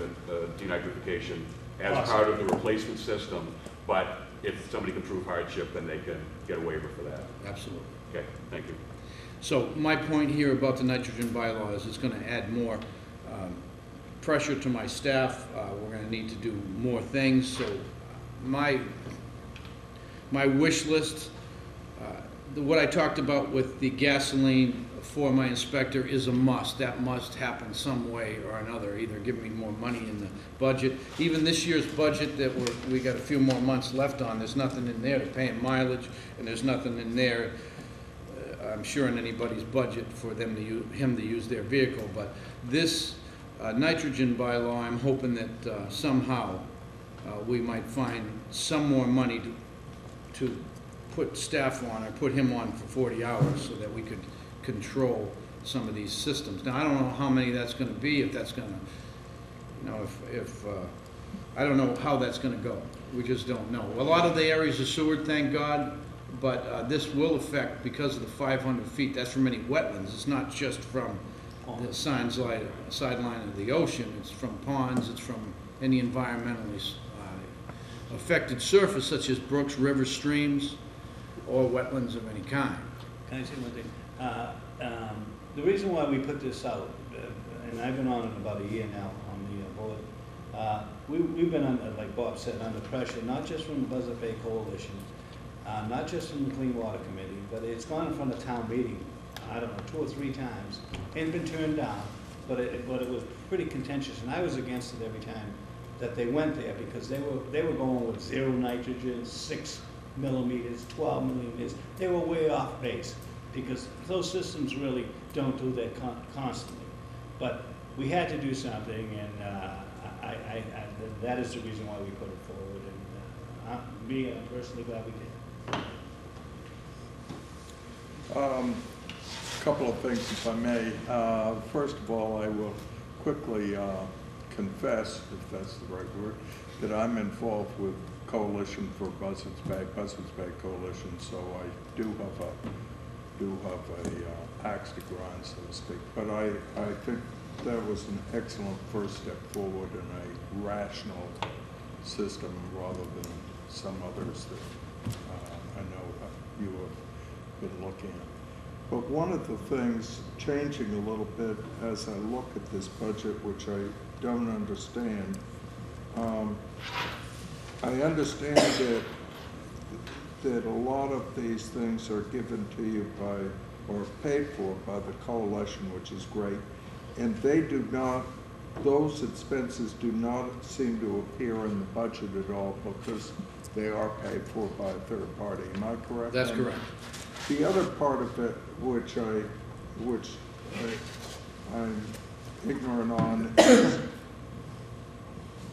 [SPEAKER 8] denitrification as part of the replacement system. But if somebody can prove hardship, then they can get a waiver for that.
[SPEAKER 9] Absolutely.
[SPEAKER 8] Okay, thank you.
[SPEAKER 9] So my point here about the nitrogen bylaw is it's gonna add more pressure to my staff. We're gonna need to do more things, so my wish list, what I talked about with the gasoline for my inspector is a must. That must happen some way or another, either give me more money in the budget. Even this year's budget that we got a few more months left on, there's nothing in there to pay him mileage, and there's nothing in there, I'm sure, in anybody's budget for them to him to use their vehicle. But this nitrogen bylaw, I'm hoping that somehow we might find some more money to put staff on, or put him on for 40 hours so that we could control some of these systems. Now, I don't know how many that's gonna be, if that's gonna, you know, I don't know how that's gonna go. We just don't know. A lot of the areas are sewered, thank God, but this will affect, because of the 500 feet, that's from any wetlands. It's not just from the sideline of the ocean. It's from ponds, it's from any environmentally affected surface, such as brooks, rivers, streams, or wetlands of any kind.
[SPEAKER 13] Can I say one thing? The reason why we put this out, and I've been on it about a year now on the board, we've been under, like Bob said, under pressure, not just from the Buzzard Bay Coalition, not just from the Clean Water Committee, but it's gone in front of town meeting, I don't know, 2 or 3 times, and been turned down, but it was pretty contentious, and I was against it every time that they went there, because they were going with 0 nitrogen, 6 millimeters, 12 millimeters. They were way off base, because those systems really don't do that constantly. But we had to do something, and that is the reason why we put it forward. And I'm personally glad we did.
[SPEAKER 3] Couple of things, if I may. First of all, I will quickly confess, if that's the right word, that I'm involved with Coalition for Buzzards Bay Coalition, so I do have a axe to grind, so to speak. But I think that was an excellent first step forward in a rational system, rather than some others that I know you have been looking at. But one of the things, changing a little bit as I look at this budget, which I don't understand, I understand that a lot of these things are given to you by, or paid for by the coalition, which is great, and they do not, those expenses do not seem to appear in the budget at all, because they are paid for by a third party. Am I correct?
[SPEAKER 9] That's correct.
[SPEAKER 3] The other part of it, which I'm ignorant on, is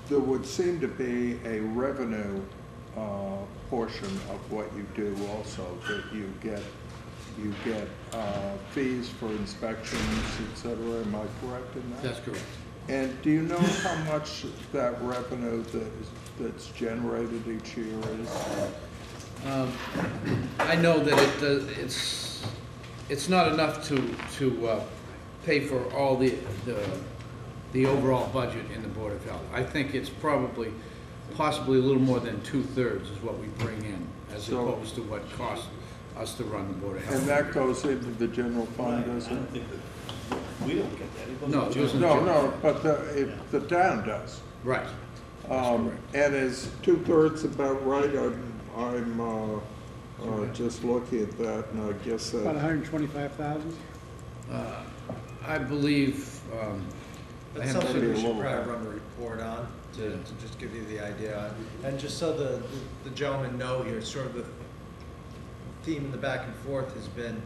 [SPEAKER 3] there would seem to be a revenue portion of what you do also, that you get fees for inspections, et cetera. Am I correct in that?
[SPEAKER 9] That's correct.
[SPEAKER 3] And do you know how much that revenue that's generated each year is?
[SPEAKER 9] I know that it's not enough to pay for all the overall budget in the Board of Health. I think it's possibly a little more than 2/3 is what we bring in, as opposed to what costs us to run the Board of Health.
[SPEAKER 3] And that goes into the general fund, does it?
[SPEAKER 13] We don't get that. It goes
[SPEAKER 9] No,
[SPEAKER 13] to
[SPEAKER 9] it goes
[SPEAKER 13] general.
[SPEAKER 9] in
[SPEAKER 3] No, but the town does.
[SPEAKER 9] Right.
[SPEAKER 3] And is 2/3 about right? I'm just looking at that, and I guess
[SPEAKER 2] About 125,000?
[SPEAKER 9] I believe,
[SPEAKER 1] That's something we should probably run a report on, to just give you the idea. And just so the gentlemen know here, sort of the theme in the back and forth has been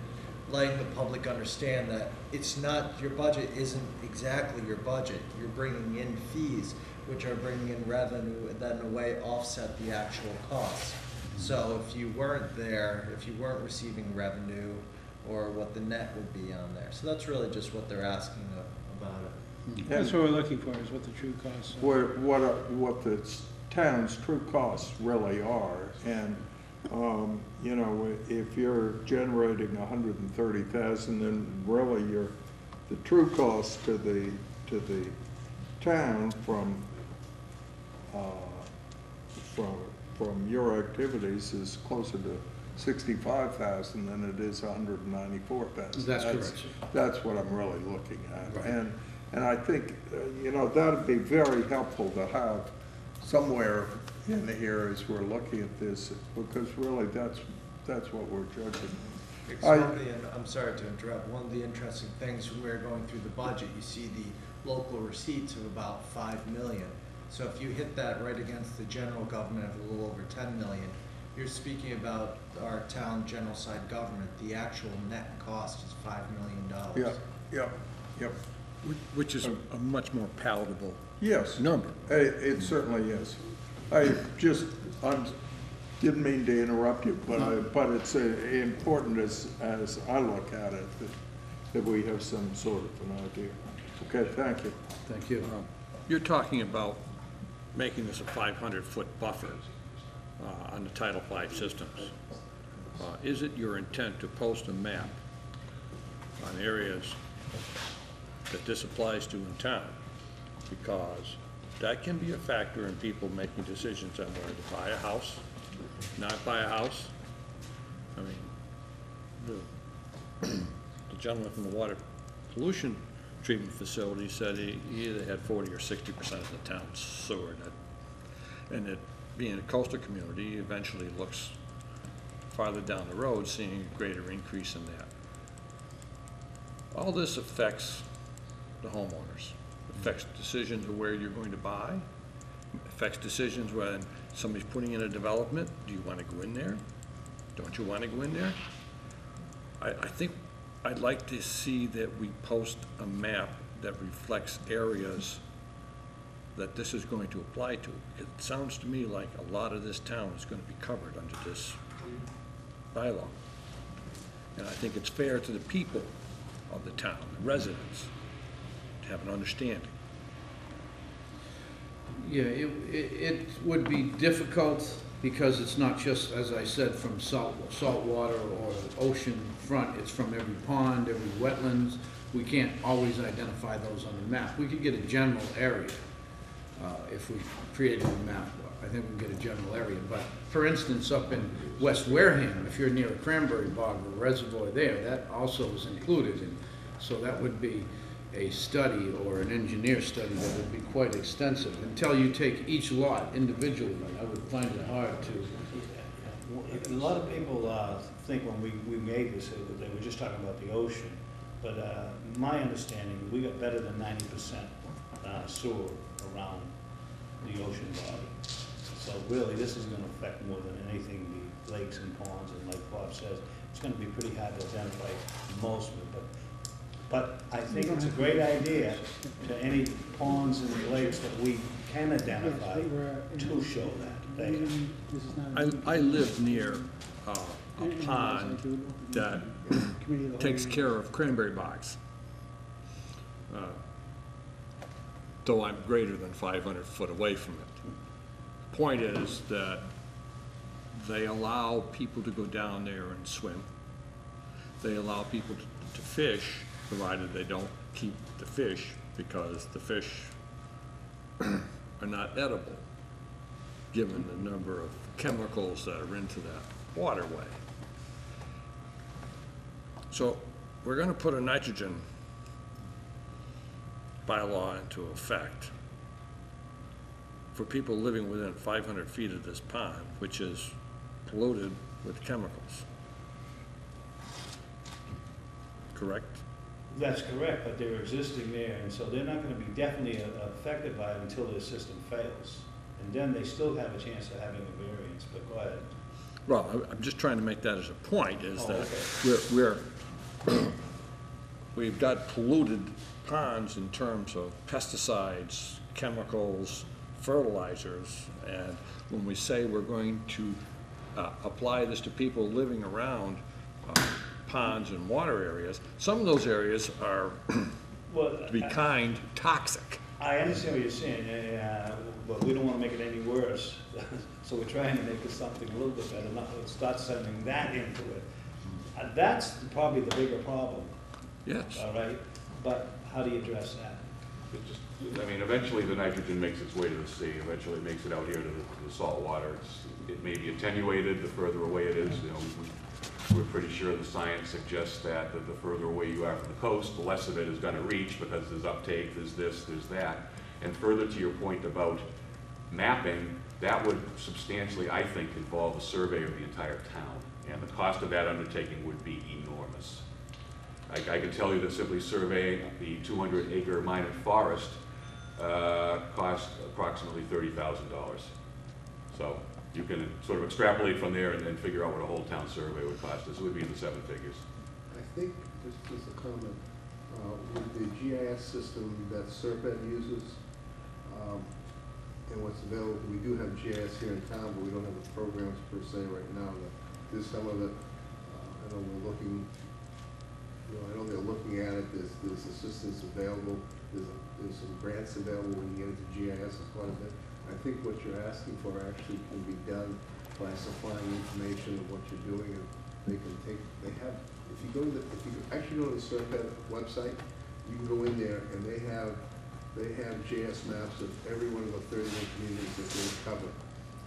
[SPEAKER 1] letting the public understand that it's not, your budget isn't exactly your budget. You're bringing in fees, which are bringing in revenue that in a way offset the actual costs. So if you weren't there, if you weren't receiving revenue, or what the net would be on there. So that's really just what they're asking about it.
[SPEAKER 2] That's what we're looking for, is what the true costs are.
[SPEAKER 3] what the town's true costs really are. And, you know, if you're generating 130,000, then really the true cost to the from your activities is closer to 65,000 than it is 194,000.
[SPEAKER 9] That's correct.
[SPEAKER 3] That's what I'm really looking at.
[SPEAKER 9] Right.
[SPEAKER 3] And I think, you know, that'd be very helpful to have somewhere in here as we're looking at this, because really that's what we're judging.
[SPEAKER 1] It's one of the, and I'm sorry to interrupt, one of the interesting things when we're going through the budget, you see the local receipts of about 5 million. So if you hit that right against the general government of a little over 10 million, you're speaking about our town general side government. The actual net cost is $5 million.
[SPEAKER 3] Yep.
[SPEAKER 10] Which is a much more palatable
[SPEAKER 3] Yes.
[SPEAKER 10] number.
[SPEAKER 3] It certainly is. I didn't mean to interrupt you, but it's important as I look at it that we have some sort of an idea. Okay, thank you.
[SPEAKER 9] Thank you.
[SPEAKER 10] You're talking about making this a 500-foot buffer on the Title V systems. Is it your intent to post a map on areas that this applies to in town? Because that can be a factor in people making decisions on whether to buy a house, not buy a house. I mean, the gentleman from the water pollution treatment facility said he either had 40 or 60% of the town's sewer, and that being a coastal community eventually looks farther down the road, seeing a greater increase in that. All this affects the homeowners. Affects decisions of where you're going to buy, affects decisions when somebody's putting in a development. Do you want to go in there? Don't you want to go in there? I think I'd like to see that we post a map that reflects areas that this is going to apply to. It sounds to me like a lot of this town is going to be covered under this bylaw. And I think it's fair to the people of the town, the residents, to have an understanding.
[SPEAKER 9] Yeah, it would be difficult because it's not just, as I said, from salt water or ocean front. It's from every pond, every wetlands. We can't always identify those on the map. We could get a general area if we created a map. I think we can get a general area. But for instance, up in West Wareham, if you're near a cranberry bog or reservoir there, that also is included. And so that would be a study or an engineer study that would be quite extensive. Until you take each lot individually, I would find it hard to.
[SPEAKER 13] A lot of people think when we made this, they were just talking about the ocean. But my understanding, we got better than 90% sewer around the ocean body. So really, this is going to affect more than anything the lakes and ponds. And like Bob says, it's going to be pretty hard to identify most of it. But I think it's a great idea to any ponds and lakes that we can identify to show that.
[SPEAKER 10] I live near a pond that takes care of cranberry bogs. Though I'm greater than 500 foot away from it. Point is that they allow people to go down there and swim. They allow people to fish, provided they don't keep the fish, because the fish are not edible, given the number of chemicals that are into that waterway. So we're going to put a nitrogen bylaw into effect for people living within 500 feet of this pond, which is polluted with chemicals. Correct?
[SPEAKER 13] That's correct, but they're existing there, and so they're not going to be definitely affected by it until their system fails. And then they still have a chance of having a variance, but go ahead.
[SPEAKER 10] Well, I'm just trying to make that as a point, is that we've got polluted ponds in terms of pesticides, chemicals, fertilizers, and when we say we're going to apply this to people living around ponds and water areas, some of those areas are, to be kind, toxic.
[SPEAKER 13] I understand what you're saying, but we don't want to make it any worse. So we're trying to make it something a little bit better, not start sending that into it. That's probably the bigger problem.
[SPEAKER 10] Yes.
[SPEAKER 13] All right, but how do you address that?
[SPEAKER 8] I mean, eventually the nitrogen makes its way to the sea, eventually it makes it out here to the salt water. It may be attenuated the further away it is. You know, we're pretty sure the science suggests that the further away you are from the coast, the less of it is gonna reach because there's uptake, there's this, there's that. And further to your point about mapping, that would substantially, I think, involve a survey of the entire town. And the cost of that undertaking would be enormous. I can tell you that simply surveying the 200-acre minot forest cost approximately $30,000. So you can sort of extrapolate from there and then figure out what a whole town survey would cost us. It would be in the 7 figures.
[SPEAKER 14] I think, just a comment, with the GIS system that Serpent uses, and what's available, we do have GIS here in town, but we don't have the programs per se right now. There's some of it, I know we're looking, I know they're looking at it, there's assistance available, there's some grants available when you get into GIS quite a bit. I think what you're asking for actually can be done by supplying information of what you're doing, and they have, if you actually go to the Serpent website, you can go in there and they have GIS maps of every one of the 31 communities that they cover.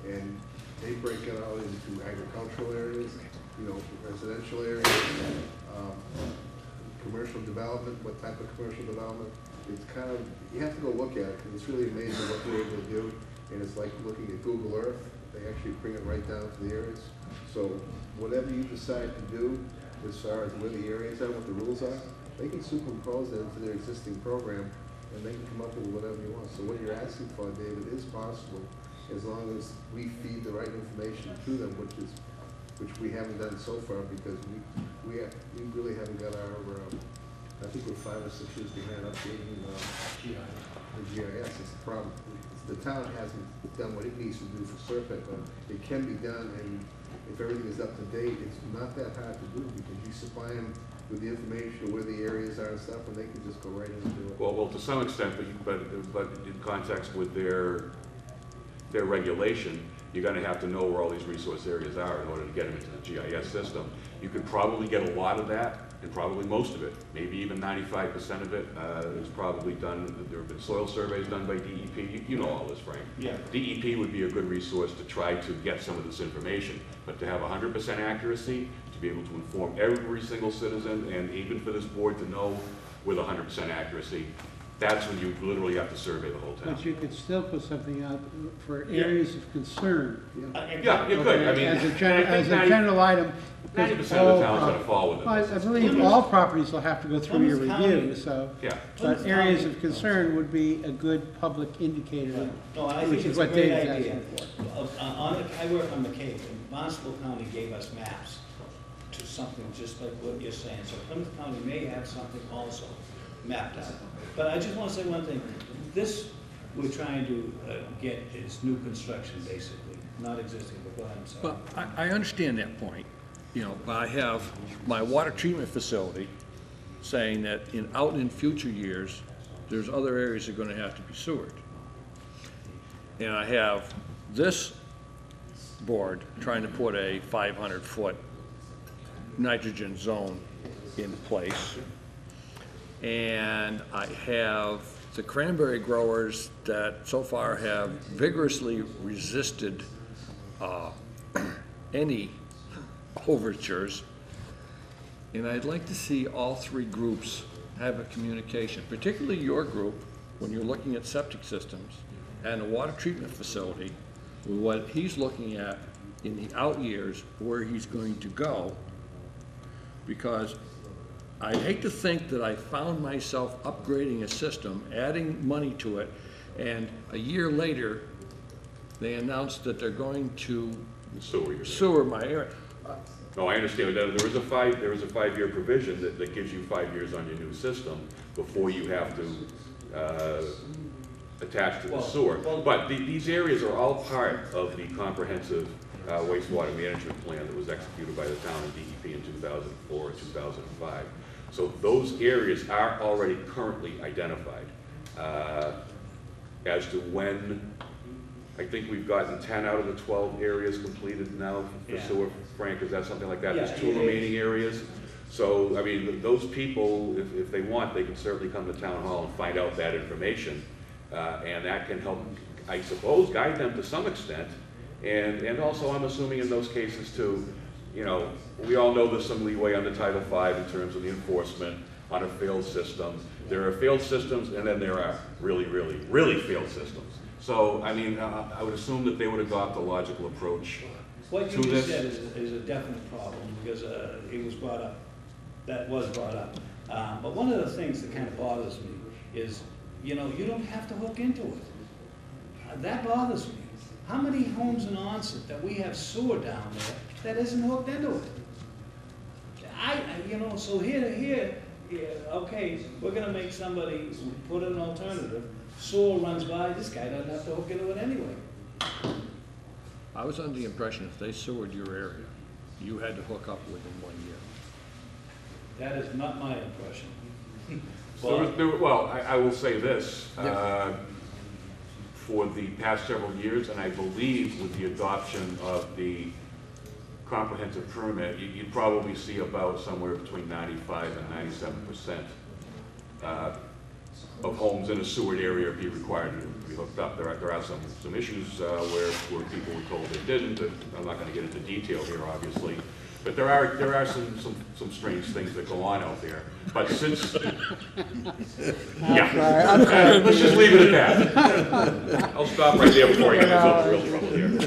[SPEAKER 14] And they break it out into agricultural areas, residential areas, commercial development, what type of commercial development. It's kind of, you have to go look at it because it's really amazing what they're able to do. And it's like looking at Google Earth. They actually bring it right down to the areas. So whatever you decide to do as far as where the areas are, what the rules are, they can superimpose that into their existing program and they can come up with whatever you want. So what you're asking for, David, is possible as long as we feed the right information to them, which we haven't done so far because we really haven't got our, I think we're 5 or 6 years behind updating the GIS. It's the problem. The town hasn't done what it needs to do for Serpent, but it can be done, and if everything is up to date, it's not that hard to do because you supply them with the information of where the areas are and stuff, and they can just go right in and do it.
[SPEAKER 8] Well, to some extent, but in context with their regulation, you're going to have to know where all these resource areas are in order to get them into the GIS system. You could probably get a lot of that, and probably most of it, maybe even 95% of it is probably done. There have been soil surveys done by DEP. You know all this, Frank.
[SPEAKER 13] Yeah.
[SPEAKER 8] DEP would be a good resource to try to get some of this information, but to have 100% accuracy, to be able to inform every single citizen, and even for this board to know with 100% accuracy, that's when you literally have to survey the whole town.
[SPEAKER 2] But you could still put something out for areas of concern.
[SPEAKER 8] Yeah, you could. I mean,
[SPEAKER 2] As a general item.
[SPEAKER 8] 90% of the town's going to fall within
[SPEAKER 2] Well,
[SPEAKER 8] this.
[SPEAKER 2] I believe all properties will have to go through your
[SPEAKER 13] Plymouth
[SPEAKER 2] review,
[SPEAKER 13] County-
[SPEAKER 2] so.
[SPEAKER 8] Yeah.
[SPEAKER 2] But areas of concern would be a good public indicator,
[SPEAKER 13] No, I
[SPEAKER 2] which
[SPEAKER 13] think
[SPEAKER 2] is
[SPEAKER 13] it's a
[SPEAKER 2] what
[SPEAKER 13] great
[SPEAKER 2] Dave's
[SPEAKER 13] idea.
[SPEAKER 2] asking for.
[SPEAKER 13] I work on the Cape, and Barnstable County gave us maps to something just like what you're saying. So Plymouth County may have something also mapped out. But I just want to say one thing. This we're trying to get is new construction, basically, not existing, but go ahead, I'm sorry.
[SPEAKER 10] Well, I understand that point, but I have my water treatment facility saying that out in future years, there's other areas that are gonna have to be sewered. And I have this board trying to put a 500-foot nitrogen zone in place. And I have the cranberry growers that so far have vigorously resisted any overtures. And I'd like to see all 3 groups have a communication, particularly your group, when you're looking at septic systems and a water treatment facility, with what he's looking at in the out years, where he's going to go, because I hate to think that I found myself upgrading a system, adding money to it, and a year later, they announced that they're going to sewer my area.
[SPEAKER 8] No, I understand. There is a 5-year provision that gives you 5 years on your new system before you have to attach to the sewer. But these areas are all part of the comprehensive wastewater management plan that was executed by the town and DEP in 2004 and 2005. So those areas are already currently identified. As to when, I think we've gotten 10 out of the 12 areas completed now for sewer. Frank, is that something like that? There's 2 remaining areas. So, I mean, those people, if they want, they can certainly come to town hall and find out that information And that can help, I suppose, guide them to some extent. And also, I'm assuming in those cases too, you know, we all know there's some leeway under Title V in terms of the enforcement on a failed system. There are failed systems, and then there are really, really, really failed systems. So, I mean, I would assume that they would adopt a logical approach
[SPEAKER 13] What
[SPEAKER 8] to
[SPEAKER 13] you just
[SPEAKER 8] this.
[SPEAKER 13] said is a definite problem, because it was brought up, that was brought up. But one of the things that kind of bothers me is, you know, you don't have to hook into it. That bothers me. How many homes in Onset that we have sewer down there that isn't hooked into it? You know, so here, okay, we're gonna make somebody put in an alternative, sewer runs by, this guy doesn't have to hook into it anyway.
[SPEAKER 4] I was under the impression if they sewered your area, you had to hook up within 1 year.
[SPEAKER 13] That is not my impression.
[SPEAKER 8] Well, I will say this, for the past several years, and I believe with the adoption of the comprehensive permit, you'd probably see about somewhere between 95 and 97% of homes in a sewered area be required to be hooked up. There are some issues where people were told they didn't. I'm not going to get into detail here, obviously. But there are some strange things that go on out there. But since, yeah, let's just leave it at that. I'll stop right there before I get myself in real trouble here.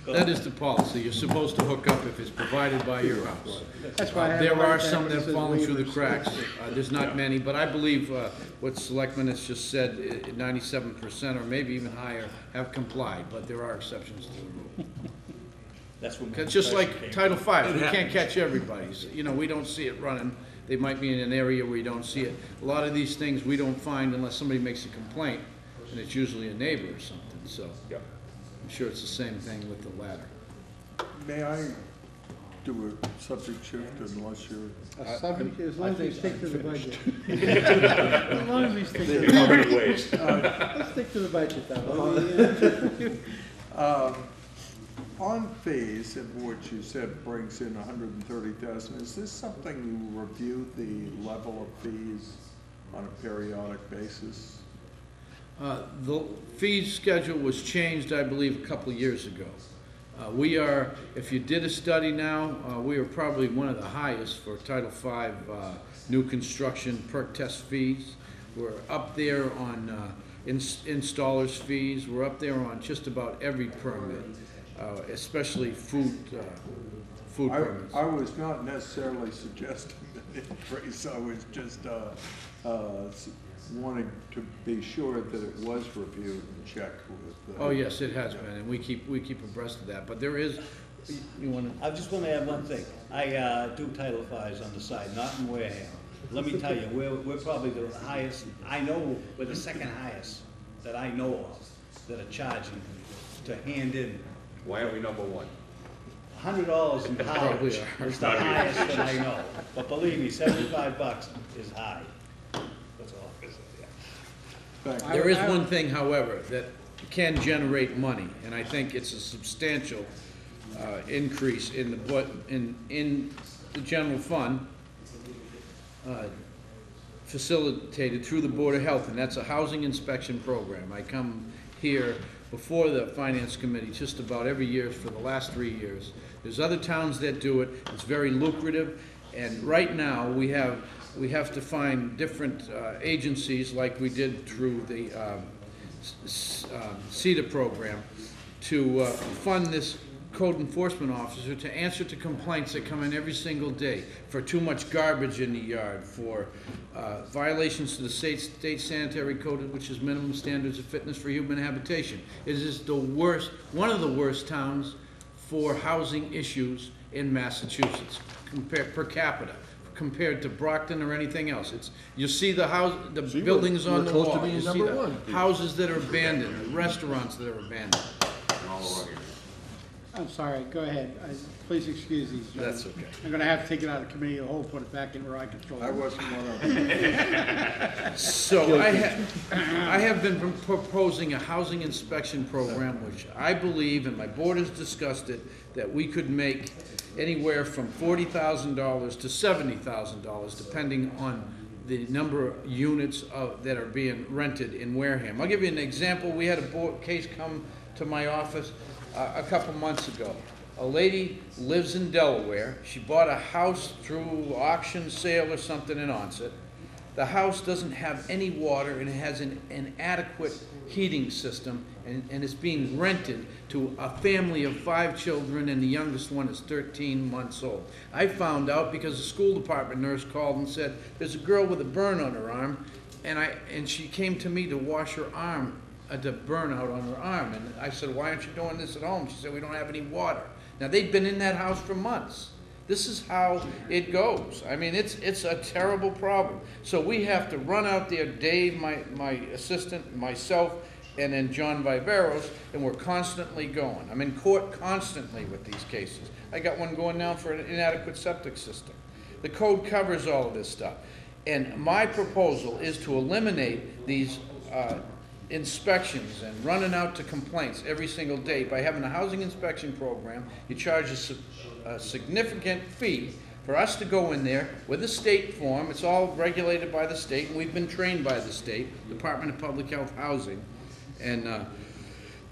[SPEAKER 9] That is the policy. You're supposed to hook up if it's provided by your house.
[SPEAKER 2] That's why I have
[SPEAKER 9] There
[SPEAKER 2] a
[SPEAKER 9] are
[SPEAKER 2] right
[SPEAKER 9] some
[SPEAKER 2] that
[SPEAKER 9] that have
[SPEAKER 2] says
[SPEAKER 9] fallen through the
[SPEAKER 2] waivers.
[SPEAKER 9] cracks. There's not many, but I believe what Selectman has just said, 97% or maybe even higher have complied, but there are exceptions to the rule.
[SPEAKER 13] That's what my
[SPEAKER 9] It's just
[SPEAKER 13] impression
[SPEAKER 9] like
[SPEAKER 13] came
[SPEAKER 9] Title
[SPEAKER 13] from.
[SPEAKER 9] V, we can't catch everybody. You know, we don't see it running. They might be in an area where you don't see it. A lot of these things we don't find unless somebody makes a complaint, and it's usually a neighbor or something, so.
[SPEAKER 8] Yep.
[SPEAKER 9] I'm sure it's the same thing with the ladder.
[SPEAKER 3] May I do a subject shift unless you're,
[SPEAKER 2] A subject, as long as they stick to the budget. As long as we stick to the
[SPEAKER 8] How
[SPEAKER 2] budget.
[SPEAKER 8] many ways?
[SPEAKER 2] Let's stick to the budget, though.
[SPEAKER 3] on fees, of which you said brings in 130,000, is this something you review the level of fees on a periodic basis?
[SPEAKER 9] The fee schedule was changed, I believe, a couple of years ago. We are, if you did a study now, we are probably one of the highest for Title V new construction perk test fees. We're up there on installers fees. We're up there on just about every permit, especially food permits.
[SPEAKER 3] I was not necessarily suggesting an increase, I was just wanting to be sure that it was reviewed and checked with.
[SPEAKER 9] Oh, yes, it has been, and we keep abreast of that, but there is, you want to?
[SPEAKER 13] I just want to add one thing. I do Title V's on the side, not in Wareham. Let me tell you, we're probably the highest, I know, we're the second highest that I know of that are charging to hand in.
[SPEAKER 8] Why aren't we number one?
[SPEAKER 13] $100 in college
[SPEAKER 9] Probably
[SPEAKER 13] is the highest that I know. But believe me, $75 is high. That's all I'm gonna say, yeah.
[SPEAKER 3] Thank you.
[SPEAKER 9] There is one thing, however, that can generate money, and I think it's a substantial increase in the general fund, facilitated through the Board of Health, and that's a housing inspection program. I come here before the Finance Committee just about every year for the last 3 years. There's other towns that do it. It's very lucrative, and right now we have to find different agencies like we did through the CETA program to fund this code enforcement officer to answer to complaints that come in every single day for too much garbage in the yard, for violations to the state sanitary code, which is minimum standards of fitness for human habitation. It is the worst, one of the worst towns for housing issues in Massachusetts, per capita, compared to Brockton or anything else. You see the buildings on the wall. You see the houses that are abandoned, the restaurants that are abandoned.
[SPEAKER 8] And all around here.
[SPEAKER 2] I'm sorry, go ahead. Please excuse these gentlemen.
[SPEAKER 9] That's okay.
[SPEAKER 2] I'm gonna have to take it out of committee of the whole, put it back in where I control it.
[SPEAKER 3] I wasn't one of them.
[SPEAKER 9] So I have been proposing a housing inspection program, which I believe, and my board has discussed it, that we could make anywhere from $40,000 to $70,000, depending on the number of units that are being rented in Wareham. I'll give you an example. We had a case come to my office a couple months ago. A lady lives in Delaware. She bought a house through auction sale or something in Onset. The house doesn't have any water and it has an inadequate heating system, and it's being rented to a family of 5 children, and the youngest one is 13 months old. I found out because the school department nurse called and said, there's a girl with a burn on her arm, and she came to me to wash her arm, the burn out on her arm. And I said, why aren't you doing this at home? She said, we don't have any water. Now, they'd been in that house for months. This is how it goes. I mean, it's a terrible problem. So we have to run out there, Dave, my assistant, myself, and then John Viveros, and we're constantly going. I'm in court constantly with these cases. I got one going now for an inadequate septic system. The code covers all of this stuff. And my proposal is to eliminate these inspections and running out to complaints every single day by having a housing inspection program. You charge a significant fee for us to go in there with a state form. It's all regulated by the state, and we've been trained by the state, Department of Public Health Housing. And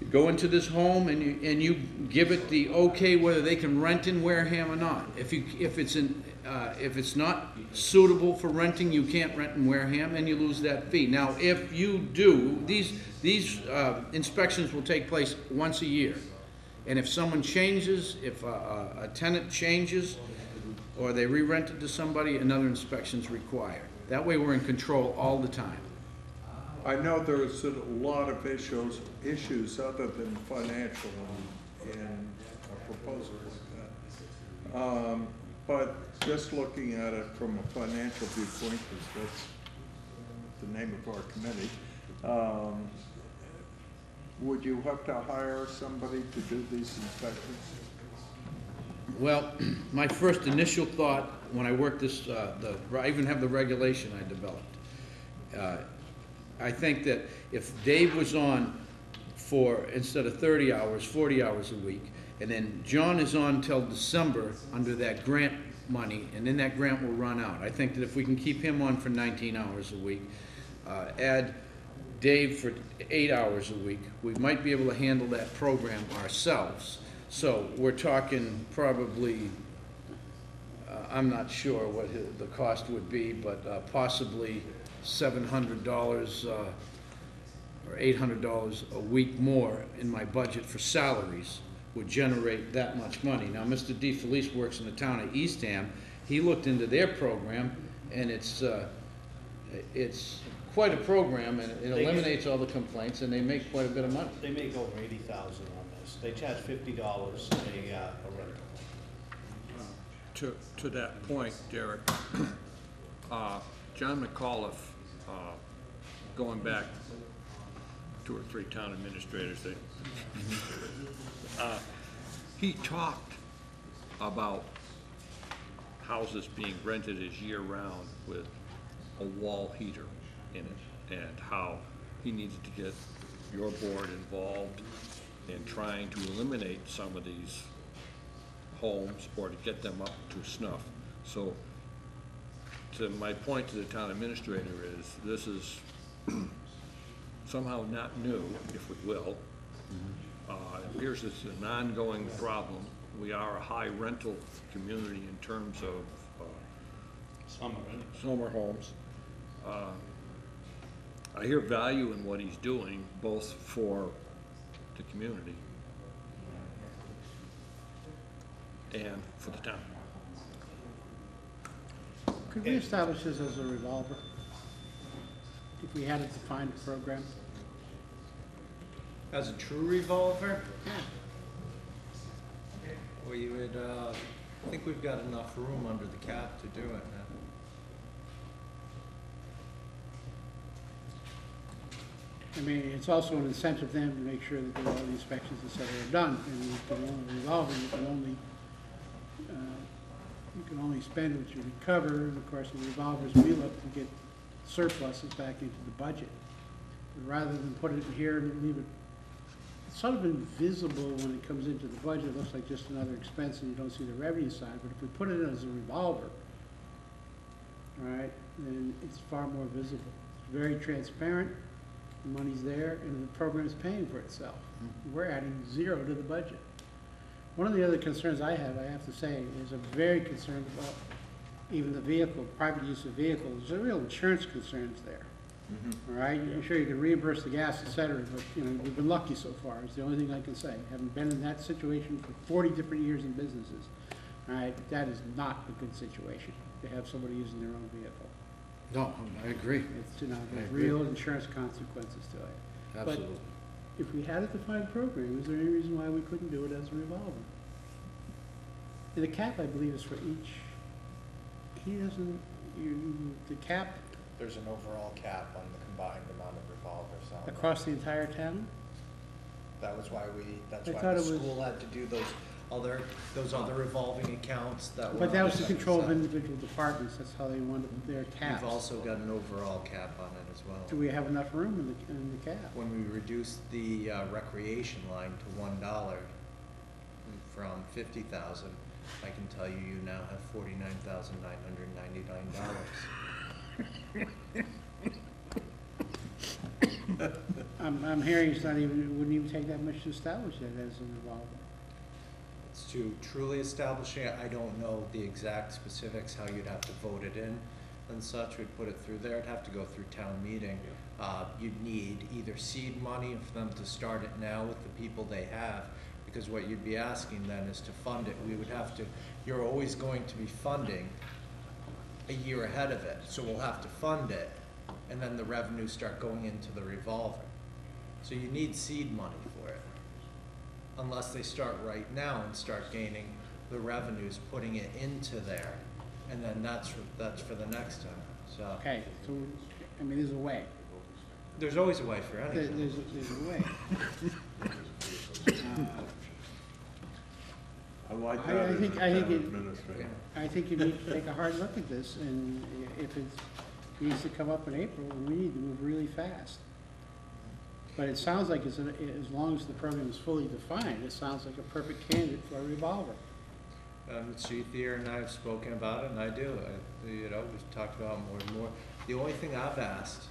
[SPEAKER 9] you go into this home and you give it the okay whether they can rent in Wareham or not. If it's not suitable for renting, you can't rent in Wareham, and you lose that fee. Now, if you do, these inspections will take place once a year. And if someone changes, if a tenant changes, or they re-rent it to somebody, another inspection is required. That way we're in control all the time.
[SPEAKER 3] I know there's a lot of issues other than financial in a proposal like that. But just looking at it from a financial viewpoint, because that's the name of our committee, would you have to hire somebody to do these inspections?
[SPEAKER 9] Well, my first initial thought when I worked this, I even have the regulation I developed. I think that if Dave was on for, instead of 30 hours, 40 hours a week, and then John is on till December under that grant money, and then that grant will run out. I think that if we can keep him on for 19 hours a week, add Dave for 8 hours a week, we might be able to handle that program ourselves. So we're talking probably, I'm not sure what the cost would be, but possibly $700 or $800 a week more in my budget for salaries would generate that much money. Now, Mr. DeFelice works in the town of Eastham. He looked into their program, and it's quite a program, and it eliminates all the complaints, and they make quite a bit of money.
[SPEAKER 13] They make over $80,000 on this. They charge $50 a rental.
[SPEAKER 4] To that point, Derek, John McAuliffe, going back 2 or 3 town administrators, he talked about houses being rented as year-round with a wall heater in it, and how he needed to get your board involved in trying to eliminate some of these homes or to get them up to snuff. So, to my point to the town administrator is, this is somehow not new, if we will. It appears it's an ongoing problem. We are a high rental community in terms of summer homes. I hear value in what he's doing, both for the community and for the town.
[SPEAKER 2] Could we establish this as a revolver? If we had a defined program?
[SPEAKER 1] As a true revolver? We would, I think we've got enough room under the cap to do it now.
[SPEAKER 2] I mean, it's also an incentive then to make sure that all the inspections, et cetera, are done. And you can only revolve, you can only spend what you recover. And of course, the revolvers, we look to get surpluses back into the budget. But rather than put it here and leave it, it's sort of invisible when it comes into the budget. It looks like just another expense and you don't see the revenue side. But if we put it in as a revolver, all right, then it's far more visible. It's very transparent, the money's there, and the program's paying for itself. We're adding zero to the budget. One of the other concerns I have to say, is I'm very concerned about even the vehicle, private use of vehicles. There's real insurance concerns there. All right, I'm sure you can reimburse the gas, et cetera, but, you know, we've been lucky so far, is the only thing I can say. Having been in that situation for 40 different years in businesses, all right, that is not a good situation, to have somebody using their own vehicle.
[SPEAKER 9] No, I agree.
[SPEAKER 2] It's, you know,
[SPEAKER 9] I
[SPEAKER 2] there's
[SPEAKER 9] agree.
[SPEAKER 2] real insurance consequences to it.
[SPEAKER 9] Absolutely.
[SPEAKER 2] But if we had a defined program, is there any reason why we couldn't do it as a revolver? And the cap, I believe, is for each, he doesn't, the cap
[SPEAKER 1] There's an overall cap on the combined amount of revolver salary.
[SPEAKER 2] across the entire town?
[SPEAKER 1] That was why that's
[SPEAKER 2] I
[SPEAKER 1] why
[SPEAKER 2] thought
[SPEAKER 1] the
[SPEAKER 2] it was-
[SPEAKER 1] school had to do those other revolving accounts that were.
[SPEAKER 2] But that
[SPEAKER 1] on
[SPEAKER 2] was
[SPEAKER 1] the
[SPEAKER 2] the control of
[SPEAKER 1] side.
[SPEAKER 2] individual departments, that's how they wanted their caps.
[SPEAKER 1] We've also got an overall cap on it as
[SPEAKER 2] Do
[SPEAKER 1] well.
[SPEAKER 2] we have enough room in the cap?
[SPEAKER 1] When we reduced the recreation line to $1 from 50,000, I can tell you, you now have $49,999.
[SPEAKER 2] I'm hearing it's not even, it wouldn't even take that much to establish that as a revolver.
[SPEAKER 1] It's to truly establishing it, I don't know the exact specifics, how you'd have to vote it in and such. We'd put it through there, it'd have to go through town meeting. You'd need either seed money for them to start it now with the people they have, because what you'd be asking then is to fund it. We would have to, you're always going to be funding a year ahead of it, so we'll have to fund it, and then the revenues start going into the revolver. So you need seed money for it, unless they start right now and start gaining the revenues, putting it into there, and then that's for the next time, so.
[SPEAKER 2] Okay, so, I mean, there's a way.
[SPEAKER 1] There's always a way for anything.
[SPEAKER 2] There's a way.
[SPEAKER 3] I like
[SPEAKER 2] I
[SPEAKER 3] that as a
[SPEAKER 2] think- I
[SPEAKER 3] town
[SPEAKER 2] think it-
[SPEAKER 3] administrator.
[SPEAKER 2] I think you need to take a hard look at this, and if it needs to come up in April, we need to move really fast. But it sounds like as long as the program is fully defined, it sounds like a perfect candidate for a revolver.
[SPEAKER 1] Chief Thier and I have spoken about it, and I do. You know, we've talked about it more and more. The only thing I've asked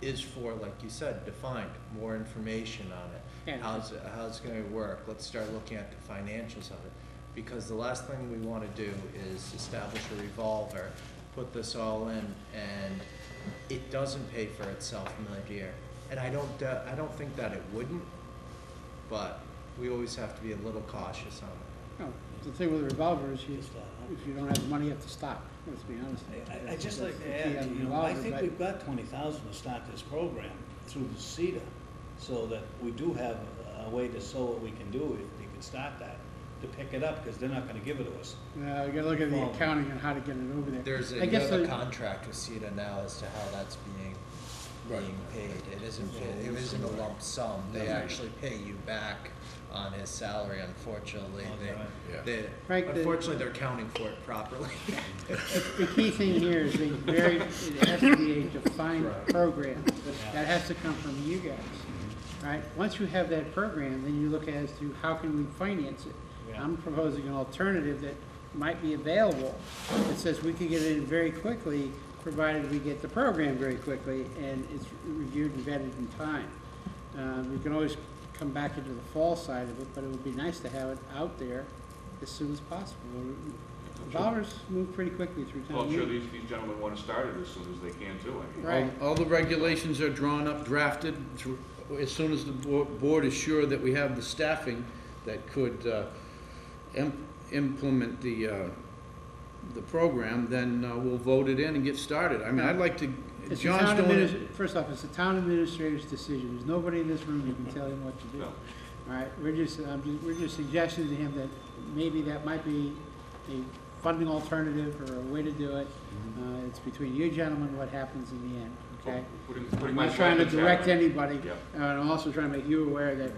[SPEAKER 1] is for, like you said, defined, more information on it.
[SPEAKER 2] Yeah.
[SPEAKER 1] How's it gonna work? Let's start looking at the financials of it. Because the last thing we wanna do is establish a revolver, put this all in, and it doesn't pay for itself mid-year. And I don't think that it wouldn't, but we always have to be a little cautious on it.
[SPEAKER 2] No, the thing with a revolver is if you don't have the money, you have to stop, let's be honest.
[SPEAKER 13] I just like
[SPEAKER 2] That's
[SPEAKER 13] to
[SPEAKER 2] the key
[SPEAKER 13] add,
[SPEAKER 2] on the
[SPEAKER 13] you know, I
[SPEAKER 2] revolver,
[SPEAKER 13] think
[SPEAKER 2] but-
[SPEAKER 13] we've got 20,000 to start this program through the CETA, so that we do have a way to show what we can do if we could start that, to pick it up, because they're not gonna give it to us.
[SPEAKER 2] You gotta look at the
[SPEAKER 13] Well,
[SPEAKER 2] accounting and how to get it over there.
[SPEAKER 1] There's
[SPEAKER 2] I
[SPEAKER 1] you
[SPEAKER 2] guess
[SPEAKER 1] have a
[SPEAKER 2] the-
[SPEAKER 1] contract with CETA now as to how that's being paid. It isn't a lump sum. They actually pay you back on his salary, unfortunately.
[SPEAKER 2] Frank,
[SPEAKER 1] Unfortunately, they're accounting for it properly.
[SPEAKER 2] The key thing here is it has to be a defined program. That has to come from you guys, right? Once you have that program, then you look as to how can we finance it.
[SPEAKER 13] Yeah.
[SPEAKER 2] I'm proposing an alternative that might be available that says we can get it in very quickly, provided we get the program very quickly and it's reviewed and vetted in time. We can always come back into the fall side of it, but it would be nice to have it out there as soon as possible. Revolvers move pretty quickly through town.
[SPEAKER 8] Well, I'm sure these gentlemen want to start it as soon as they can too. I mean,
[SPEAKER 2] Right.
[SPEAKER 9] All the regulations are drawn up, drafted, as soon as the board is sure that we have the staffing that could implement the program, then we'll vote it in and get started. I mean, I'd like to,
[SPEAKER 2] It's the
[SPEAKER 9] John's
[SPEAKER 2] town
[SPEAKER 9] doing it.
[SPEAKER 2] First off, it's the town administrator's decision. There's nobody in this room who can tell him what to do.
[SPEAKER 8] No.
[SPEAKER 2] All right, we're just suggesting to him that maybe that might be a funding alternative or a way to do it. It's between you gentlemen what happens in the end, okay?
[SPEAKER 8] Putting
[SPEAKER 2] I'm
[SPEAKER 8] my
[SPEAKER 2] not trying to
[SPEAKER 8] flag in
[SPEAKER 2] direct
[SPEAKER 8] town.
[SPEAKER 2] anybody,
[SPEAKER 8] Yep.
[SPEAKER 2] and I'm also trying to make you aware that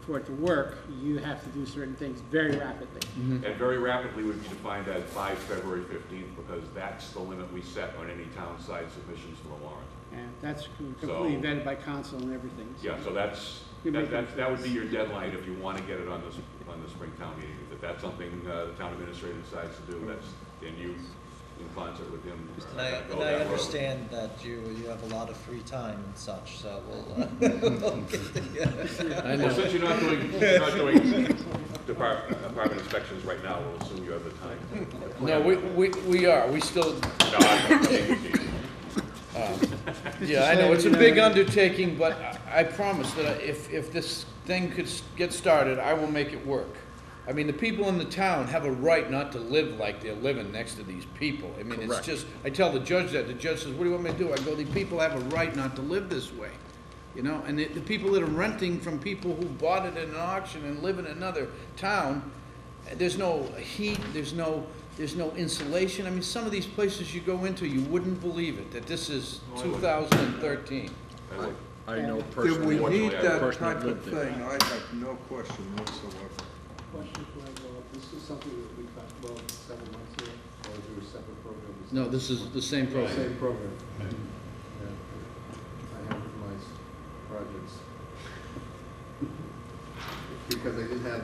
[SPEAKER 2] for it to work, you have to do certain things very rapidly.
[SPEAKER 8] And very rapidly would be defined as by February 15th, because that's the limit we set on any town side submissions to the warrant.
[SPEAKER 2] And that's completely
[SPEAKER 8] So-
[SPEAKER 2] vetted by council and everything.
[SPEAKER 8] Yeah, so that would be your deadline if you want to get it on the spring town meeting. If that's something the town administrator decides to do, then you in concert with him.
[SPEAKER 1] And I
[SPEAKER 8] go that road.
[SPEAKER 1] understand that you have a lot of free time and such, so we'll, we'll get together.
[SPEAKER 8] Well, since you're not doing apartment inspections right now, we'll assume you have the time.
[SPEAKER 10] No, we are, we still,
[SPEAKER 8] No, I mean,
[SPEAKER 10] yeah, I know, it's a big undertaking, but I promise that if this thing could get started, I will make it work. I mean, the people in the town have a right not to live like they're living next to these people. I mean, it's
[SPEAKER 4] Correct.
[SPEAKER 10] just, I tell the judge that, the judge says, what do you want me to do? I go, the people have a right not to live this way, you know? And the people that are renting from people who bought it in an auction and live in another town, there's no heat, there's no insulation. I mean, some of these places you go into, you wouldn't believe it, that this is 2013.
[SPEAKER 4] I know
[SPEAKER 3] If
[SPEAKER 4] personally.
[SPEAKER 3] we need that
[SPEAKER 4] personally
[SPEAKER 3] type of
[SPEAKER 4] lived there.
[SPEAKER 3] thing, I have no question whatsoever.
[SPEAKER 14] Question before I go up, this is something that we talked about several months ago, or is there a separate program?
[SPEAKER 10] No, this is the same program.
[SPEAKER 14] Same program. Yeah, I have it for my projects. Because I didn't have,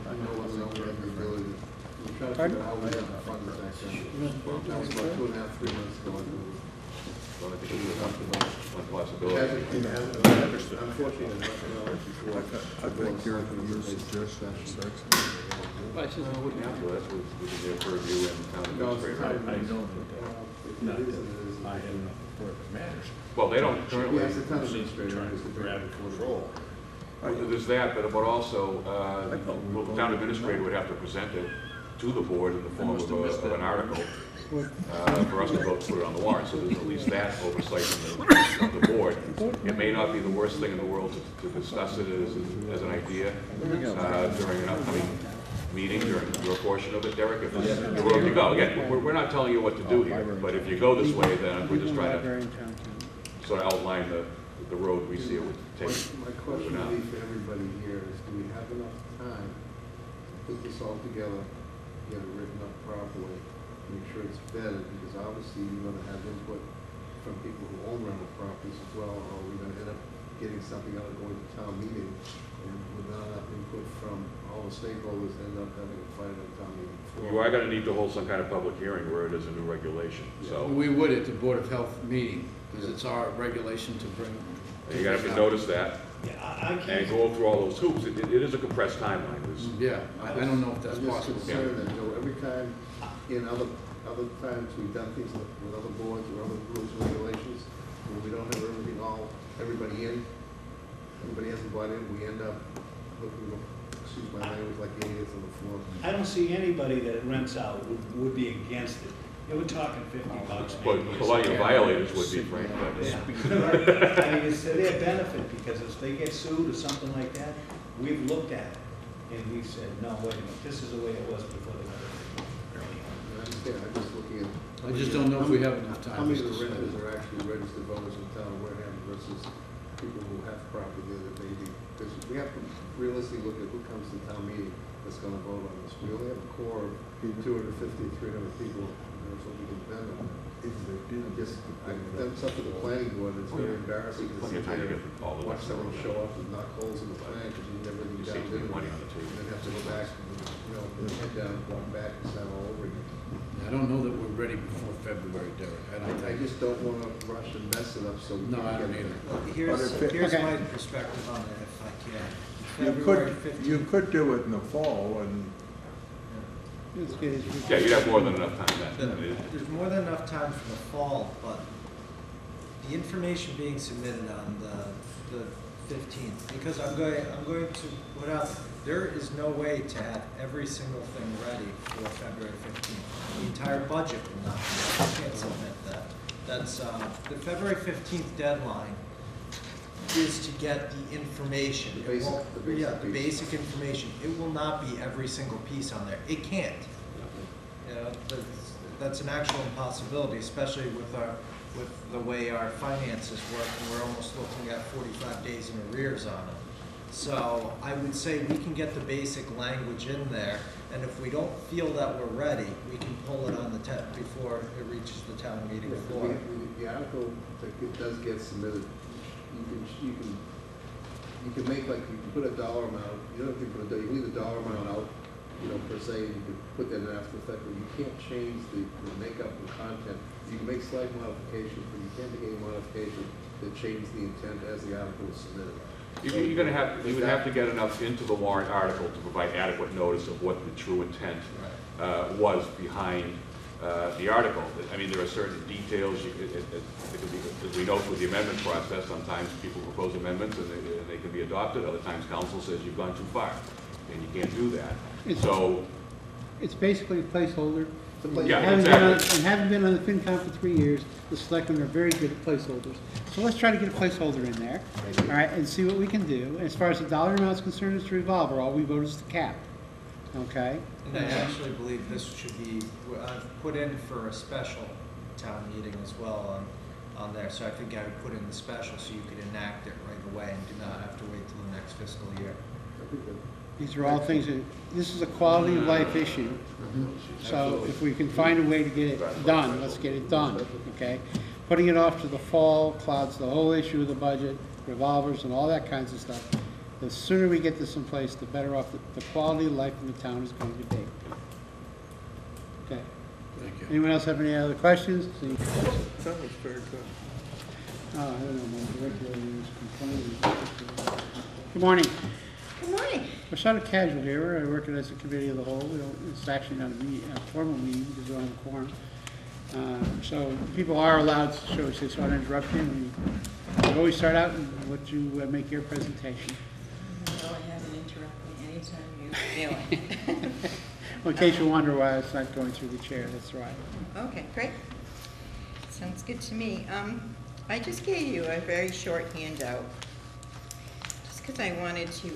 [SPEAKER 14] I didn't know whether we had the ability to, we tried to figure out how we had the funds back then. That was about 2.5, 3 months ago.
[SPEAKER 8] well, I think it was one possibility.
[SPEAKER 14] Unfortunately,
[SPEAKER 3] I think your suggestion is excellent.
[SPEAKER 8] No, I wouldn't have to, that's within their purview and town administrator.
[SPEAKER 4] I know that, not that I have enough further matters.
[SPEAKER 8] Well, they don't currently,
[SPEAKER 14] Yes, the town administrator.
[SPEAKER 4] Trying to grab control.
[SPEAKER 8] there's that, but also, well, the town administrator would have to present it to the board in the form of an article for us to vote to put it on the warrant, so there's at least that oversight of the board. It may not be the worst thing in the world to discuss it as an idea during an upcoming meeting, during your portion of it, Derek, if you're willing to go. Again, we're not telling you what to do here, but if you go this way, then we're just trying to sort of outline the road we see it would take.
[SPEAKER 14] My question would be for everybody here is, do we have enough time to put this all together, get it written up properly, make sure it's vetted, because obviously you're gonna have input from people who own rental properties as well, or we're gonna end up getting something out of going to town meeting, and without enough input from all the stakeholders, end up having a fight on town meeting floor.
[SPEAKER 8] You are gonna need to hold some kind of public hearing where it is a new regulation, so.
[SPEAKER 10] We would at the Board of Health meeting, because it's our regulation to bring.
[SPEAKER 8] You're gonna have to notice that
[SPEAKER 13] Yeah, I
[SPEAKER 8] and
[SPEAKER 13] can't,
[SPEAKER 8] go through all those hoops. It is a compressed timeline.
[SPEAKER 10] Yeah, I don't know if that's
[SPEAKER 14] I'm just
[SPEAKER 10] possible.
[SPEAKER 14] concerned that, you know, every time, in other times, we've done things with other boards or other rules and regulations, when we don't have everybody in, everybody hasn't bought in, we end up looking, excuse my language, like idiots on the floor.
[SPEAKER 13] I don't see anybody that rents out would be against it. Yeah, we're talking $50
[SPEAKER 8] But
[SPEAKER 13] maybe.
[SPEAKER 8] a lot of your violators would be, Frank, but
[SPEAKER 13] Yeah. I mean, it's to their benefit, because if they get sued or something like that, we've looked at it, and we've said, no, wait a minute, this is the way it was before they got it.
[SPEAKER 14] I understand, I'm just looking at.
[SPEAKER 10] I just don't know if we have enough time.
[SPEAKER 14] How many of the renters are actually registered voters in the town of Wareham versus people who have property there that may be, because we have to realistically look at who comes to town meeting that's gonna vote on this. We only have a core of 250, 300 people, so we can depend on that. I guess, that's up to the planning board, it's very embarrassing to
[SPEAKER 8] plenty
[SPEAKER 14] sit
[SPEAKER 8] of time to
[SPEAKER 14] there,
[SPEAKER 8] get all the
[SPEAKER 14] watch someone show up and knock holes in the plan, because you never
[SPEAKER 8] You
[SPEAKER 14] even
[SPEAKER 8] save
[SPEAKER 14] got in,
[SPEAKER 8] money on the table.
[SPEAKER 14] and then have to go back, you know, put your head down, walk back and start all over again.
[SPEAKER 10] I don't know that we're ready before February, Derek. I don't
[SPEAKER 14] I
[SPEAKER 10] think.
[SPEAKER 14] just don't wanna rush and mess it up, so we
[SPEAKER 10] No, I
[SPEAKER 14] can
[SPEAKER 10] don't
[SPEAKER 14] get
[SPEAKER 10] either.
[SPEAKER 1] Here's
[SPEAKER 2] Okay.
[SPEAKER 1] my perspective on it, if I can.
[SPEAKER 3] You
[SPEAKER 1] February
[SPEAKER 3] could,
[SPEAKER 1] 15th.
[SPEAKER 3] you could do it in the fall and
[SPEAKER 2] Let's get his
[SPEAKER 8] yeah, you'd have more than enough time then. I mean,
[SPEAKER 1] There's more than enough time for the fall, but the information being submitted on the 15th, because I'm going to put out, there is no way to have every single thing ready for February 15th. The entire budget will not be, I can't submit that. That's, the February 15th deadline is to get the information.
[SPEAKER 14] The basic-
[SPEAKER 1] It won't-
[SPEAKER 14] the basic
[SPEAKER 1] Yeah, the
[SPEAKER 14] piece.
[SPEAKER 1] basic information. It will not be every single piece on there. It can't. You know, that's an actual impossibility, especially with the way our finances work, and we're almost looking at 45 days in arrears on it. So I would say we can get the basic language in there, and if we don't feel that we're ready, we can pull it on the before it reaches the town meeting floor.
[SPEAKER 14] The article that does get submitted, you can make, like, you can put a dollar amount, you don't have to put you can leave the dollar amount out, you know, per se, you could put that in after effect, but you can't change the makeup and content. You can make slight modifications, but you can't make any modification that change the intent as the article is submitted.
[SPEAKER 8] You're gonna have, you would have to get enough into the warrant article to provide adequate notice of what the true intent was behind the article. I mean, there are certain details, as we know with the amendment process, sometimes people propose amendments and they can be adopted, other times council says you've gone too far, and you can't do that. So,
[SPEAKER 2] It's basically a placeholder.
[SPEAKER 8] yeah,
[SPEAKER 2] And having been on the FinCom for 3 years, the selectmen are very good at placeholders. So let's try to get a placeholder in there, all right, and see what we can do. As far as the dollar amount is concerned, it's revolver. All we vote is the cap, okay?
[SPEAKER 1] And I actually believe this should be put in for a special town meeting as well on there. So I think I would put in the special so you could enact it right away and do not have to wait till the next fiscal year.
[SPEAKER 2] These are all things that, this is a quality of life issue. So if we can find a way to get it done, let's get it done, okay? Putting it off to the fall clouds the whole issue of the budget, revolvers and all that kinds of stuff. The sooner we get this in place, the better off the quality of life in the town is going to be. Okay.
[SPEAKER 10] Thank you.
[SPEAKER 2] Anyone else have any other questions?
[SPEAKER 3] That was very good.
[SPEAKER 2] Oh, I don't know, my director is complaining. Good morning.
[SPEAKER 11] Good morning.
[SPEAKER 2] We're sort of casual here. We're working as a committee of the whole. It's actually not a formal meeting because we're on the quorum. So people are allowed to, shall we say, so I don't interrupt you. We always start out and let you make your presentation.
[SPEAKER 11] Go ahead and interrupt me anytime you feel it.
[SPEAKER 2] Well, in case you wonder why it's not going through the chair, that's right.
[SPEAKER 11] Okay, great. Sounds good to me. I just gave you a very short handout, just because I wanted to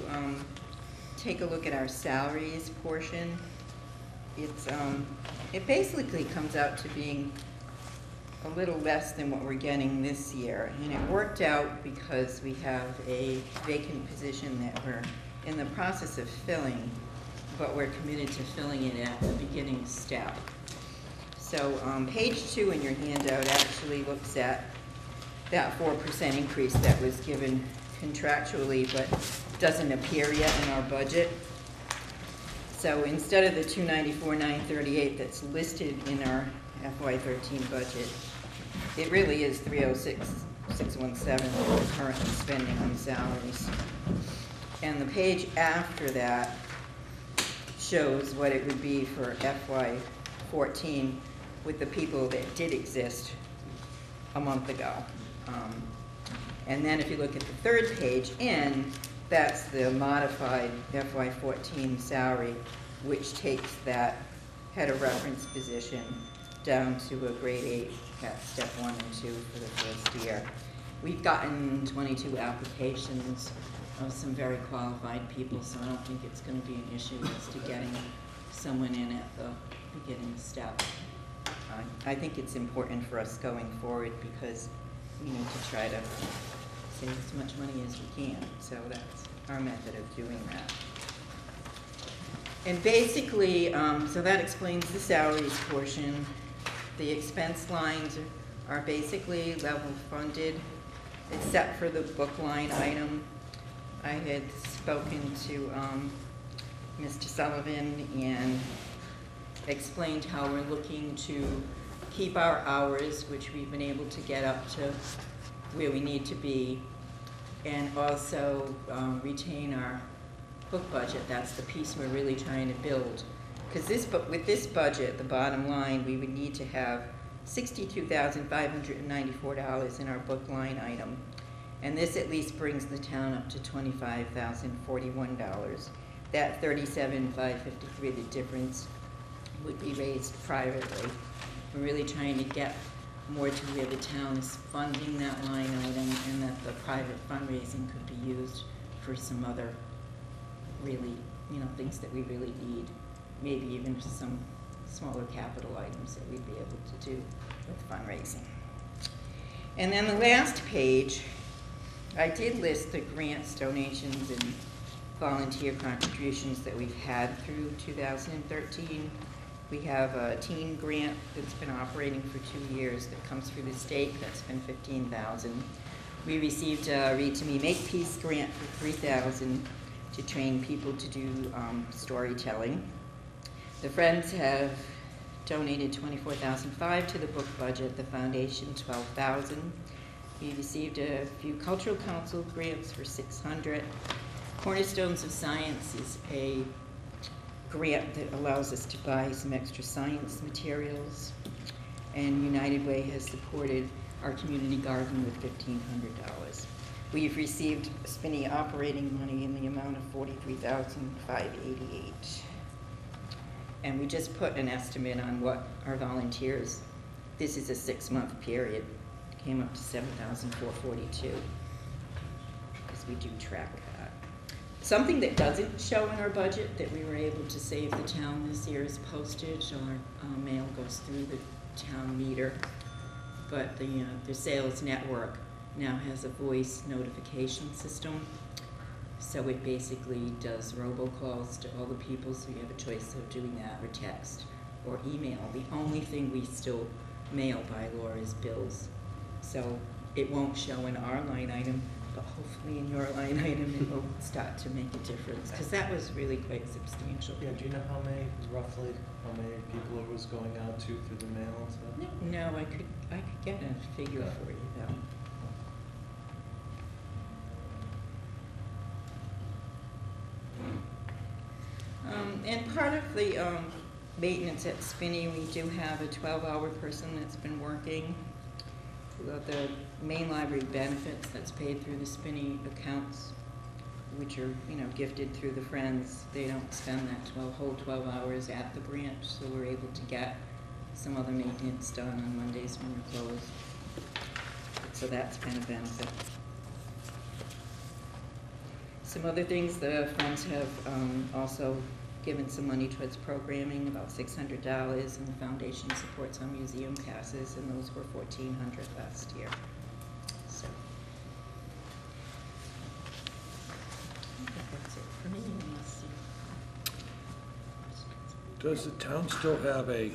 [SPEAKER 11] take a look at our salaries portion. It basically comes out to being a little less than what we're getting this year. And it worked out because we have a vacant position that we're in the process of filling, but we're committed to filling it at the beginning step. So page 2 in your handout actually looks at that 4% increase that was given contractually, but doesn't appear yet in our budget. So instead of the $294,938 that's listed in our FY'13 budget, it really is $306,617 that we're currently spending on salaries. And the page after that shows what it would be for FY'14 with the people that did exist a month ago. And then if you look at the third page in, that's the modified FY'14 salary, which takes that head of reference position down to a grade 8 at step 1 and 2 for the first year. We've gotten 22 applications of some very qualified people, so I don't think it's going to be an issue as to getting someone in at the beginning step. I think it's important for us going forward because we need to try to save as much money as we can, so that's our method of doing that. And basically, so that explains the salaries portion. The expense lines are basically level funded, except for the book line item. I had spoken to Mr. Sullivan and explained how we're looking to keep our hours, which we've been able to get up to where we need to be, and also retain our book budget. That's the piece we're really trying to build. Because with this budget, the bottom line, we would need to have $62,594 in our book line item. And this at least brings the town up to $25,041. That $37,553, the difference, would be raised privately. We're really trying to get more to where the town is funding that line item and that the private fundraising could be used for some other really, things that we really need. Maybe even some smaller capital items that we'd be able to do with fundraising. And then the last page, I did list the grants, donations, and volunteer contributions that we've had through 2013. We have a teen grant that's been operating for 2 years that comes through the state. That's been $15,000. We received a Read to Me Makepeace grant for $3,000 to train people to do storytelling. The Friends have donated $24,500 to the book budget, the foundation $12,000. We received a few cultural council grants for $600. Cornerstones of Science is a grant that allows us to buy some extra science materials. And United Way has supported our community garden with $1,500. We've received Spinney operating money in the amount of $43,588. And we just put an estimate on what our volunteers, this is a 6-month period, came up to $7,442, because we do track that. Something that doesn't show in our budget that we were able to save the town this year is postage. Our mail goes through the town meter, but the sales network now has a voice notification system. So it basically does robocalls to all the people, so you have a choice of doing that or text or email. The only thing we still mail by law is bills. So it won't show in our line item, but hopefully in your line item it will start to make a difference, because that was really quite substantial.
[SPEAKER 1] Yeah, do you know roughly how many people it was going out to through the mail and stuff?
[SPEAKER 11] No, I could get a figure for you though. And part of the maintenance at Spinney, we do have a 12-hour person that's been working. The main library benefits that's paid through the Spinney accounts, which are, gifted through the Friends. They don't spend that whole 12 hours at the branch, so we're able to get some other maintenance done on Mondays when we're closed. So that's been a benefit. Some other things, the Friends have also given some money towards programming, about $600, and the foundation supports our museum passes, and those were $1,400 last year. So I think that's it for me.
[SPEAKER 10] Does the town still have a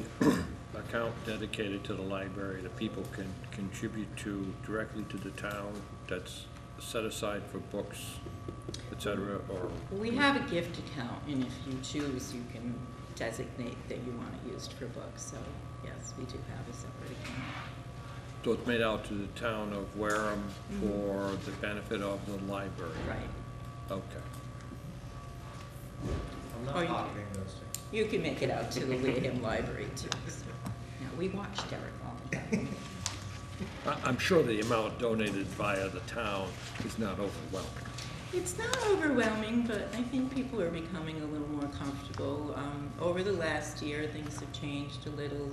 [SPEAKER 10] account dedicated to the library that people can contribute to directly to the town that's set aside for books, et cetera, or?
[SPEAKER 11] We have a gift account, and if you choose, you can designate that you want it used for books. So yes, we do have a separate account.
[SPEAKER 10] So it's made out to the town of Wareham for the benefit of the library?
[SPEAKER 11] Right.
[SPEAKER 10] Okay.
[SPEAKER 1] I'm not copying those things.
[SPEAKER 11] You can make it out to the Wareham Library too. So, yeah, we watch Derek all the time.
[SPEAKER 10] I'm sure the amount donated via the town is not overwhelming.
[SPEAKER 11] It's not overwhelming, but I think people are becoming a little more comfortable. Over the last year, things have changed a little.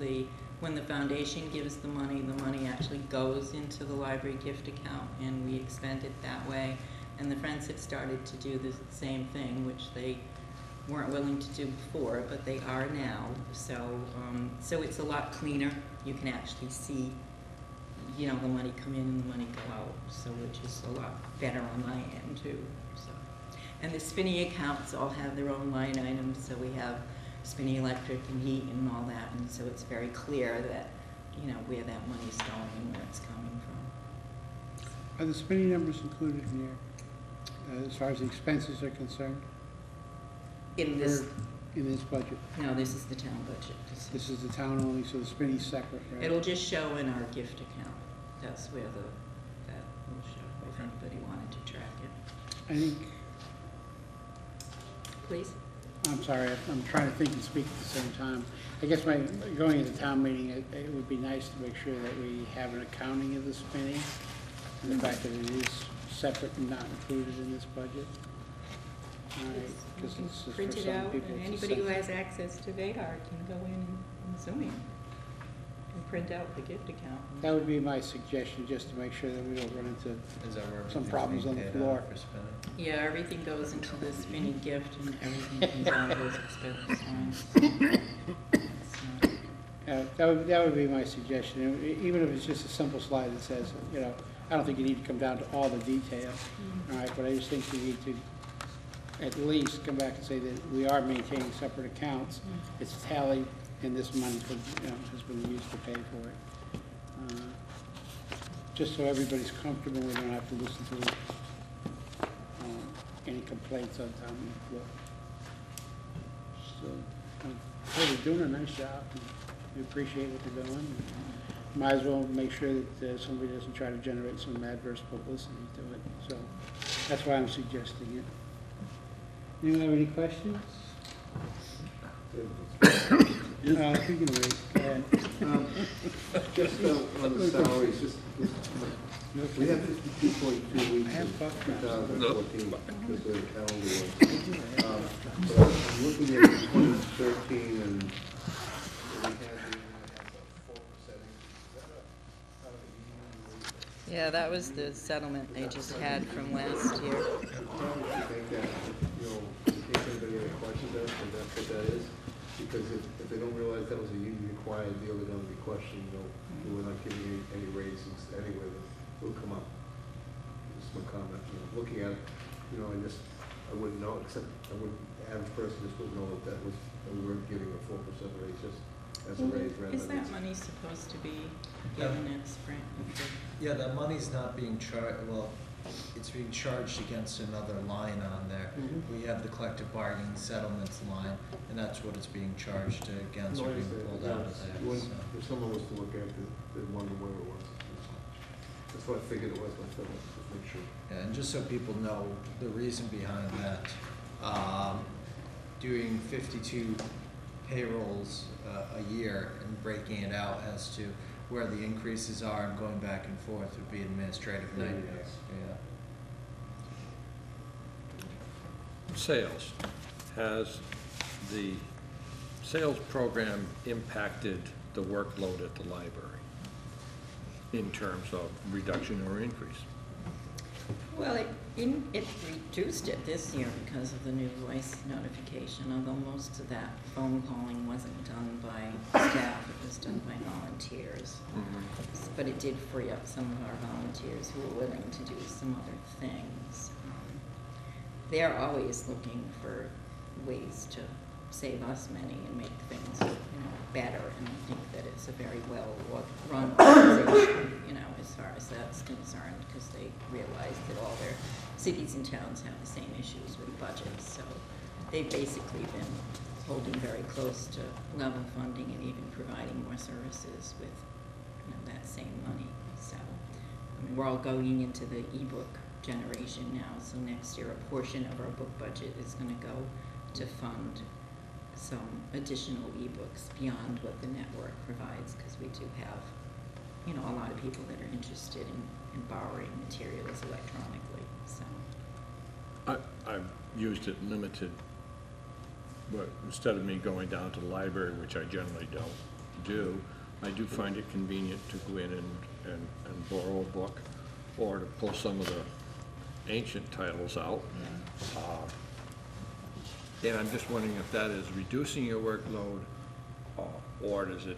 [SPEAKER 11] When the foundation gives the money actually goes into the library gift account, and we expend it that way. And the Friends have started to do the same thing, which they weren't willing to do before, but they are now. So, so it's a lot cleaner. You can actually see, the money come in and the money go out. So, which is a lot better on my end too. So, and the Spinney accounts all have their own line items. So we have Spinney Electric and heat and all that, and so it's very clear that where that money's going and where it's coming from.
[SPEAKER 2] Are the Spinney numbers included in here, as far as the expenses are concerned?
[SPEAKER 11] In this,
[SPEAKER 2] in this budget?
[SPEAKER 11] no, this is the town budget.
[SPEAKER 2] This is the town only, so the Spinney's separate, right?
[SPEAKER 11] It'll just show in our gift account. That's where that will show if anybody wanted to track it.
[SPEAKER 2] I think,
[SPEAKER 11] Please.
[SPEAKER 2] I'm sorry, I'm trying to think and speak at the same time. I guess going to the town meeting, it would be nice to make sure that we have an accounting of the Spinney, and the fact that it is separate and not included in this budget. All right, because it's just for
[SPEAKER 11] Print it
[SPEAKER 2] some
[SPEAKER 11] out,
[SPEAKER 2] people.
[SPEAKER 11] and
[SPEAKER 2] it's
[SPEAKER 11] anybody who
[SPEAKER 2] essential.
[SPEAKER 11] has access to Vadar can go in and Zoom in and print out the gift account.
[SPEAKER 2] That would be my suggestion, just to make sure that we don't run into
[SPEAKER 1] Is that where
[SPEAKER 2] some
[SPEAKER 1] everything's
[SPEAKER 2] problems
[SPEAKER 1] being
[SPEAKER 2] on the
[SPEAKER 1] paid
[SPEAKER 2] floor.
[SPEAKER 1] out for spending?
[SPEAKER 11] Yeah, everything goes into the Spinney gift, and everything comes out of those expense lines.
[SPEAKER 2] That would be my suggestion, even if it's just a simple slide that says, I don't think you need to come down to all the detail, all right, but I just think you need to at least come back and say that we are maintaining separate accounts. It's tallied, and this money has been used to pay for it. Just so everybody's comfortable, we don't have to listen to any complaints on town floor. So, Hey, they're doing a nice job. And we appreciate what they're doing. Might as well make sure that somebody doesn't try to generate some adverse publicity to it. So that's why I'm suggesting it. Anyone have any questions? You can wait. Go ahead.
[SPEAKER 14] Just on the salaries, just, we have 52.2 weeks in 2014 because of the calendar year. But I'm looking at 2013 and we had the 4%.
[SPEAKER 11] Yeah, that was the settlement they just had from last year.
[SPEAKER 14] I think that, you know, in case anybody has questions, that's what that is. Because if they don't realize that was a union required deal, they're gonna be questioning, you know, we're not giving you any raises anyway, it'll come up. Just my comment, you know, looking at it, you know, I wouldn't know, except I wouldn't, average person just wouldn't know that we weren't giving a 4% raise just as a raise rather than.
[SPEAKER 11] Is that money supposed to be given at spring?
[SPEAKER 1] Yeah, that money's not being charged, well, it's being charged against another line on there. We have the collective bargaining settlements line, and that's what it's being charged against or being pulled out of there. So.
[SPEAKER 14] If someone was to look at it, they'd wonder where it was. That's what I figured it was, but just make sure.
[SPEAKER 1] Yeah, and just so people know the reason behind that, doing 52 payrolls a year and breaking it out as to where the increases are and going back and forth would be an administrative nightmare. Yeah.
[SPEAKER 4] Sales. Has the sales program impacted the workload at the library in terms of reduction or increase?
[SPEAKER 11] Well, it reduced it this year because of the new voice notification, although most of that phone calling wasn't done by staff, it was done by volunteers. But it did free up some of our volunteers who were willing to do some other things. They're always looking for ways to save us money and make things, better, and I think that it's a very well-run organization, as far as that's concerned, because they realize that all their cities and towns have the same issues with budgets, so they've basically been holding very close to level funding and even providing more services with, that same money. So, we're all going into the ebook generation now, so next year a portion of our book budget is going to go to fund some additional ebooks beyond what the network provides, because we do have, a lot of people that are interested in borrowing materials electronically. So
[SPEAKER 4] I've used it limited, but instead of me going down to the library, which I generally don't do, I do find it convenient to go in and borrow a book, or to pull some of the ancient titles out. And I'm just wondering if that is reducing your workload, or does it,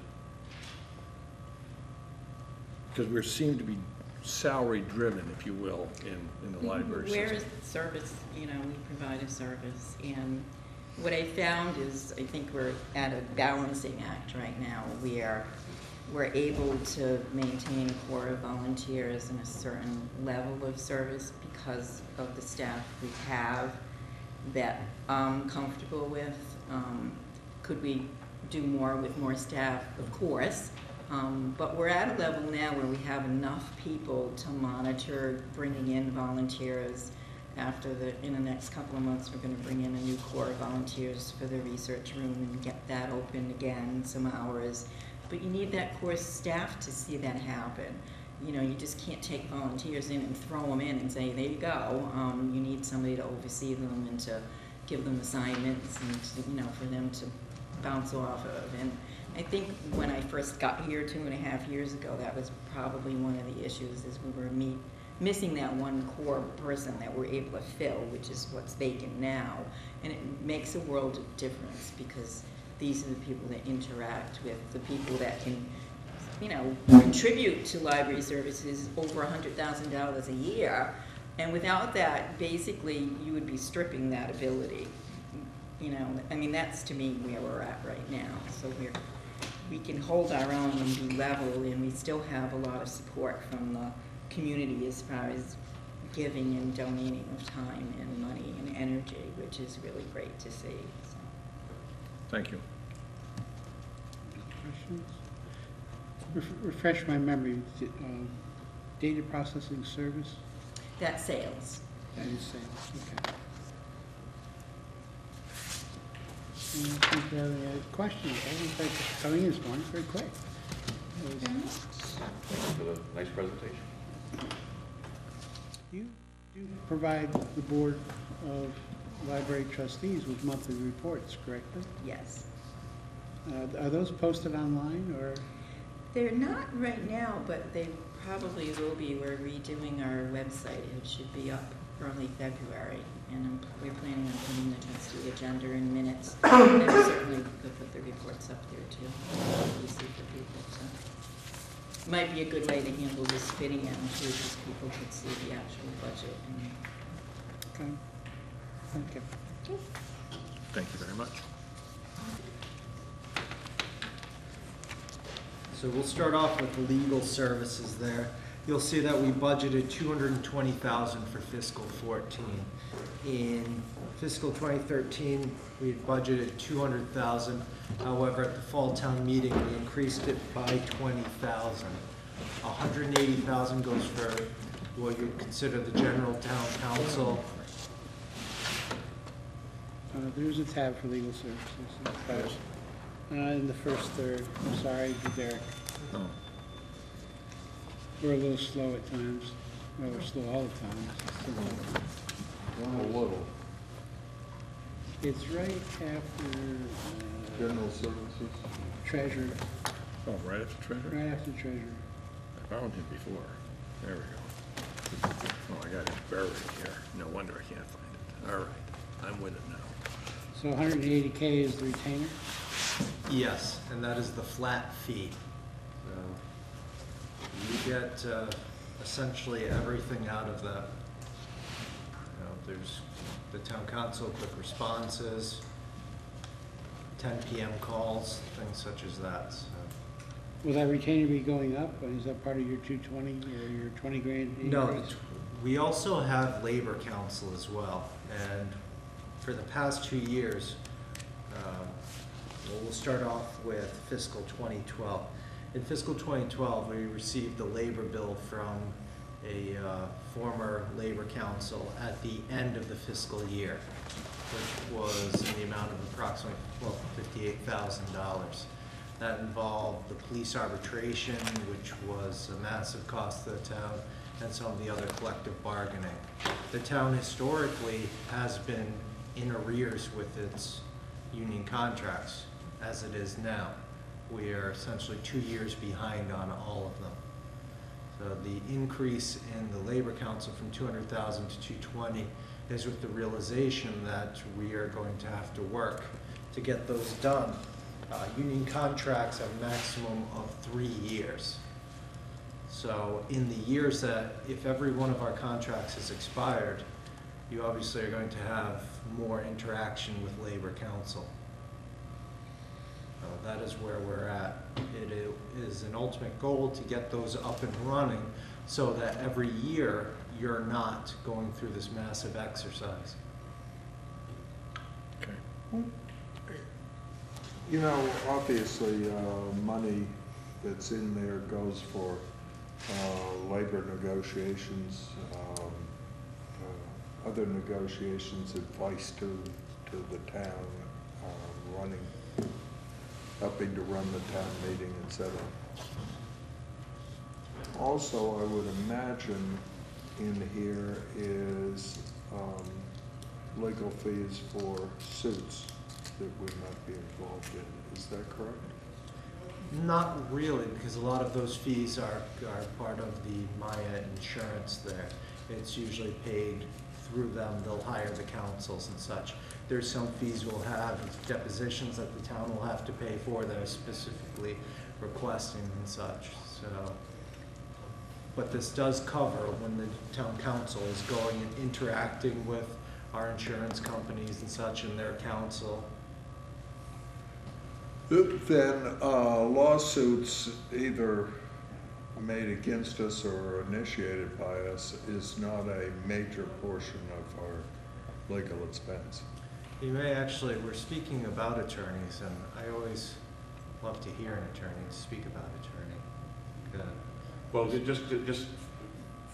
[SPEAKER 4] because we seem to be salary driven, if you will, in the library system.
[SPEAKER 11] Where is the service? We provide a service, and what I found is I think we're at a balancing act right now where we're able to maintain a core of volunteers and a certain level of service because of the staff we have that I'm comfortable with. Could we do more with more staff? Of course. But we're at a level now where we have enough people to monitor bringing in volunteers. In the next couple of months, we're going to bring in a new core of volunteers for the research room and get that open again, some hours. But you need that core staff to see that happen. You just can't take volunteers in and throw them in and say, there you go. You need somebody to oversee them and to give them assignments and, for them to bounce off of. And I think when I first got here 2.5 years ago, that was probably one of the issues, is we were missing that one core person that we're able to fill, which is what's vacant now. And it makes a world of difference, because these are the people that interact with the people that can, contribute to library services over $100,000 a year. And without that, basically, you would be stripping that ability. That's to me where we're at right now. So we can hold our own and be level, and we still have a lot of support from the community as far as giving and donating of time and money and energy, which is really great to see. So.
[SPEAKER 4] Thank you.
[SPEAKER 2] questions? Refresh my memory, data processing service?
[SPEAKER 11] That's sales.
[SPEAKER 2] That is sales, okay. And I think we have any questions. I think thank you for coming in this morning, very quick.
[SPEAKER 8] For the nice presentation.
[SPEAKER 2] You do provide the Board of Library Trustees with monthly reports, correctly?
[SPEAKER 11] Yes.
[SPEAKER 2] Are those posted online, or?
[SPEAKER 11] They're not right now, but they probably will be. We're redoing our website. It should be up early February, and we're planning on putting the trustee agenda in minutes. And we certainly could put the reports up there too, easy for people. So might be a good way to handle this fitting in too, because people could see the actual budget.
[SPEAKER 2] Okay. Thank you.
[SPEAKER 4] Thank you very much.
[SPEAKER 1] So we'll start off with the legal services there. You'll see that we budgeted $220,000 for fiscal 14. In fiscal 2013, we had budgeted $200,000. However, at the fall town meeting, we increased it by $20,000. $180,000 goes for what you consider the general town council.
[SPEAKER 2] There's a tab for legal services. In the first third, I'm sorry, Derek.
[SPEAKER 4] Oh.
[SPEAKER 2] We're a little slow at times. Well, we're slow all the time.
[SPEAKER 3] A little.
[SPEAKER 2] It's right after
[SPEAKER 3] General services.
[SPEAKER 2] treasurer,
[SPEAKER 4] Oh, right after treasurer?
[SPEAKER 2] right after treasurer.
[SPEAKER 4] I found him before. There we go. Oh, I got it buried here. No wonder I can't find it. All right, I'm with it now.
[SPEAKER 2] So 180K is the retainer?
[SPEAKER 1] Yes, and that is the flat fee. So you get essentially everything out of that. There's the town council, quick responses, 10 PM calls, things such as that. So.
[SPEAKER 2] Will that retainer be going up? Is that part of your 220 or your 20 grand increase?
[SPEAKER 1] No, we also have labor council as well, and for the past 2 years, we'll start off with fiscal 2012. In fiscal 2012, we received the labor bill from a former labor council at the end of the fiscal year, which was in the amount of approximately $58,000. That involved the police arbitration, which was a massive cost to the town, and some of the other collective bargaining. The town historically has been in arrears with its union contracts, as it is now. We are essentially 2 years behind on all of them. So the increase in the labor council from 200,000 to 220 is with the realization that we are going to have to work to get those done. Union contracts have a maximum of 3 years. So in the years that, if every one of our contracts has expired, you obviously are going to have more interaction with labor council. That is where we're at. It is an ultimate goal to get those up and running so that every year you're not going through this massive exercise.
[SPEAKER 4] Okay.
[SPEAKER 3] You know, obviously, money that's in there goes for labor negotiations, other negotiations, advice to the town, running, helping to run the town meeting, etc. Also, I would imagine in here is legal fees for suits that we might be involved in. Is that correct?
[SPEAKER 1] Not really, because a lot of those fees are part of the Maya insurance there. It's usually paid through them. They'll hire the councils and such. There's some fees we'll have, depositions that the town will have to pay for that are specifically requesting and such. So, but this does cover when the town council is going and interacting with our insurance companies and such and their council.
[SPEAKER 3] Then lawsuits either made against us or initiated by us is not a major portion of our legal expense.
[SPEAKER 1] You may actually, we're speaking about attorneys, and I always love to hear an attorney speak about attorney. Go ahead.
[SPEAKER 8] Well, just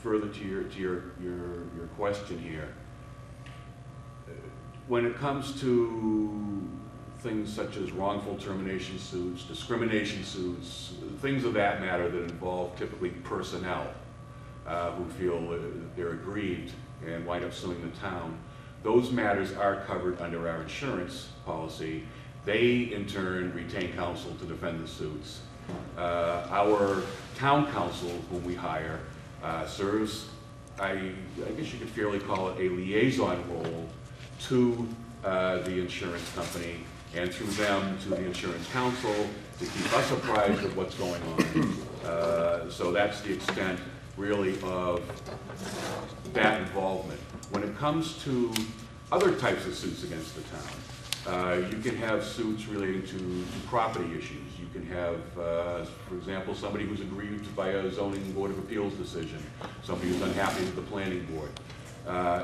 [SPEAKER 8] further to your question here, when it comes to things such as wrongful termination suits, discrimination suits, things of that matter that involve typically personnel who feel they're aggrieved and wind up suing the town, those matters are covered under our insurance policy. They, in turn, retain counsel to defend the suits. Our town counsel, whom we hire, serves, I guess you could fairly call it a liaison role to the insurance company, and through them to the insurance counsel to keep us apprised of what's going on. So that's the extent, really, of that involvement. When it comes to other types of suits against the town, you can have suits relating to property issues. You can have, for example, somebody who's aggrieved by a zoning board of appeals decision, somebody who's unhappy with the planning board.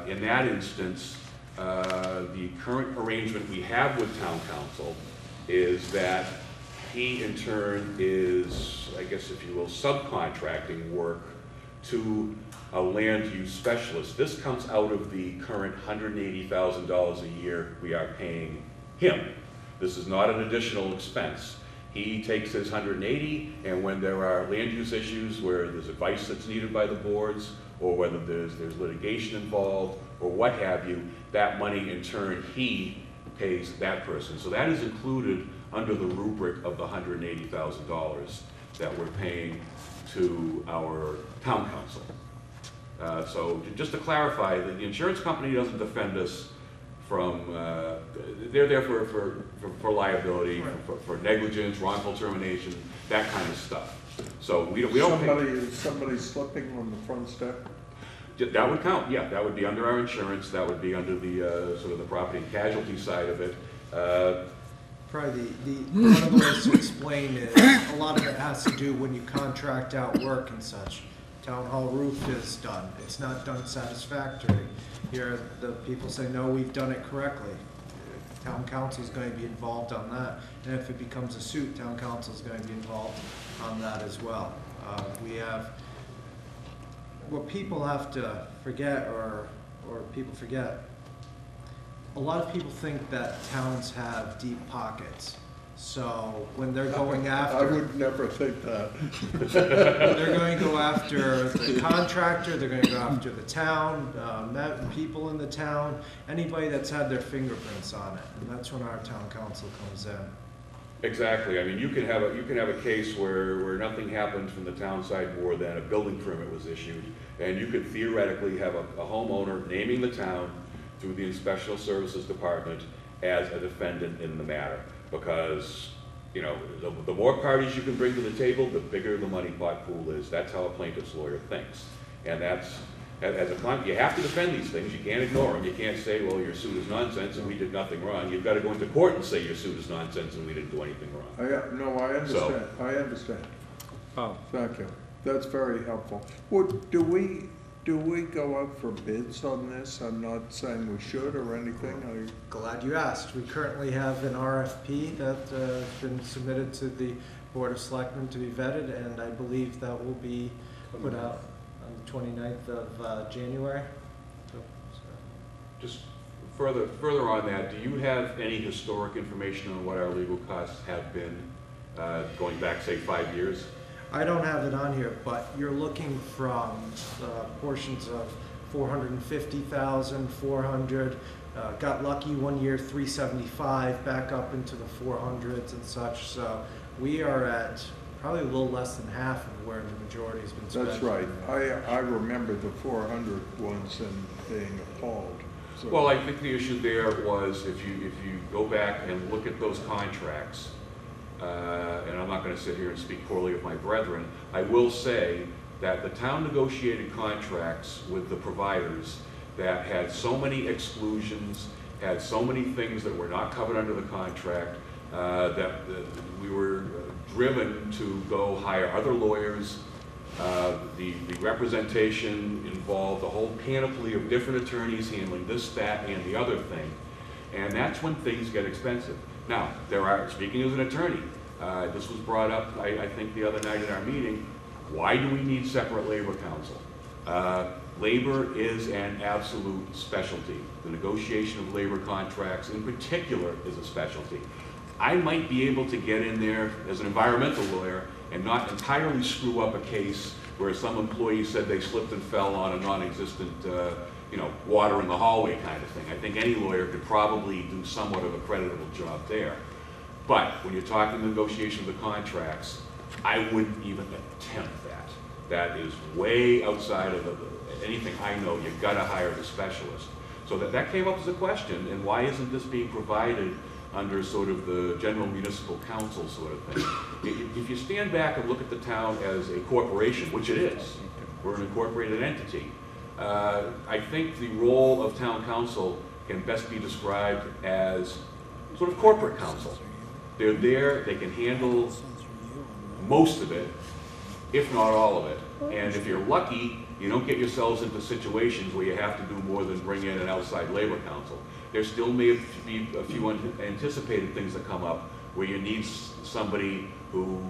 [SPEAKER 8] In that instance, the current arrangement we have with town council is that he, in turn, is, I guess if you will, subcontracting work to a land use specialist. This comes out of the current $180,000 a year we are paying him. This is not an additional expense. He takes his 180, and when there are land use issues where there's advice that's needed by the boards, or whether there's litigation involved, or what have you, that money in turn he pays that person. So that is included under the rubric of the $180,000 that we're paying to our town council. So just to clarify, the insurance company doesn't defend us from, they're there for liability, for negligence, wrongful termination, that kind of stuff. So we don't pay.
[SPEAKER 3] Somebody slipping on the front step?
[SPEAKER 8] That would count, yeah. That would be under our insurance. That would be under the sort of the property and casualty side of it.
[SPEAKER 1] Probably one of the ways to explain it, a lot of it has to do when you contract out work and such. Town hall roof is done. It's not done satisfactory. Here, the people say, no, we've done it correctly. Town council is going to be involved on that. And if it becomes a suit, town council is going to be involved on that as well. We have, what people have to forget, or people forget, a lot of people think that towns have deep pockets. So when they're going after...
[SPEAKER 3] I would never think that.
[SPEAKER 1] They're going to go after the contractor, they're going to go after the town, people in the town, anybody that's had their fingerprints on it. And that's when our town council comes in.
[SPEAKER 8] Exactly. I mean, you can have a case where nothing happened from the town side more than a building permit was issued, and you could theoretically have a homeowner naming the town through the Inspection Services Department as a defendant in the matter, because you know the more parties you can bring to the table, the bigger the money pot pool is. That's how a plaintiff's lawyer thinks, and that's. As a client, you have to defend these things. You can't ignore them. You can't say, well, your suit is nonsense and we did nothing wrong. You've got to go into court and say your suit is nonsense and we didn't do anything wrong.
[SPEAKER 3] No, I understand.
[SPEAKER 8] So,
[SPEAKER 3] I understand.
[SPEAKER 10] Oh.
[SPEAKER 3] Thank you. That's very helpful. Do we go out for bids on this? I'm not saying we should or anything.
[SPEAKER 1] Glad you asked. We currently have an RFP that has been submitted to the Board of Selectmen to be vetted, and I believe that will be put out on the 29th of January.
[SPEAKER 8] just further on that, do you have any historic information on what our legal costs have been going back, say, 5 years?
[SPEAKER 1] I don't have it on here, but you're looking from portions of 450,000, 400, got lucky one year, 375, back up into the 400s and such. So we are at probably a little less than half of where the majority has been spent.
[SPEAKER 3] That's right. I remember the 400 ones and being appalled. So.
[SPEAKER 8] Well, I think the issue there was if you go back and look at those contracts, and I'm not going to sit here and speak poorly of my brethren, I will say that the town negotiated contracts with the providers that had so many exclusions, had so many things that were not covered under the contract, that we were driven to go hire other lawyers. The representation involved a whole panoply of different attorneys handling this, that, and the other thing. And that's when things get expensive. Now, speaking as an attorney, This was brought up, I think, the other night in our meeting. Why do we need separate labor counsel? Labor is an absolute specialty. The negotiation of labor contracts in particular is a specialty. I might be able to get in there as an environmental lawyer and not entirely screw up a case where some employee said they slipped and fell on a non-existent water in the hallway kind of thing. I think any lawyer could probably do somewhat of a creditable job there. But when you're talking negotiation of the contracts, I wouldn't even attempt that. That is way outside of anything I know. You've got to hire the specialist. So that came up as a question, and why isn't this being provided under sort of the general municipal council sort of thing? If you stand back and look at the town as a corporation, which it is, we're an incorporated entity, I think the role of town council can best be described as sort of corporate counsel. They're there, they can handle most of it, if not all of it. And if you're lucky, you don't get yourselves into situations where you have to do more than bring in an outside labor counsel. There still may be a few anticipated things that come up where you need somebody who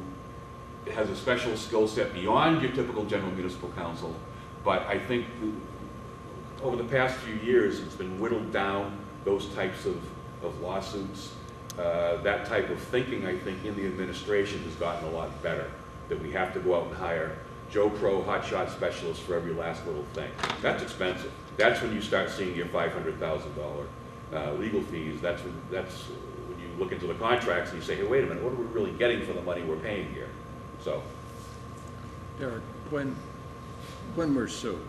[SPEAKER 8] has a special skill set beyond your typical general municipal counsel. But I think over the past few years, it's been whittled down, those types of lawsuits. That type of thinking, I think, in the administration has gotten a lot better, that we have to go out and hire Joe Crow hotshot specialists for every last little thing. That's expensive. That's when you start seeing your $500,000 legal fees. That's when you look into the contracts and you say, hey, wait a minute, what are we really getting for the money we're paying here? So,
[SPEAKER 10] Derek, when we're sued,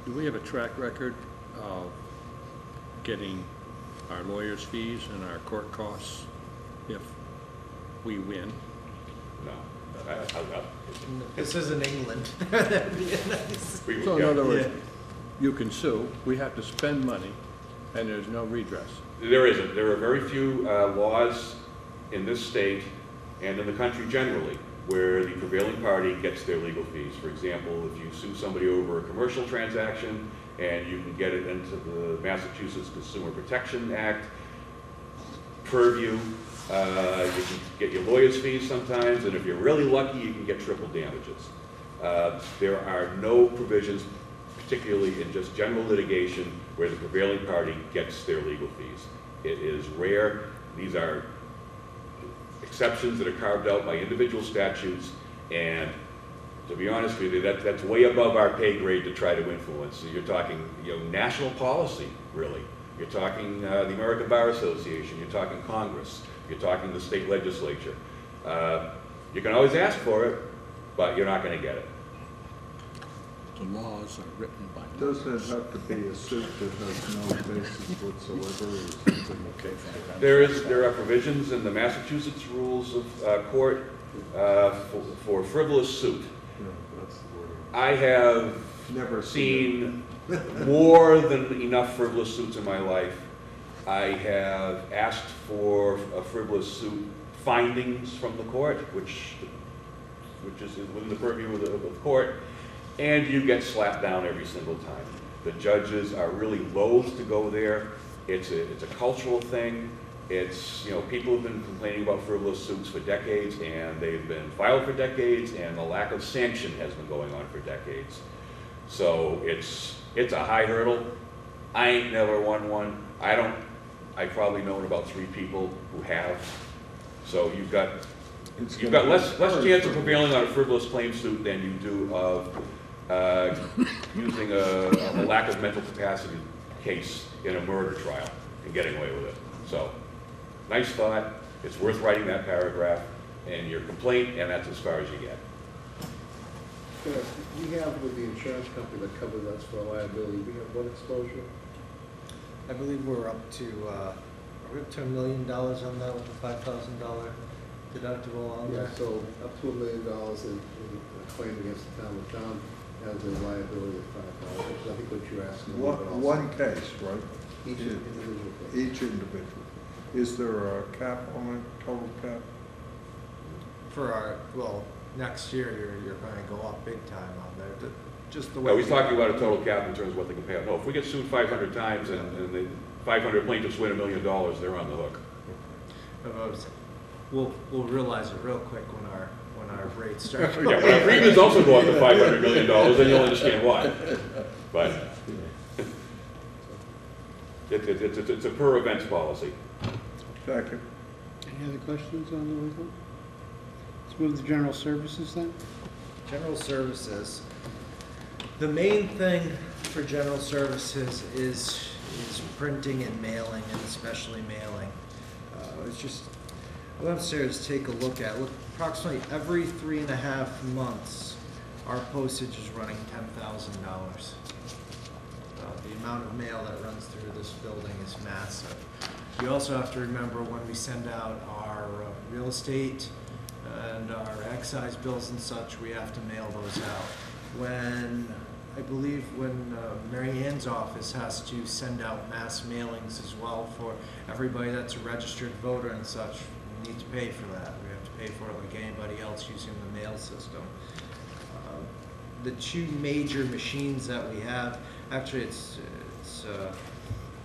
[SPEAKER 10] do we have a track record of getting our lawyers' fees and our court costs if we win?
[SPEAKER 8] no.
[SPEAKER 1] This isn't England. That'd be nice.
[SPEAKER 10] So in other words, you can sue, we have to spend money, and there's no redress.
[SPEAKER 8] There isn't. There are very few laws in this state and in the country generally where the prevailing party gets their legal fees. For example, if you sue somebody over a commercial transaction and you can get it into the Massachusetts Consumer Protection Act purview, you can get your lawyer's fees sometimes, and if you're really lucky, you can get triple damages. There are no provisions, particularly in just general litigation, where the prevailing party gets their legal fees. It is rare. These are exceptions that are carved out by individual statutes, and to be honest with you, that's way above our pay grade to try to influence. So you're talking, national policy, really. You're talking the American Bar Association. You're talking Congress. You're talking the state legislature. You can always ask for it, but you're not going to get it.
[SPEAKER 10] The laws are written by
[SPEAKER 3] Doesn't it have to be a suit that has no basis whatsoever or something?
[SPEAKER 10] Okay.
[SPEAKER 8] There are provisions in the Massachusetts Rules of Court for frivolous suit.
[SPEAKER 3] Yeah, that's the word.
[SPEAKER 8] I have
[SPEAKER 3] Never
[SPEAKER 8] seen more than enough frivolous suits in my life. I have asked for a frivolous suit findings from the court, which is within the purview of the court, and you get slapped down every single time. The judges are really loath to go there. It's a cultural thing. It's, people have been complaining about frivolous suits for decades, and they've been filed for decades, and the lack of sanction has been going on for decades. So it's a high hurdle. I ain't never won one. I probably known about 3 people who have. So you've got less chance of prevailing on a frivolous claim suit than you do of using a lack of mental capacity case in a murder trial and getting away with it. So, nice thought. It's worth writing that paragraph and your complaint, and that's as far as you get.
[SPEAKER 14] We have with the insurance company that covers us for liability, we have what exposure?
[SPEAKER 1] I believe we're up to $1 million on that with the $5,000 deductible on there.
[SPEAKER 14] Yeah, so up to $1 million in a claim against the town. The town has a liability of $5,000, which is I think what you're asking.
[SPEAKER 3] One case, right?
[SPEAKER 14] Each individual case.
[SPEAKER 3] Each individual. Is there a cap on it, total cap?
[SPEAKER 1] For next year you're going to go up big time on there. Just the way.
[SPEAKER 8] No, he's talking about a total cap in terms of what they can pay out. No, if we get sued 500 times and the 500 plaintiffs win $1 million, they're on the hook.
[SPEAKER 1] We'll realize it real quick when our rates start.
[SPEAKER 8] Yeah, when our premiums also go up to $500 million, then you'll understand why. But it's a per events policy.
[SPEAKER 3] Second.
[SPEAKER 2] Any other questions on the legal? Let's move to general services then.
[SPEAKER 1] General services. The main thing for general services is printing and mailing, and especially mailing. It's just, go upstairs, take a look at. Look, approximately every 3.5 months, our postage is running $10,000. The amount of mail that runs through this building is massive. You also have to remember when we send out our real estate and our excise bills and such, we have to mail those out. I believe when Mary Ann's office has to send out mass mailings as well for everybody that's a registered voter and such, we need to pay for that. We have to pay for it like anybody else using the mail system. The two major machines that we have, actually it's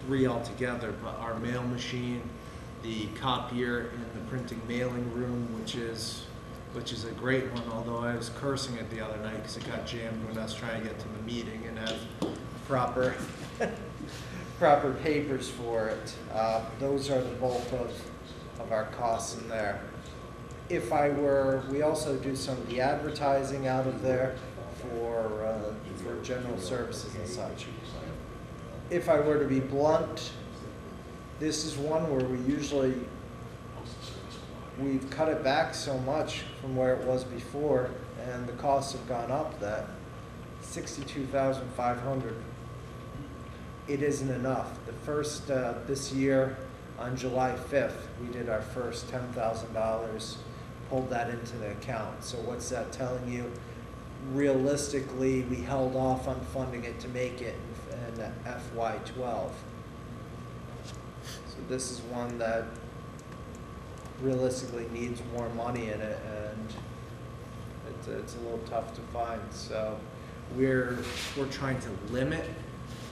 [SPEAKER 1] 3 altogether, but our mail machine, the copier in the printing mailing room, which is a great one, although I was cursing it the other night because it got jammed when I was trying to get to the meeting and have proper papers for it. Those are the bulk of our costs in there. We also do some of the advertising out of there for general services and such. If I were to be blunt, this is one where we've cut it back so much from where it was before, and the costs have gone up that $62,500. It isn't enough. The first, this year, on July 5th, we did our first $10,000, pulled that into the account. So what's that telling you? Realistically, we held off on funding it to make it in FY'12. So this is one that realistically needs more money in it, and it's a little tough to find. So we're trying to limit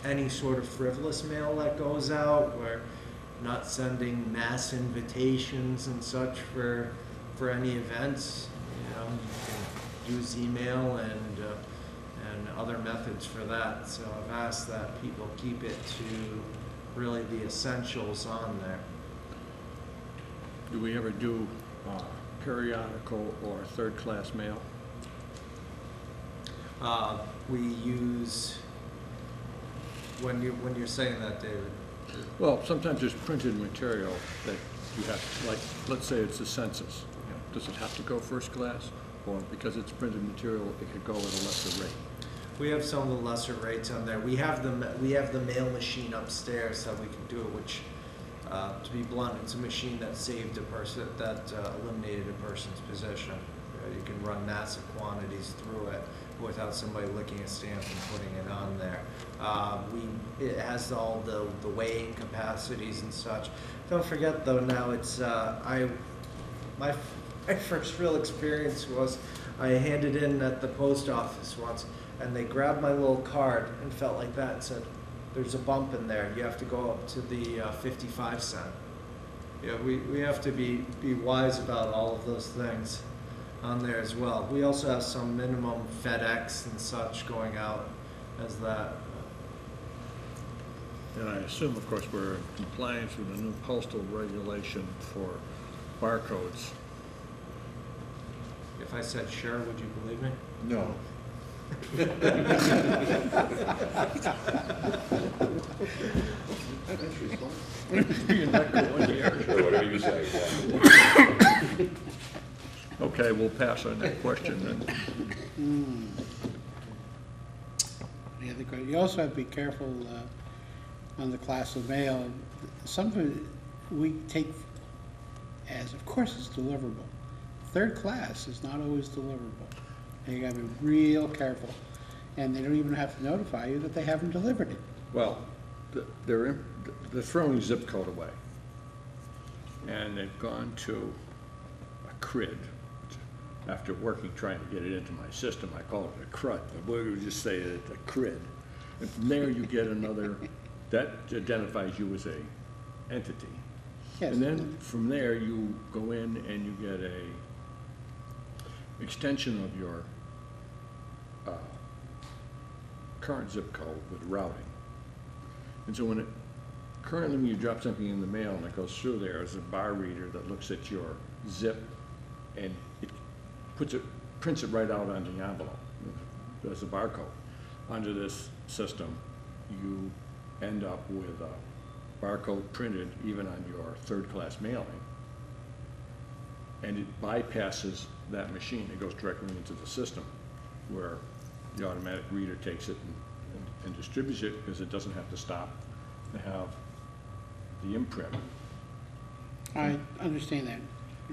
[SPEAKER 1] any sort of frivolous mail that goes out. We're not sending mass invitations and such for any events. You know, you can use email and other methods for that. So I've asked that people keep it to really the essentials on there.
[SPEAKER 10] Do we ever do periodical or third-class mail?
[SPEAKER 1] We use, when you're saying that, David.
[SPEAKER 10] Well, sometimes there's printed material that you have, like, let's say it's the census. Does it have to go first class? Or because it's printed material, it could go at a lesser rate?
[SPEAKER 1] We have some of the lesser rates on there. We have the mail machine upstairs that we can do it, which, to be blunt, it's a machine that saved a person, that eliminated a person's position. You can run massive quantities through it without somebody licking a stamp and putting it on there. It has all the weighing capacities and such. Don't forget though, now it's my first real experience was I handed in at the post office once, and they grabbed my little card and felt like that and said, "There's a bump in there. You have to go up to the 55 cent." Yeah, we have to be wise about all of those things on there as well. We also have some minimum FedEx and such going out as that.
[SPEAKER 10] And I assume, of course, we're in compliance with the new postal regulation for barcodes.
[SPEAKER 1] If I said sure, would you believe me?
[SPEAKER 3] No.
[SPEAKER 8] Sure, whatever you say.
[SPEAKER 10] Okay, we'll pass on that question then.
[SPEAKER 2] Any other questions? You also have to be careful on the class of mail. Some of it we take as, of course, it's deliverable. Third class is not always deliverable. And you gotta be real careful. And they don't even have to notify you that they haven't delivered it.
[SPEAKER 10] Well, they're throwing zip code away. And they've gone to a CRID. After working, trying to get it into my system, I call it a CRUD, but we would just say it's a CRID. And from there you get another, that identifies you as a entity.
[SPEAKER 2] Yes.
[SPEAKER 10] And then from there, you go in and you get a extension of your current zip code with routing. And so currently when you drop something in the mail and it goes through there's a bar reader that looks at your zip and it prints it right out on the envelope. There's a barcode. Under this system, you end up with a barcode printed even on your third-class mailing. And it bypasses that machine. It goes directly into the system where the automatic reader takes it and distributes it because it doesn't have to stop to have the imprint.
[SPEAKER 2] I understand that.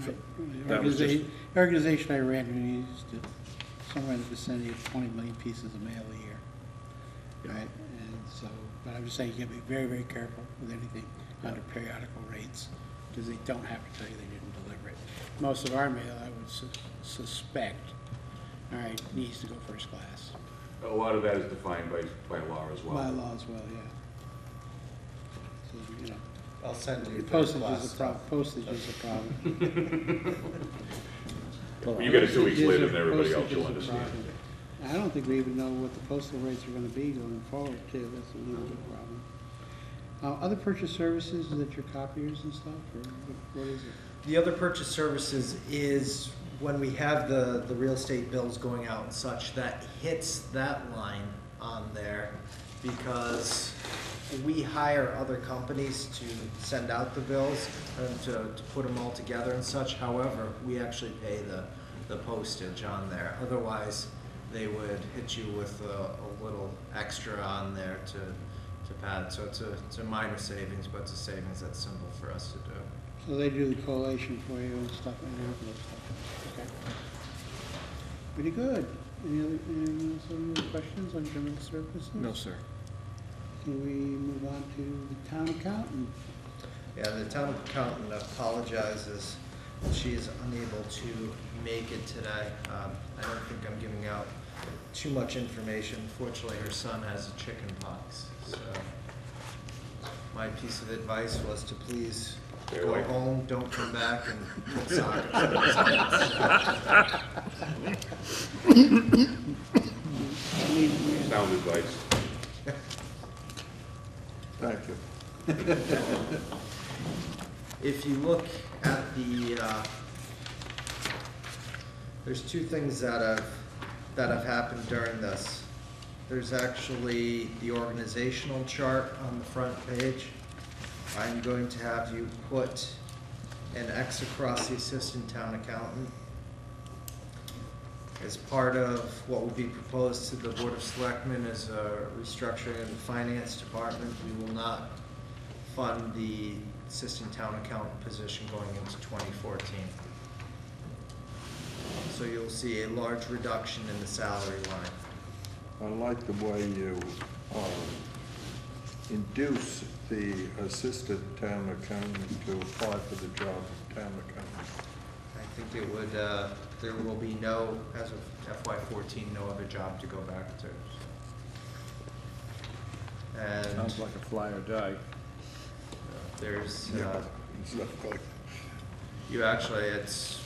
[SPEAKER 10] So
[SPEAKER 2] Right.
[SPEAKER 10] that was just-
[SPEAKER 2] The organization I ran used to somewhere in the vicinity of 20 million pieces of mail a year. Right, and so, but I'm just saying you gotta be very, very careful with anything under periodical rates, because they don't have to tell you they didn't deliver it. Most of our mail, I would suspect, all right, needs to go first class.
[SPEAKER 8] A lot of that is defined by law as well.
[SPEAKER 2] By law as well, yeah. So, you know,
[SPEAKER 1] I'll send you
[SPEAKER 2] postage
[SPEAKER 1] first
[SPEAKER 2] is a
[SPEAKER 1] class
[SPEAKER 2] problem, postage is a problem.
[SPEAKER 8] When you get it 2 weeks
[SPEAKER 2] Postage
[SPEAKER 8] later
[SPEAKER 2] is
[SPEAKER 8] than
[SPEAKER 2] a-
[SPEAKER 8] everybody else,
[SPEAKER 2] postage
[SPEAKER 8] you'll
[SPEAKER 2] is a
[SPEAKER 8] understand.
[SPEAKER 2] problem. I don't think we even know what the postal rates are gonna be going forward too, that's a little bit problem. Other purchase services, is that your copiers and stuff, or what is it?
[SPEAKER 1] The other purchase services is when we have the real estate bills going out and such, that hits that line on there because we hire other companies to send out the bills and to put them all together and such. However, we actually pay the postage on there. Otherwise, they would hit you with a little extra on there to pad. So it's a minor savings, but it's a savings that's simple for us to do.
[SPEAKER 2] So they do the collation for you and stuff and envelope stuff, okay. Pretty good. Any other questions on general services?
[SPEAKER 10] No, sir.
[SPEAKER 2] Can we move on to the town accountant?
[SPEAKER 1] Yeah, the town accountant apologizes. She is unable to make it today. I don't think I'm giving out too much information. Fortunately, her son has a chicken pox. So my piece of advice was to please go home, don't come back, and put soccer.
[SPEAKER 8] Sound advice.
[SPEAKER 3] Thank you.
[SPEAKER 1] If you look at there's two things that have happened during this. There's actually the organizational chart on the front page. I'm going to have you put an X across the assistant town accountant. As part of what will be proposed to the Board of Selectmen as a restructuring of the finance department, we will not fund the assistant town accountant position going into 2014. So you'll see a large reduction in the salary line.
[SPEAKER 3] I like the way you induce the assistant town accountant to apply for the job of town accountant.
[SPEAKER 1] I think it would, there will be no, as of FY'14, no other job to go back to. And
[SPEAKER 10] Sounds like a fly or die.
[SPEAKER 1] there's,
[SPEAKER 3] It's not like,
[SPEAKER 1] you actually, it's,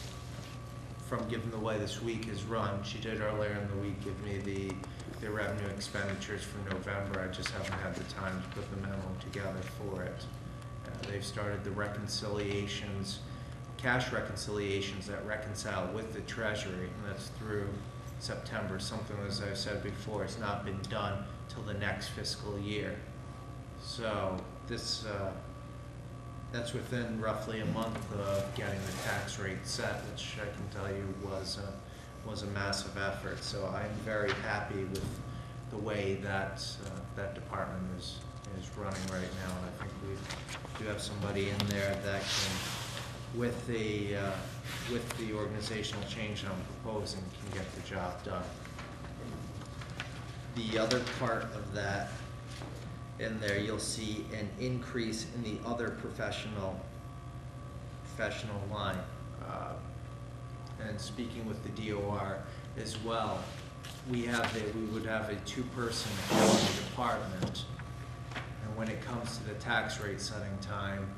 [SPEAKER 1] from given the way this week is run, she did earlier in the week give me the revenue expenditures for November. I just haven't had the time to put the memo together for it. They've started the reconciliations, cash reconciliations that reconcile with the Treasury, and that's through September. Something, as I've said before, has not been done till the next fiscal year. So this, that's within roughly a month of getting the tax rate set, which I can tell you was a massive effort. So I'm very happy with the way that that department is running right now, and I think we do have somebody in there that can, with the organizational change I'm proposing, can get the job done. The other part of that, in there, you'll see an increase in the other professional line. And speaking with the DOR as well, we would have a two-person accounting department. And when it comes to the tax rate setting time,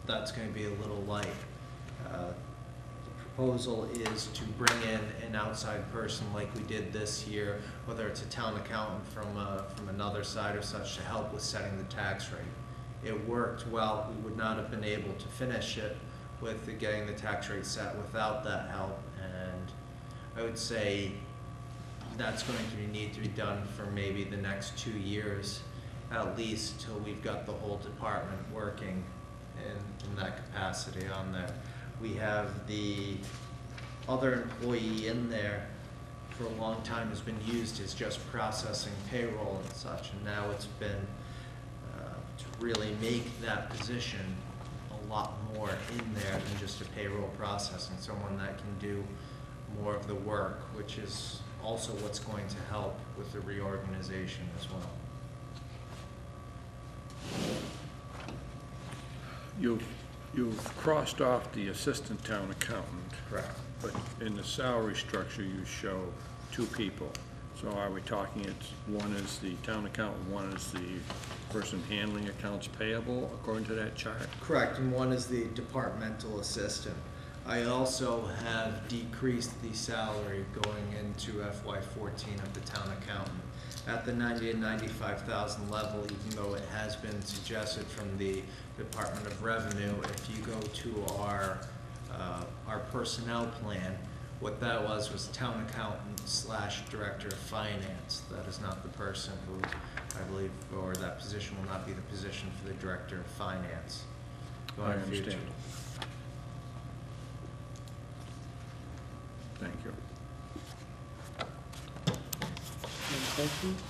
[SPEAKER 1] that's going to be a little light. The proposal is to bring in an outside person like we did this year, whether it's a town accountant from another side or such, to help with setting the tax rate. It worked well. We would not have been able to finish it with getting the tax rate set without that help, and I would say that's going to need to be done for maybe the next 2 years at least, till we've got the whole department working in that capacity on there. We have the other employee in there for a long time has been used as just processing payroll and such, and now it's been to really make that position a lot more in there than just a payroll processing, someone that can do more of the work, which is also what's going to help with the reorganization as well.
[SPEAKER 4] You've crossed off the assistant town accountant.
[SPEAKER 1] Correct.
[SPEAKER 4] But in the salary structure, you show 2 people. So are we talking, one is the town accountant, one is the person handling accounts payable, according to that chart?
[SPEAKER 1] Correct, and one is the departmental assistant. I also have decreased the salary going into FY'14 of the town accountant at the 90 and 95,000 level, even though it has been suggested from the Department of Revenue. If you go to our personnel plan, what that was town accountant / director of finance. That is not the person who, I believe, or that position will not be the position for the director of finance going
[SPEAKER 4] I
[SPEAKER 1] future.
[SPEAKER 4] understand. Thank you.
[SPEAKER 2] Any questions?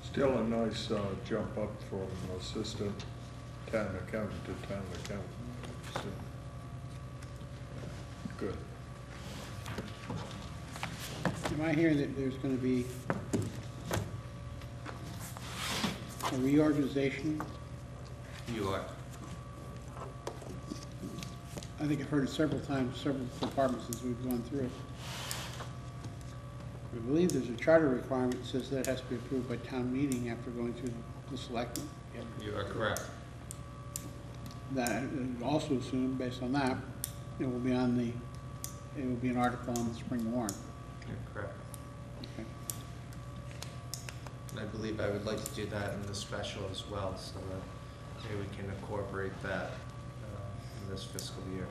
[SPEAKER 3] Still a nice jump up from assistant town accountant to town accountant. So, good.
[SPEAKER 2] Am I hearing that there's going to be a reorganization?
[SPEAKER 1] You are.
[SPEAKER 2] I think I've heard it several times, several departments as we've gone through. I believe there's a charter requirement that says that has to be approved by town meeting after going through the selectmen.
[SPEAKER 1] You are correct.
[SPEAKER 2] That also assume, based on that, it will be on the, it will be an article on the spring warrant.
[SPEAKER 1] You're correct.
[SPEAKER 2] Okay.
[SPEAKER 1] And I believe I would like to do that in the special as well, so that maybe we can incorporate that in this fiscal year.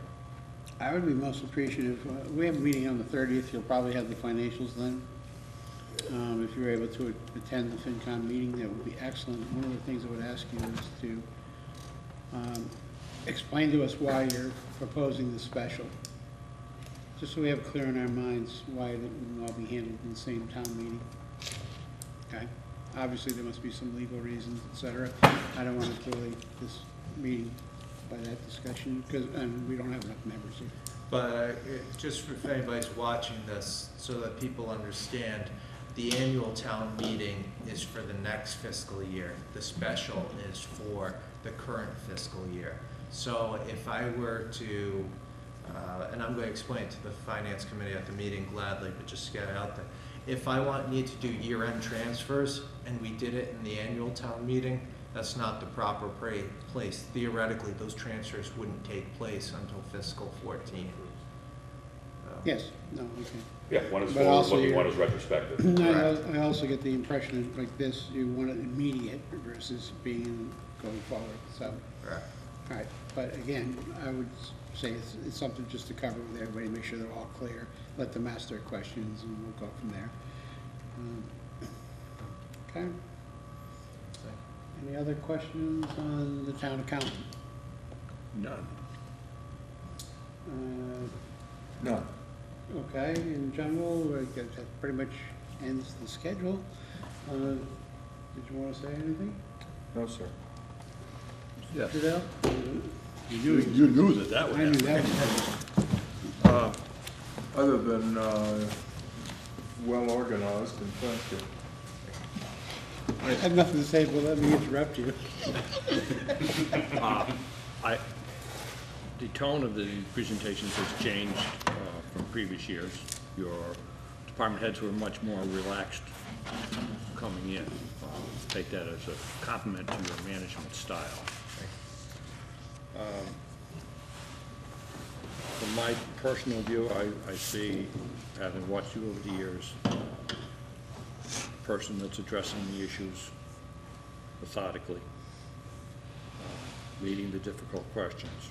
[SPEAKER 2] I would be most appreciative, we have a meeting on the 30th, you'll probably have the financials then. If you're able to attend the FinCom meeting, that would be excellent. One of the things I would ask you is to explain to us why you're proposing the special. Just so we have clear in our minds why it will all be handled in the same town meeting. Okay? Obviously, there must be some legal reasons, et cetera. I don't want to delay this meeting by that discussion, because we don't have enough members here.
[SPEAKER 1] But just if anybody's watching this, so that people understand, the annual town meeting is for the next fiscal year. The special is for the current fiscal year. So if I were to, and I'm going to explain it to the finance committee at the meeting gladly, but just to get it out there. If I need to do year-end transfers, and we did it in the annual town meeting, that's not the proper place. Theoretically, those transfers wouldn't take place until fiscal 14.
[SPEAKER 2] Yes, no, okay.
[SPEAKER 8] Yeah, one is
[SPEAKER 2] But also
[SPEAKER 8] forward-looking,
[SPEAKER 2] you're-
[SPEAKER 8] one is retrospective.
[SPEAKER 2] I also get the impression that like this, you want it immediate versus being going forward, so.
[SPEAKER 1] Correct.
[SPEAKER 2] All right, but again, I would say it's something just to cover with everybody, make sure they're all clear, let them ask their questions, and we'll go from there. Okay. Any other questions on the town accountant?
[SPEAKER 4] None.
[SPEAKER 3] No.
[SPEAKER 2] Okay, in general, that pretty much ends the schedule. Did you want to say anything?
[SPEAKER 3] No, sir.
[SPEAKER 4] Yes.
[SPEAKER 2] Fidel?
[SPEAKER 4] You knew that would
[SPEAKER 2] I knew
[SPEAKER 4] happen.
[SPEAKER 2] that was
[SPEAKER 3] Other than well organized, and thank you.
[SPEAKER 2] I had nothing to say, but let me interrupt you.
[SPEAKER 4] The tone of the presentations has changed from previous years. Your department heads were much more relaxed coming in. Take that as a compliment to your management style.
[SPEAKER 10] my personal view, I see, having watched you over the years, a person that's addressing the issues methodically, leading the difficult questions.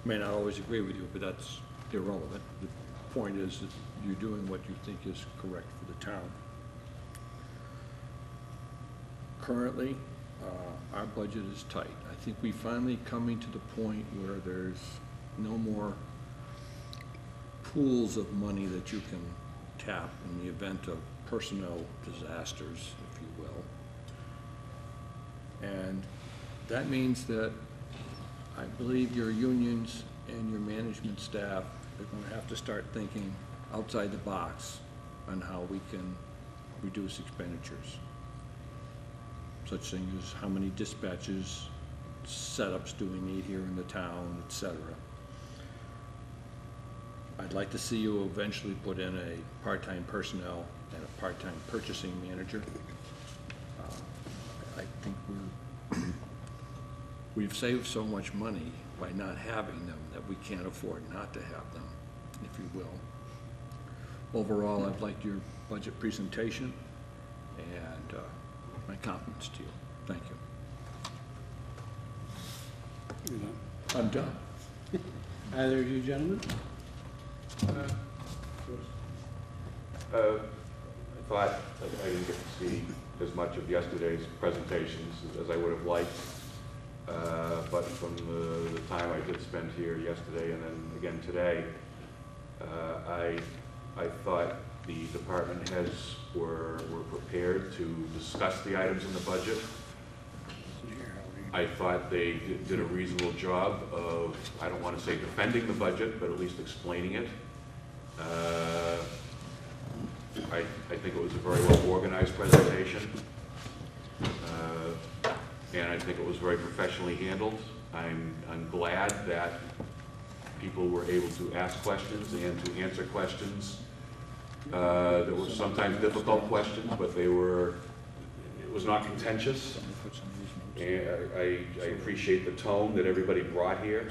[SPEAKER 10] May not always agree with you, but that's irrelevant. The point is that you're doing what you think is correct for the town. Currently, our budget is tight. I think we finally coming to the point where there's no more pools of money that you can tap in the event of personnel disasters, if you will. And that means that I believe your unions and your management staff are going to have to start thinking outside the box on how we can reduce expenditures. Such things as how many dispatches, setups do we need here in the town, et cetera. I'd like to see you eventually put in a part-time personnel and a part-time purchasing manager. I think we've saved so much money by not having them that we can't afford not to have them, if you will. Overall, I've liked your budget presentation and my compliments to you. Thank you. I'm done.
[SPEAKER 2] Either of you gentlemen?
[SPEAKER 8] I thought I didn't get to see as much of yesterday's presentations as I would have liked, but from the time I did spend here yesterday and then again today, I thought the department heads were prepared to discuss the items in the budget. I thought they did a reasonable job of, I don't want to say defending the budget, but at least explaining it. I think it was a very well organized presentation, and I think it was very professionally handled. I'm glad that people were able to ask questions and to answer questions. There were sometimes difficult questions, but it was not contentious. And I appreciate the tone that everybody brought here.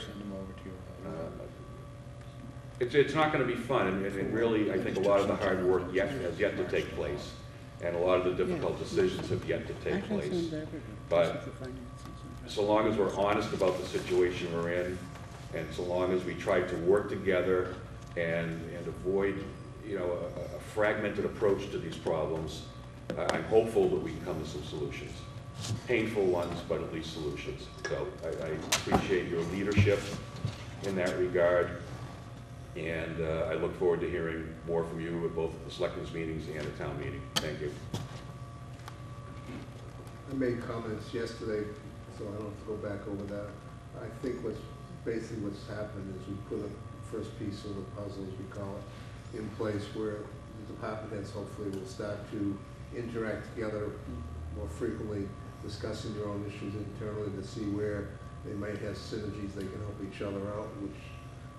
[SPEAKER 8] It's not going to be fun, and really, I think a lot of the hard work has yet to take place, and a lot of the difficult decisions have yet to take place. But so long as we're honest about the situation we're in, and so long as we try to work together and avoid, a fragmented approach to these problems, I'm hopeful that we can come to some solutions. Painful ones, but at least solutions. So I appreciate your leadership in that regard, and I look forward to hearing more from you at both the selectmen's meetings and the town meeting. Thank you.
[SPEAKER 14] I made comments yesterday, so I don't have to go back over that. I think what's happened is we put a first piece of the puzzle, as we call it, in place where the department heads hopefully will start to interact together more frequently, discussing their own issues internally to see where they might have synergies they can help each other out, which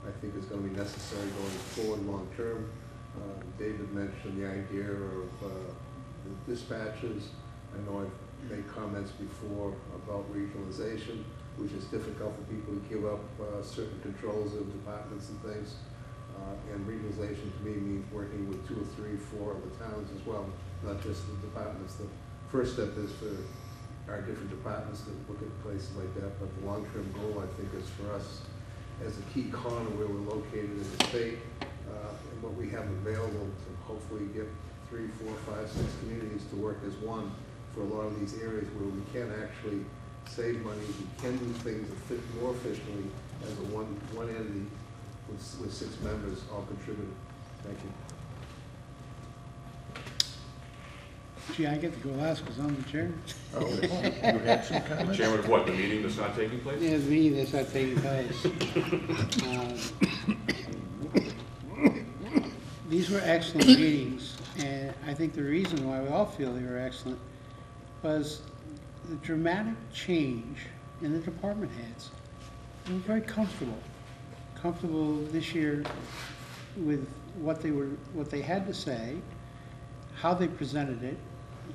[SPEAKER 14] I think is going to be necessary going forward long term. David mentioned the idea of the dispatches. I know I've made comments before about regionalization, which is difficult for people to give up certain controls of departments and things. And regionalization to me means working with 2 or 3, 4 of the towns as well, not just the departments. The first step is for our different departments to look at places like that, but the long-term goal, I think, is for us as a key corner where we're located in the state, and what we have available to hopefully get 3, 4, 5, 6 communities to work as one for a lot of these areas where we can actually save money, we can do things more efficiently as a one entity with 6 members all contributing. Thank you.
[SPEAKER 2] Gee, I get to go last because I'm the chair.
[SPEAKER 10] Oh, you had some comments?
[SPEAKER 8] Chairman of what, the meeting that's not taking place?
[SPEAKER 2] Yeah, the meeting that's not taking place. These were excellent meetings, and I think the reason why we all feel they were excellent was the dramatic change in the department heads. They were very comfortable this year with what they had to say, how they presented it.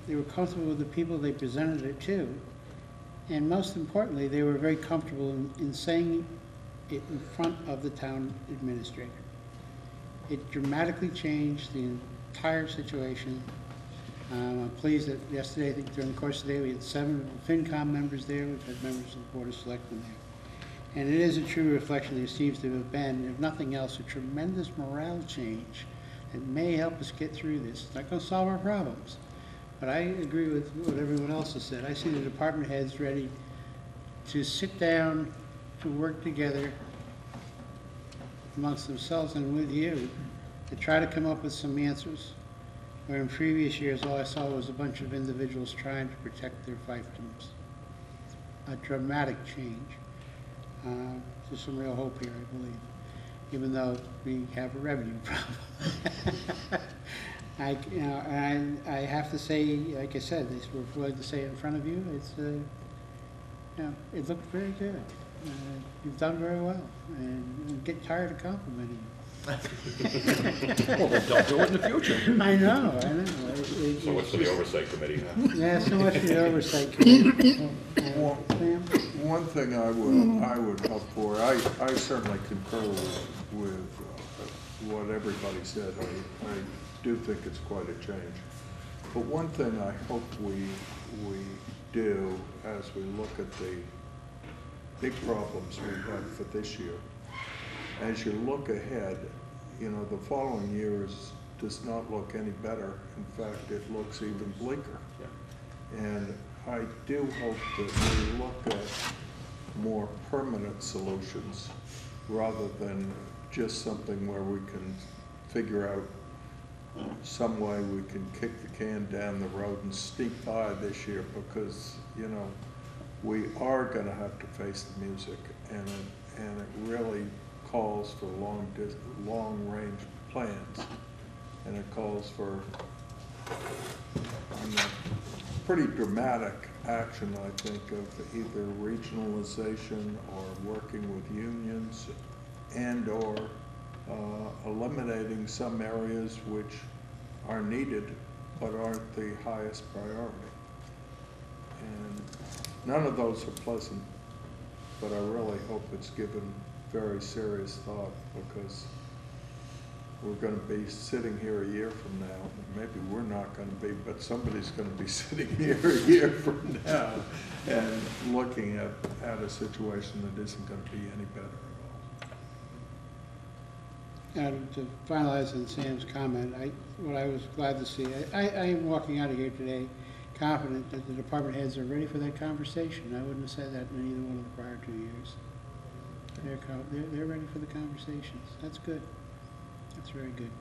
[SPEAKER 2] They were comfortable with the people they presented it to, and most importantly, they were very comfortable in saying it in front of the town administrator. It dramatically changed the entire situation. I'm pleased that yesterday, I think during the course of the day, we had 7 FinCom members there, we've had members of the Board of Selectmen there. And it is a true reflection, there seems to have been, if nothing else, a tremendous morale change that may help us get through this. It's not going to solve our problems, but I agree with what everyone else has said. I see the department heads ready to sit down, to work together amongst themselves and with you to try to come up with some answers. Where in previous years, all I saw was a bunch of individuals trying to protect their fiefdoms. A dramatic change. There's some real hope here, I believe, even though we have a revenue problem. I have to say, like I said, they were willing to say it in front of you. It's, it looked very good. You've done very well, and I'm getting tired of complimenting you.
[SPEAKER 4] Well, then don't do it in the future.
[SPEAKER 2] I know.
[SPEAKER 8] So what's for the oversight committee now?
[SPEAKER 2] Yeah, so much for the oversight committee. Sam?
[SPEAKER 3] One thing I would hope for, I certainly concur with what everybody said. I do think it's quite a change. But one thing I hope we do as we look at the big problems we have for this year, as you look ahead, you know, the following year does not look any better. In fact, it looks even bleaker. Yeah. And I do hope that we look at more permanent solutions rather than just something where we can figure out some way we can kick the can down the road and sneak by this year, because, you know, we are going to have to face the music, and it really calls for long-range plans, and it calls for pretty dramatic action, I think, of either regionalization or working with unions and or eliminating some areas which are needed but aren't the highest priority. And none of those are pleasant, but I really hope it's given very serious thought, because we're going to be sitting here a year from now. Maybe we're not going to be, but somebody's going to be sitting here a year from now and looking at a situation that isn't going to be any better at all.
[SPEAKER 2] To finalize on Sam's comment, what I was glad to see, I am walking out of here today confident that the department heads are ready for that conversation. I wouldn't have said that in either one of the prior 2 years. They're ready for the conversations. That's good. That's very good.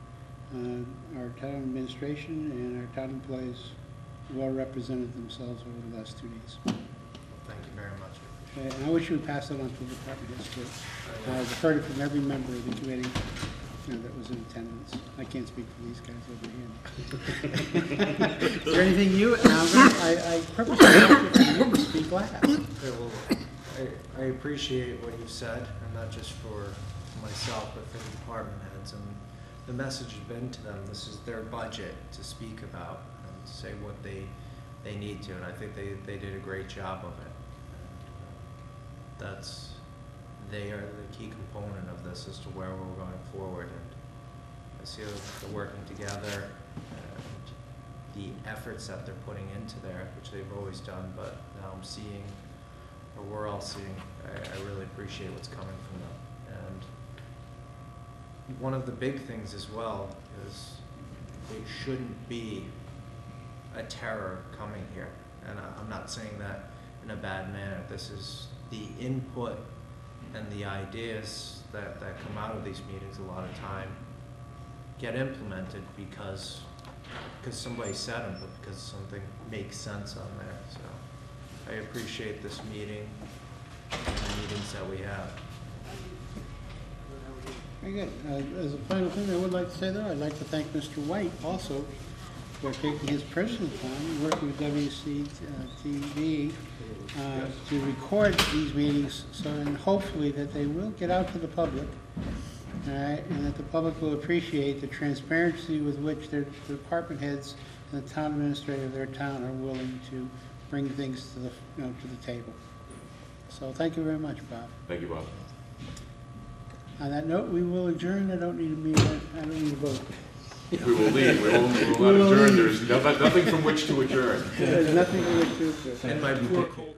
[SPEAKER 2] Our town administration and our town employees well represented themselves over the last 2 days.
[SPEAKER 1] Thank you very much.
[SPEAKER 2] And I wish you would pass that on to the department heads too. I've heard it from every member of the committee, you know, that was in attendance. I can't speak for these guys over here. Is there anything you, I purposely asked you to speak last.
[SPEAKER 1] Okay, well, I appreciate what you've said, and not just for myself, but for the department heads. And the message has been to them, this is their budget to speak about and say what they need to, and I think they did a great job of it. They are the key component of this as to where we're going forward, and I see the working together and the efforts that they're putting into there, which they've always done, but now I'm seeing, or we're all seeing, I really appreciate what's coming from them. And one of the big things as well is it shouldn't be a terror coming here, and I'm not saying that in a bad manner. This is the input and the ideas that come out of these meetings a lot of time get implemented because somebody said them, but because something makes sense on there. So I appreciate this meeting and the meetings that we have.
[SPEAKER 2] Very good. As a final thing, I would like to say though, I'd like to thank Mr. White also for taking his personal time and working with WCTV to record these meetings, so and hopefully that they will get out to the public, all right, and that the public will appreciate the transparency with which their department heads and the town administrator of their town are willing to bring things to the to the table. So thank you very much, Bob.
[SPEAKER 8] Thank you, Bob.
[SPEAKER 2] On that note, we will adjourn. I don't need a vote.
[SPEAKER 8] We will leave, we will not adjourn, there's nothing from which to adjourn.
[SPEAKER 2] There's nothing to.
[SPEAKER 1] And my poor cold.